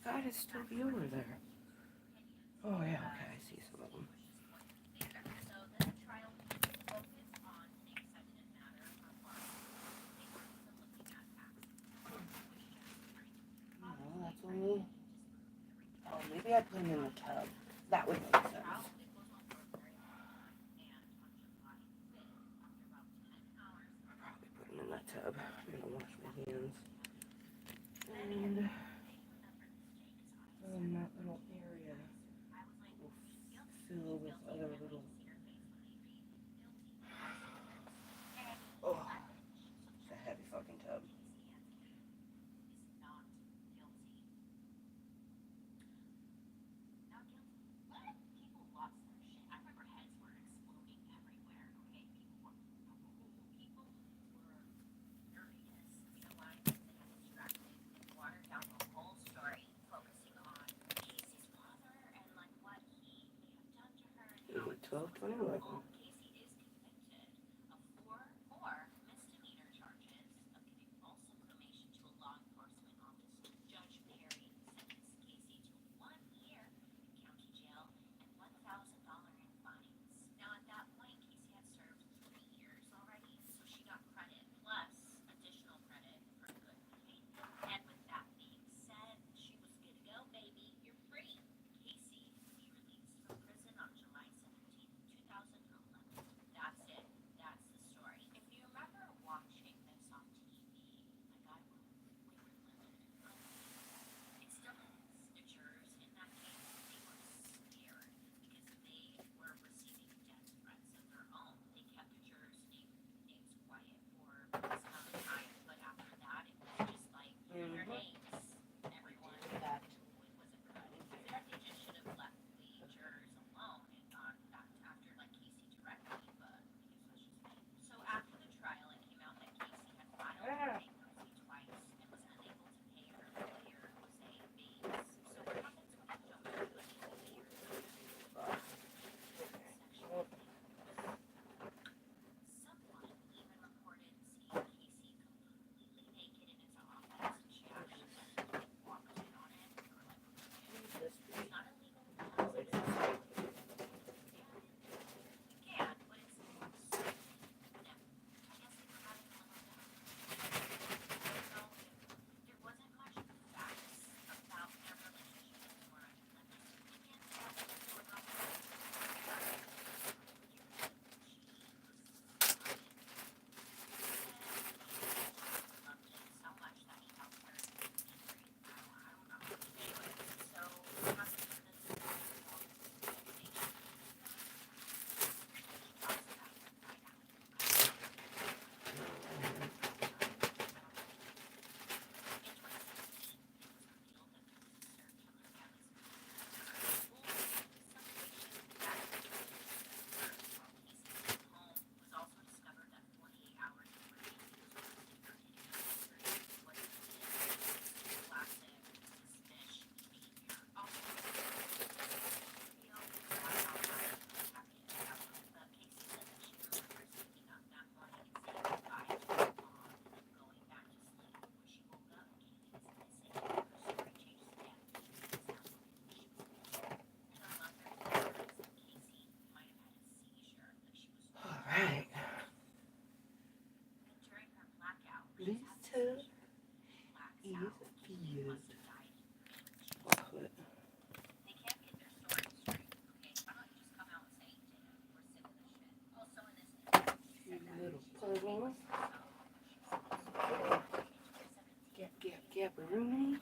God, it's still be over there. Oh yeah, okay, I see some of them. No, that's only... Oh, maybe I put them in the tub. That would make sense. I'll probably put them in that tub. I'm gonna wash my hands. And that little area will fill with other little... Oh, it's a heavy fucking tub. Ooh, 12/21. Little is a field. They can't get their story straight. Okay, why don't you just come out and say it to him? We're sick of this shit. Also, in this interview, she said that Little she puzzles. Gap, Rooney.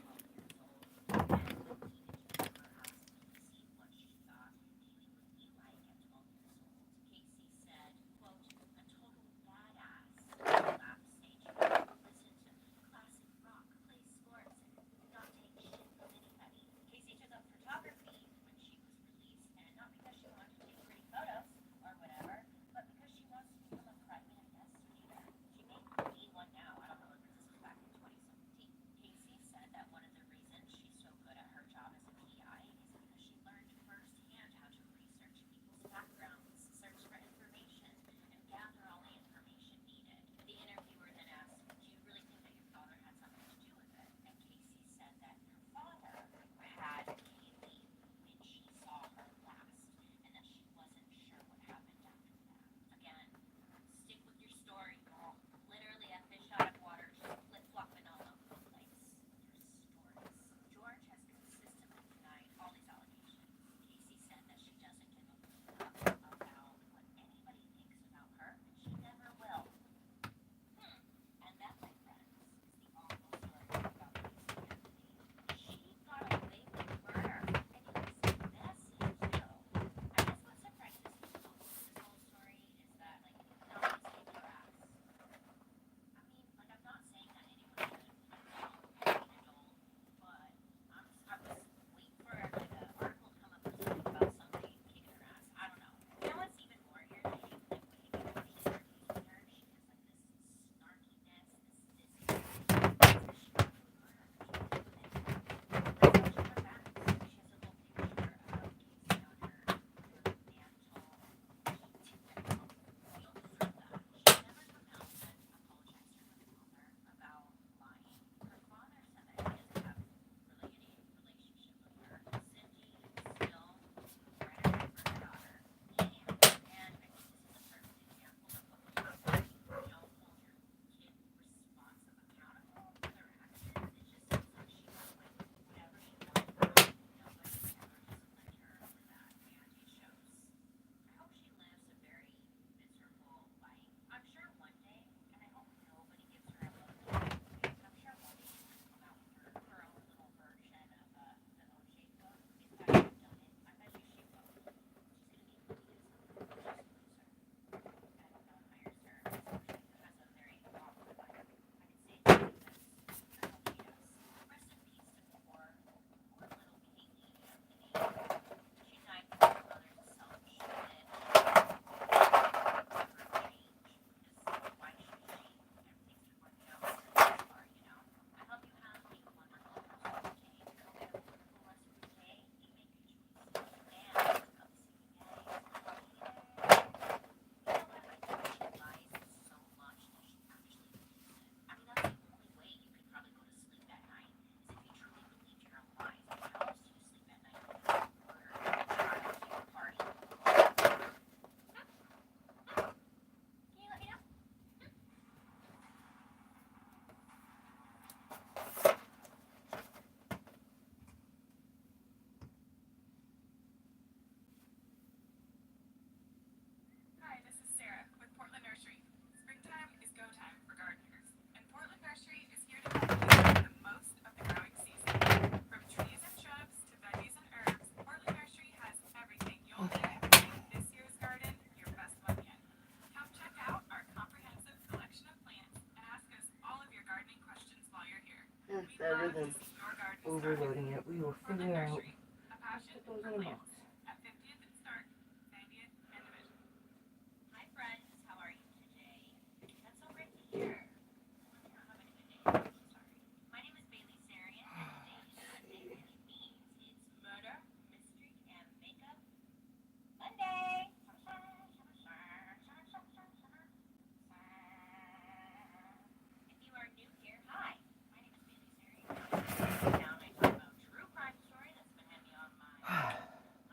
Rather than Overloading it, we will figure out. Put those in a box. Hi friends, how are you today? That's so great to hear. You're not having a good day. Sorry. My name is Bailey Sarian, and today is Monday, which means it's murder, mystery, and makeup Monday. If you are new here, hi. My name is Bailey Sarian. Down I talk about true crime story that's been heavy on my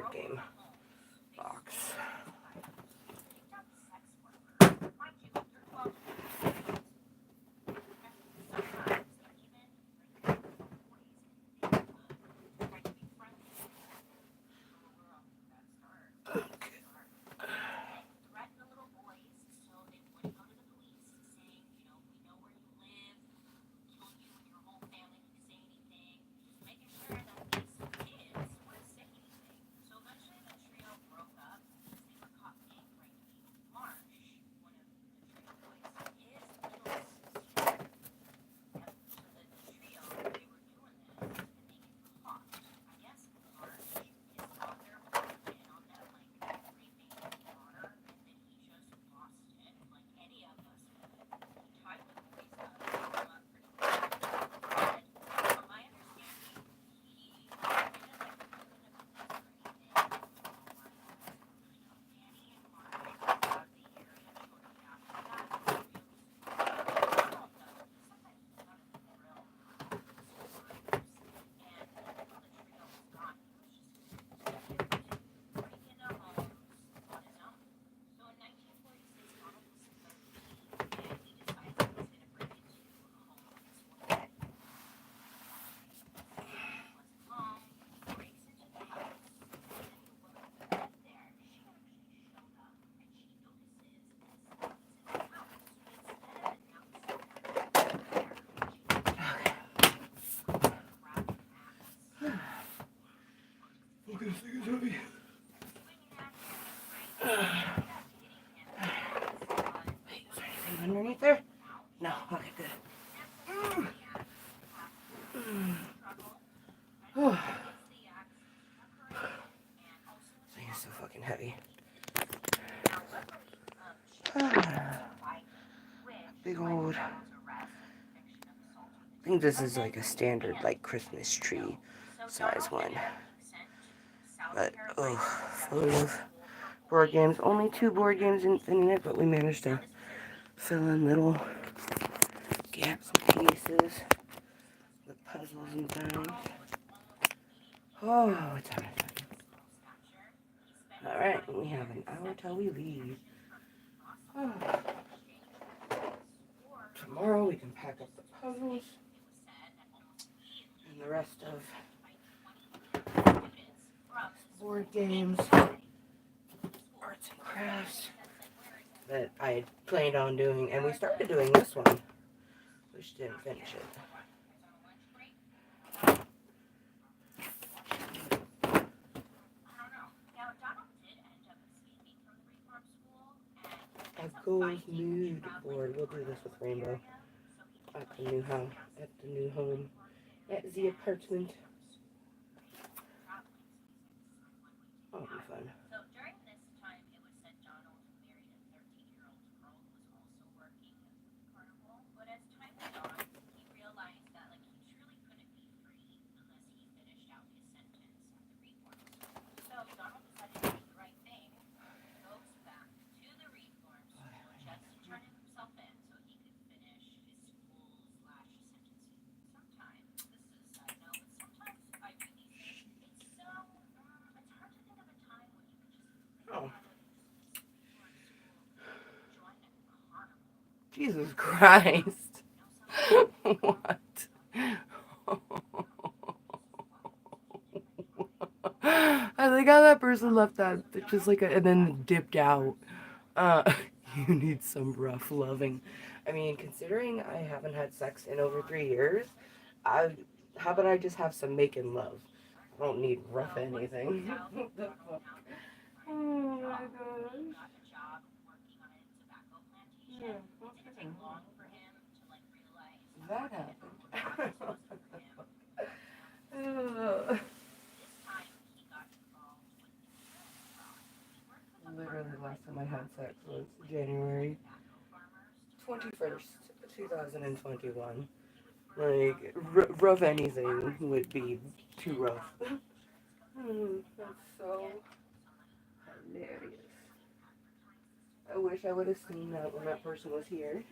board game box. Okay, this thing is heavy. Wait, is there anything underneath there? No, okay, good. This thing is so fucking heavy. Big old. I think this is like a standard, like Christmas tree size one. But oh, full of board games. Only 2 board games in it, but we managed to fill in little gaps and pieces with puzzles and things. Oh, it's time. Alright, we have an hour till we leave. Oh. Tomorrow we can pack up the puzzles and the rest of board games, arts and crafts that I had planned on doing, and we started doing this one. We just didn't finish it. A gold mood board. We'll do this with Rainbow at the new house, at the new home, at the apartment. That'll be fun. Oh. Jesus Christ. What? I like how that person left that just like and then dipped out. You need some rough loving. I mean, considering I haven't had sex in over 3 years, how about I just have some making love? I don't need rough anything. What the fuck? Oh my gosh. Yeah, okay. That happened. Literally, last time I had sex was January 21st, 2021. Like, rough anything would be too rough. That's so hilarious. I wish I would have seen that when that person was here.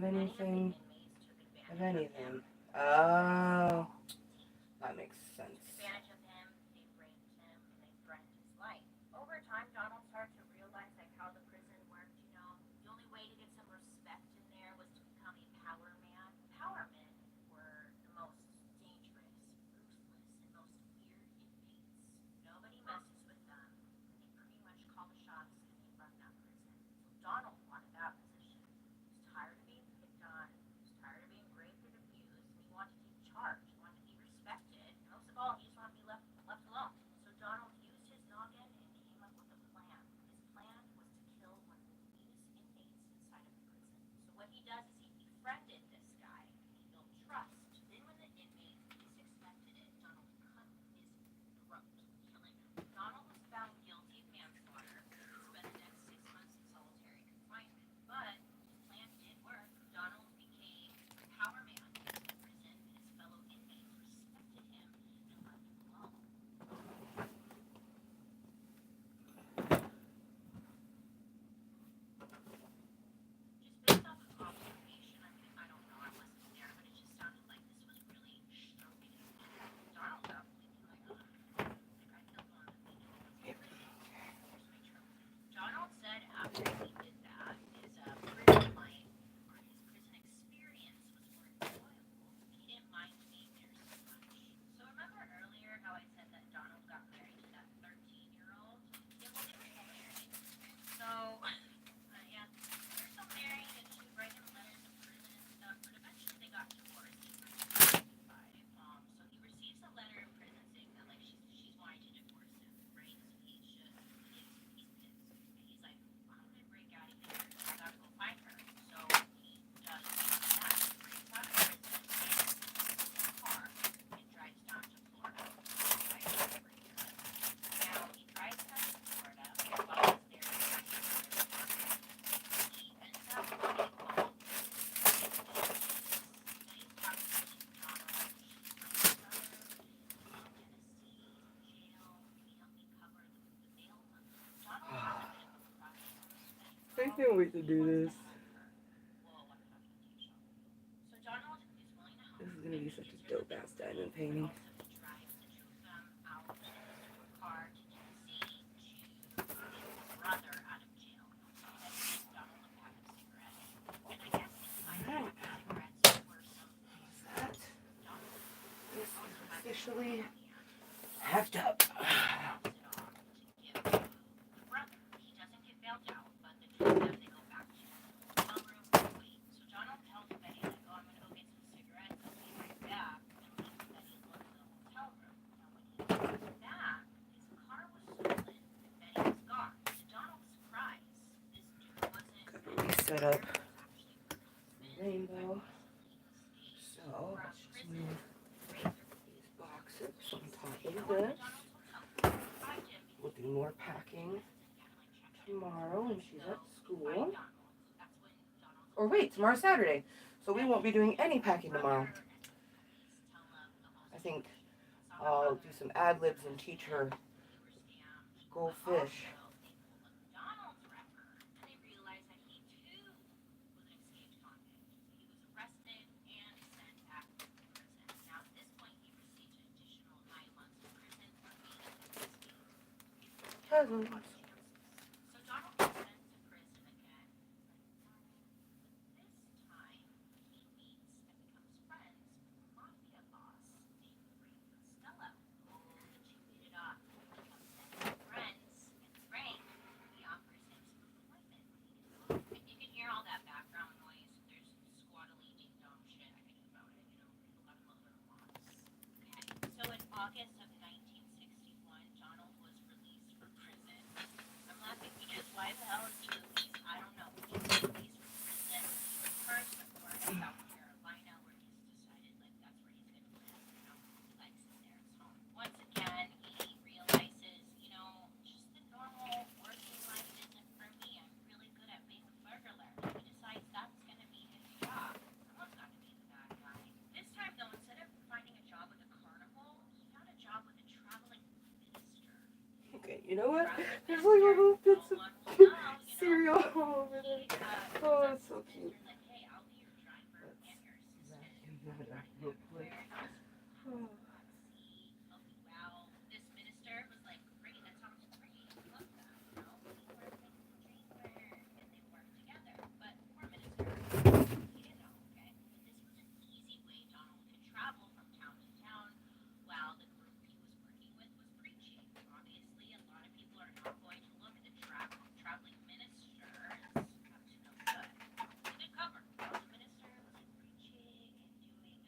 have anything of anything. Oh, that makes sense. Advantage of him, they raped him, and they threatened his life. Over time, Donald started to realize like how the prison worked. The only way to get some respect in there was to become a power man. Power men were the most dangerous, ruthless, and most feared inmates. Nobody messes with them. They pretty much call the shots and they run that prison. So Donald wanted that position. He was tired of being picked on. He was tired of being raped and abused, and he wanted to take charge. He wanted to be respected. And most of all, he just wanted to be left alone. So Donald used his noggin and came up with a plan. His plan was to kill one of the meanest inmates inside of the prison. So what he does is he befriended this guy. He built trust. Then when the inmate least expected it, Donald cut his throat, killing him. Donald was found guilty of manslaughter. He spent the next 6 months in solitary confinement. But his plan did work. Donald became a power man in the prison. His fellow inmates respected him and left him alone. Just based off of observation, I don't know, I wasn't there, but it just sounded like this was really stroking. Donald got thinking like, oh, I killed one of the people in prison. Here's my trophy. Donald said after he did that, his prison life or his prison experience was more enjoyable. He didn't mind being there so much. So remember earlier how I said that Donald got married to that 13-year-old? Yeah, well, they were still married. So, yeah, they were still married, and she would write him letters to prison and stuff, but eventually they got divorced. He was 25. So he receives a letter in prison saying that, like, she's wanting to divorce him, right? So he's pissed. And he's like, how did I break out of here? I gotta go find her. So he does that. He breaks out of prison, gets in a car, and drives down to Florida. Right? Now, he drives down to Florida, and while he's there, he ends up running all that he's talking to Donald. She's my brother. Tennessee jail. Can you help me cover the bail money? Donald has a bit of a crush on this I girl. can't wait to do this. Whoa, I'm talking to you. So Donald is willing to help. This is gonna be such a dope ass diamond painting. Also, he drives the two of them out in his car to Tennessee to get his brother out of jail. So he then gives Donald a pack of cigarettes. And I guess inside the pack of cigarettes were some things that Donald This is also had officially in hand. hacked up. It off to give to the brother. He doesn't get bailed out, but the two of them, they go back to the hotel room and wait. So Donald tells Betty, like, oh, I'm going to go get some cigarettes. I'll be right back. And leaves Betty alone in the hotel room. Now, when he comes back, his car was stolen and Betty was gone. To Donald's surprise, this dude wasn't Gotta reset up there. He was actually working his rainbow. recently escaped So from let's just prison. move Razor these boxes on top They of go into this. Donald's hotel room, find him We'll because do more packing tomorrow when she's at school. Or wait, tomorrow's Saturday. So we won't be doing any packing tomorrow. I think I'll do some ad libs and teach her go fish. Cousins. So Donald was sent to prison again. This time he meets and becomes friends with a mafia boss named Frank Costello. Oh, the two hit it off. They become second friends, and Frank, he offers him some employment when he gets home. And you can hear all that background noise. There's squattily ding dong shit. I can do about it, people gotta mow their lawns. Okay, so in August of 1961, Donald was released from prison. I'm laughing because why the hell is he released? I don't know. He was released from prison. He was first to Florida, South Carolina, where he's decided like that's where he's gonna live. He likes it there. It's home. Once again, he realizes, just the normal working life isn't for me. I'm really good at being a burglar. He decides that's gonna be his job. Someone's got to be the bad guy. This time though, instead of finding a job with a carnival, he found a job with a traveling minister. Okay, you know what? There's like little bits of cereal all over there. Oh, that's so cute. Like, hey, I'll be your Hopefully. Wow, this minister was like, great, that sounds great. Love that. You know, we work in chamber and they work together. But poor minister, he didn't know, okay? This was an easy way Donald could travel from town to town while the group he was working with was preaching. Obviously, a lot of people are not going to look at the traveling minister as up to no good. He could cover. While the minister was preaching and doing his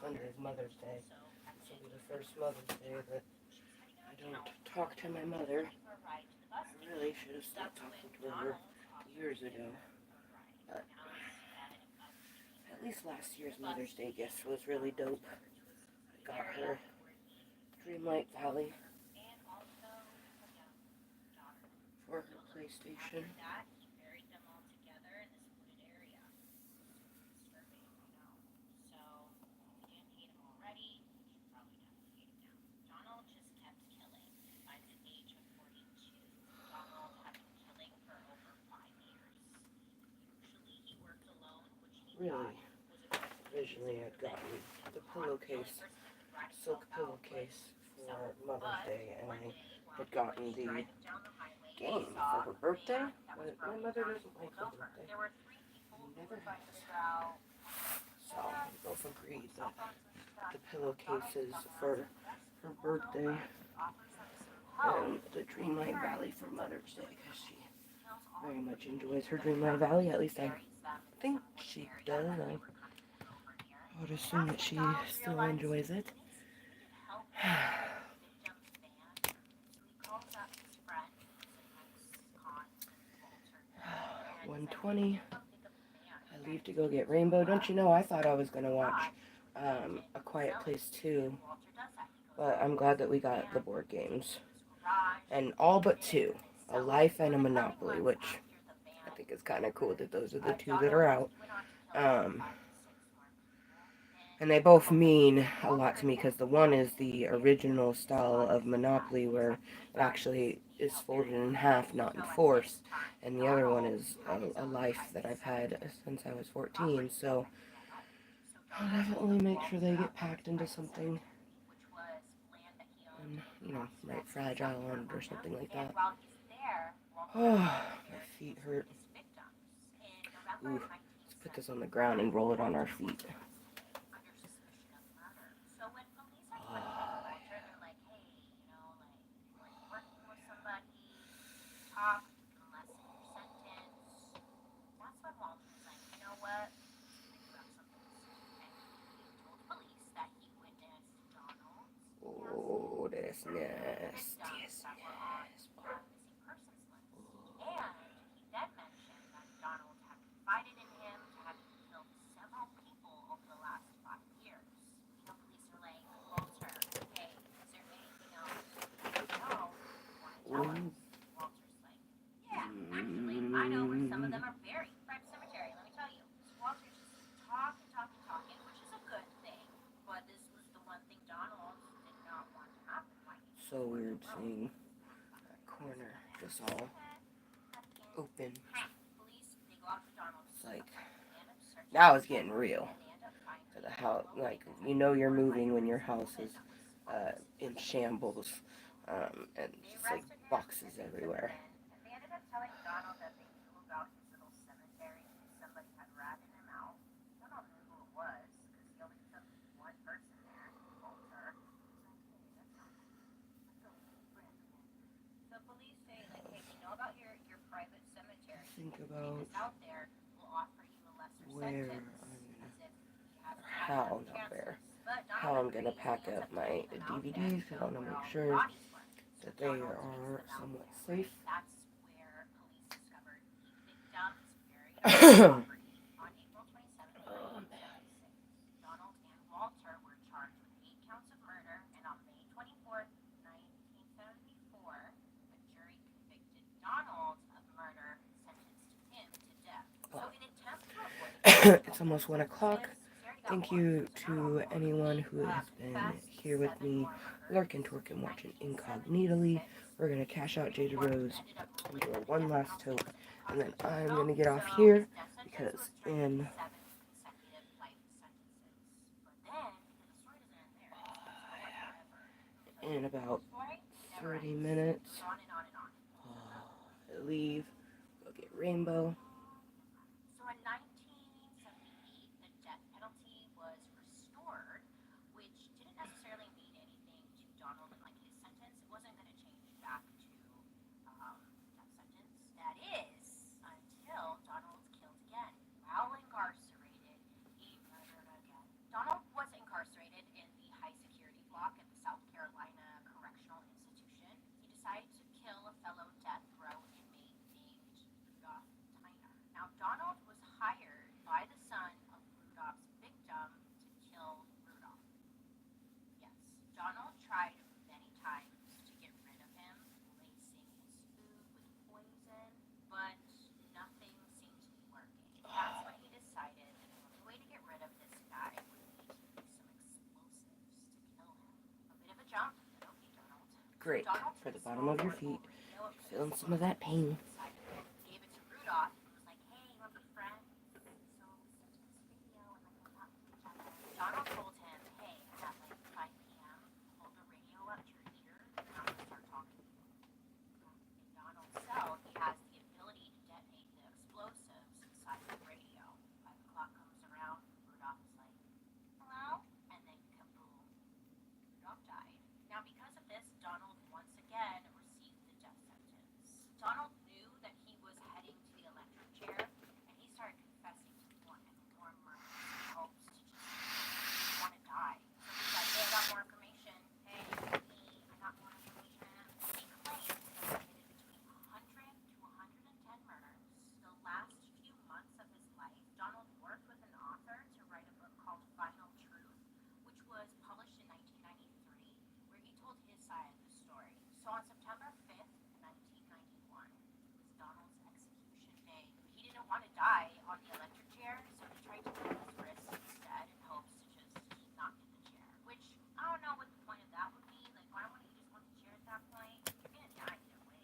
Sunday is Mother's Day. This will be the first Mother's Day that I don't talk to my mother. I really should have stopped talking to her years ago. But at least last year's Mother's Day gift was really dope. I got her Dreamlight Valley for her PlayStation. Really, originally I'd gotten the pillowcase, silk pillowcase for Mother's Day, and I had gotten the game for her birthday, but my mother doesn't like her birthday. She never has. So we both agreed that the pillowcases for her birthday and the Dreamlight Valley for Mother's Day, because she very much enjoys her Dreamlight Valley. At least I think she does. I would assume that she still enjoys it. 1:20. I leave to go get Rainbow. Don't you know, I thought I was going to watch A Quiet Place 2, but I'm glad that we got the board games. And all but two, a Life and a Monopoly, which I think is kind of cool that those are the two that are out. And they both mean a lot to me, because the one is the original style of Monopoly where it actually is folded in half, not enforced. And the other one is a Life that I've had since I was 14. So I'll definitely make sure they get packed into something, and, you know, write Fragile on it or something like that. Oh, my feet hurt. Ooh, let's put this on the ground and roll it on our feet. Oh, that's nasty. I know where some of them are buried. Private cemetery, let me tell you. Walter just talking, which is a good thing. But this was the one thing Donald did not want to happen. So weird seeing that corner just all open. It's like, now it's getting real. For the house, like, you know you're moving when your house is in shambles, and it's like boxes everywhere. They ended up telling Donald that they knew about his little cemetery and somebody had ratted him out. Donald knew who it was because he only took one person there, Walter. So police say, like, hey, we know about your private cemetery. Think about out there, we'll offer you a lesser where how I'm gonna pack up my DVDs. I want to make sure that they are somewhat safe. That's where police discovered the victim's buried on April 27th, 1976. Donald and Walter were charged with 8 counts of murder, and on May 24th, 1974, a jury convicted Donald of murder and sentenced him to death. So in attempt to avoid it's almost 1 o'clock. Thank you to anyone who has been here with me, lurking, twerking, watching incognitally. We're going to cash out Jada Rose and do a one last toke, and then I'm going to get off here, because in about 30 minutes, I leave, go get Rainbow. So in 1978, the death penalty was restored, which didn't necessarily mean anything to Donald and like his sentence. It wasn't going to change back to death sentence. That is until Donald was killed again while incarcerated. He murdered again. Donald was incarcerated Great. Donald For the took bottom of your small feet. portfolio of Feeling the some of that pain. decided to gave it to Rudolph and was like, "Hey, you want to be friends? So listen to this video and like we'll talk to each other." Donald told him, "Hey, at like 5 p.m., hold the radio up to your ear and I'm gonna start talking to you." In Donald's cell, he has the ability to detonate the explosives inside the radio. 5 o'clock comes around, Rudolph is like, "Hello?" And then kaboom, Rudolph died. Now, because of this, Donald once again received the death sentence. Donald knew that he was heading to the electric chair, and he started confessing to more and more murders in hopes to just want to die. So he's like, "Hey, I got more information. Hey, I got more information." He claims that he committed between 100 to 110 murders. The last few months of his life, Donald worked with an author to write a book called Final Truth, which was published in 1993, where he told his side of the story. So on September 5th, 1991, was Donald's execution day. He didn't want to die on the electric chair, so he tried to cut his wrists instead in hopes to just not get the chair. Which, I don't know what the point of that would be. Like, why wouldn't you just want the chair at that point? You're gonna die either way.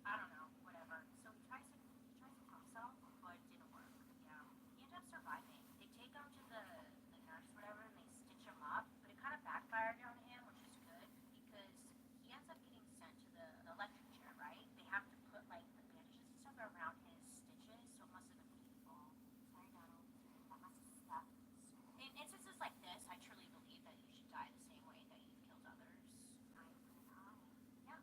I don't know, whatever. So he tries to kill himself, but it didn't work. Yeah. He ended up surviving. They take him to the nurse, whatever, and they stitch him up, but it kind of backfired on him, which is good because he ends up getting sent to the electric chair, right? They have to put like the bandages and stuff around his stitches, so it must have been painful. Sorry, Donald. That must have stuck. In instances like this, I truly believe that you should die the same way that you've killed others. Yeah.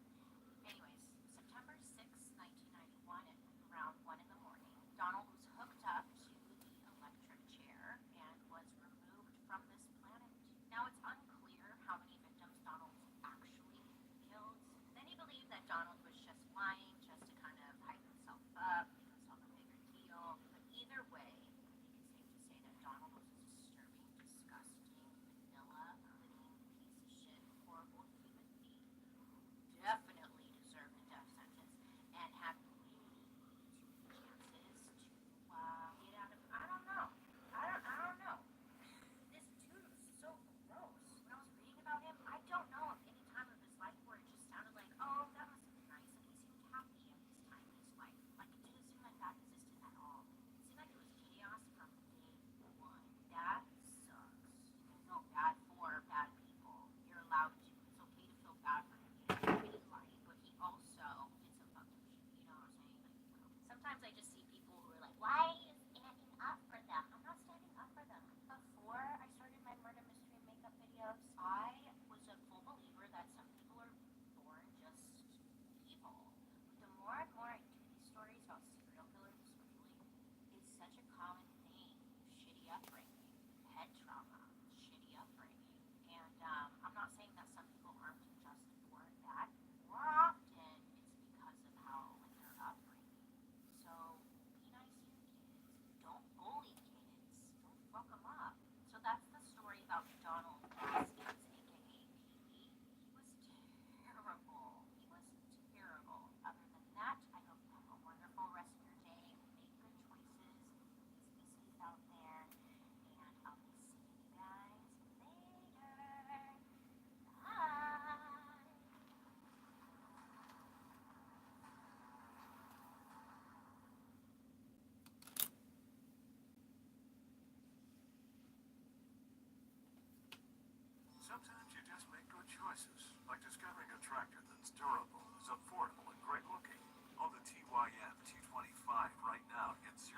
Anyways, September 6th, 1991, at around 1 in the morning, Donald was hooked up to the electric chair and was removed from this planet. Now, it's unclear how many victims Donald actually killed. Many believe that Donald was just lying just to kind of hype himself up, give himself a bigger deal. But either way, I think it's safe to say that Donald was a disturbing, disgusting, vanilla, living piece of shit, horrible human being who definitely deserved a death sentence and had way too many chances to get out of. I don't know. I don't know. This dude was so gross. When I was reading about him, I don't know of any time of his life where it just sounded like, oh, that must have been nice, and he seemed happy at this time in his life. Like, it didn't seem like that existed at all. It seemed like it was chaos from day one. That sucks. You can feel bad for bad people. You're allowed to. It's okay to feel bad for him. He had a shitty life, but he also did some fucked up shit. You know what I'm saying? Like, sometimes I just see people who are like, why are you standing up for them? I'm not standing up for them. Before I started my murder mystery makeup videos, I was a full believer that some people are born just evil. But the more and more I do these stories about serial killers, especially, it's such a common thing. Shitty upbringing, head trauma, shitty upbringing. And I'm not saying that some people aren't just born bad. More often, it's because of how like their upbringing. So be nice to your kids. Don't bully kids. Don't fuck them up. So that's the story about Donald Gaskins, aka Pee-wee. He was terrible. He was terrible. Other than that, I hope you have a wonderful rest of your day. Make good choices. Please be safe out there. And I'll be seeing you guys later. Bye. Sometimes you just make good choices, like discovering a tractor that's durable, is affordable, and great looking. On the TYM T25 right now, get 0%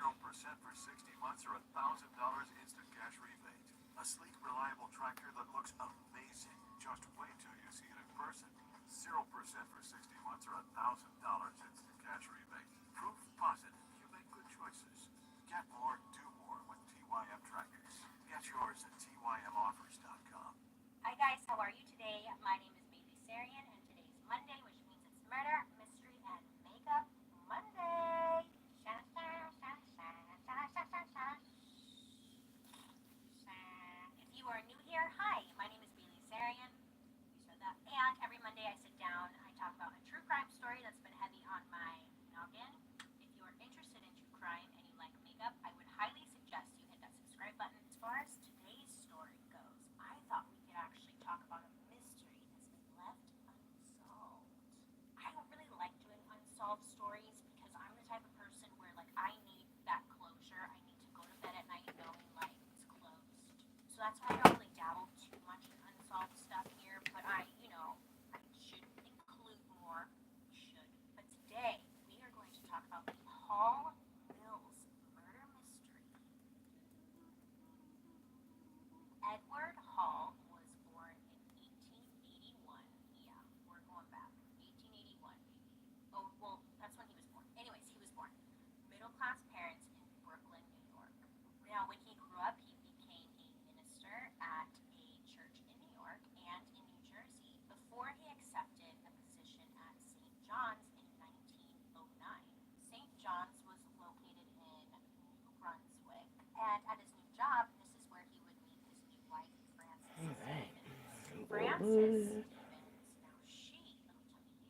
for 60 months or $1,000 instant cash rebate. A sleek, reliable tractor that looks amazing. Just wait till you see it in person. 0% for 60 months or $1,000 instant cash rebate. Proof positive you make good choices. Get more, do more with TYM tractors. Get yours at TYMOffers.com. Hi guys, how are you today? My name is Bailey Sarian, and today's Monday, which means it's Murder, Mystery, and Makeup Monday. If you are new here, hi, my name is Bailey Sarian. You said that. And every Monday I sit down, I talk about a true crime story that's been heavy on my noggin. If you are interested in true crime and you like makeup, I would highly suggest you hit that subscribe button. As far as today's story goes, I thought we could actually talk about a mystery that's that's why I don't really dabble too much in unsolved stuff here, but I should include more. We should. But today, we are going to talk about the Hall Mills murder mystery. Edward Hall was born in 1881. Yeah, we're going back. 1881, maybe. Oh, well, that's when he was born. Anyways, he was born. Middle class parents in Brooklyn, New York. Now, when he grew up, he became a minister at a church in New York and in New Jersey before he accepted a position at St. John's in 1909. St. John's was located in New Brunswick, and at his new job, this is where he would meet his new wife, Frances All right. Stevens. Frances Stevens, now let me tell you,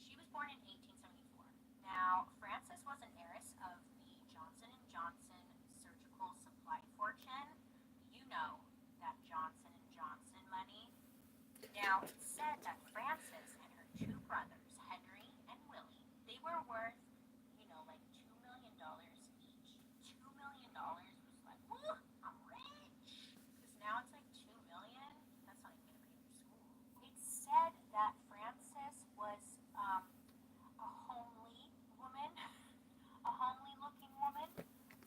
she was born in 1874. Now, Frances was an heiress of the Johnson and Johnson surgical supply fortune. You know that Johnson and Johnson money. Now, it's said that Frances and her two brothers, Henry and Willie, they were worth, like $2 million each. $2 million was like, woo, I'm rich. Because now it's like 2 million. That's not even gonna pay for school. It's said that Frances was a homely woman, a homely looking woman,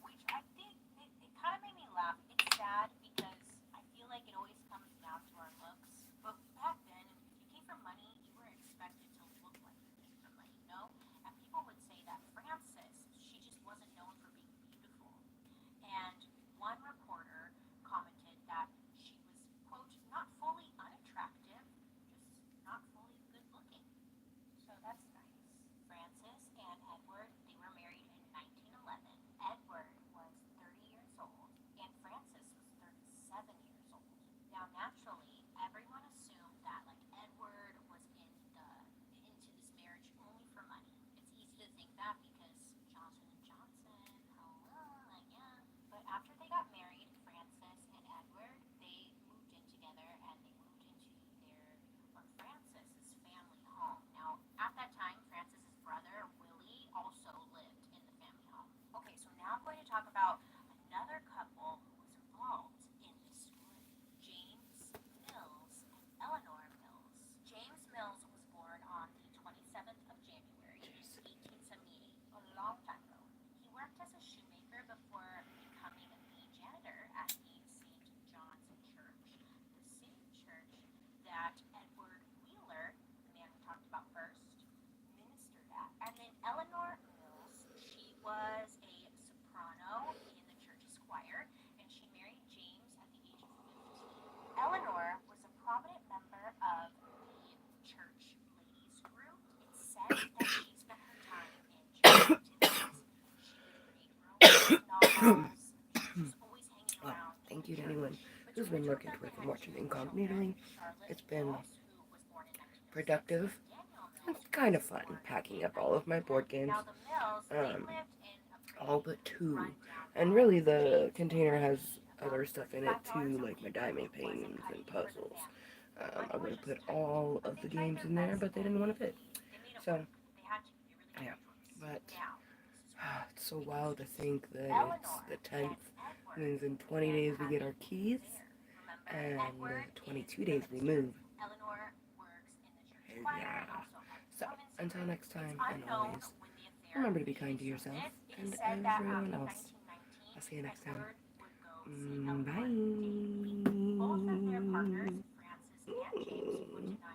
which I think it kind of made me laugh. It's sad because I feel like it always comes down to our looks. But back then, if you came from money, you were expected to look like you came from money, And people would say that Frances, she just wasn't known for being beautiful. And one reporter commented that she was, quote, not fully unattractive, just not fully good looking. So that's nice. Frances and Edward, they were married in 1911. Edward was 30 years old and Frances was 37 years old. Now, naturally, everyone assumed that like Edward was into this marriage only for money. It's easy to think that because Johnson and Johnson, hello, yeah. But after they got married, Frances and Edward, they moved in together and they moved into Frances's family home. Now, at that time, Frances's brother, Willie, also lived in the family home. Okay, so now I'm going to talk about another couple who was involved in this story. James Mills and Eleanor Mills. James Mills was born on the 27th of January, 1878, a long time ago. He worked as a shoemaker before becoming the janitor at the St. John's Church, the same church that Edward Wheeler, the man we talked about first, ministered at. And then Eleanor Mills, she was a soprano in the church's choir, and she married James at the age of 15. Eleanor was a prominent member of the church ladies group. It's said that she spent her time in church activities. She would read romance novels. She was always hanging around. Thank you to anyone who's been looking towards and watching incognitely. It's been productive. It's kind of fun packing up all of my board games. All but two. And really the container has other stuff in it too, like my diamond paintings and puzzles. I would have put all of the games in there, but they didn't want to fit. So, yeah. But it's so wild to think that it's the 10th, means in 20 days we get our keys, and 22 days we move. Yeah. So, until next time, and always, remember to be kind to yourself and everyone else. I'll see you next time. Bye.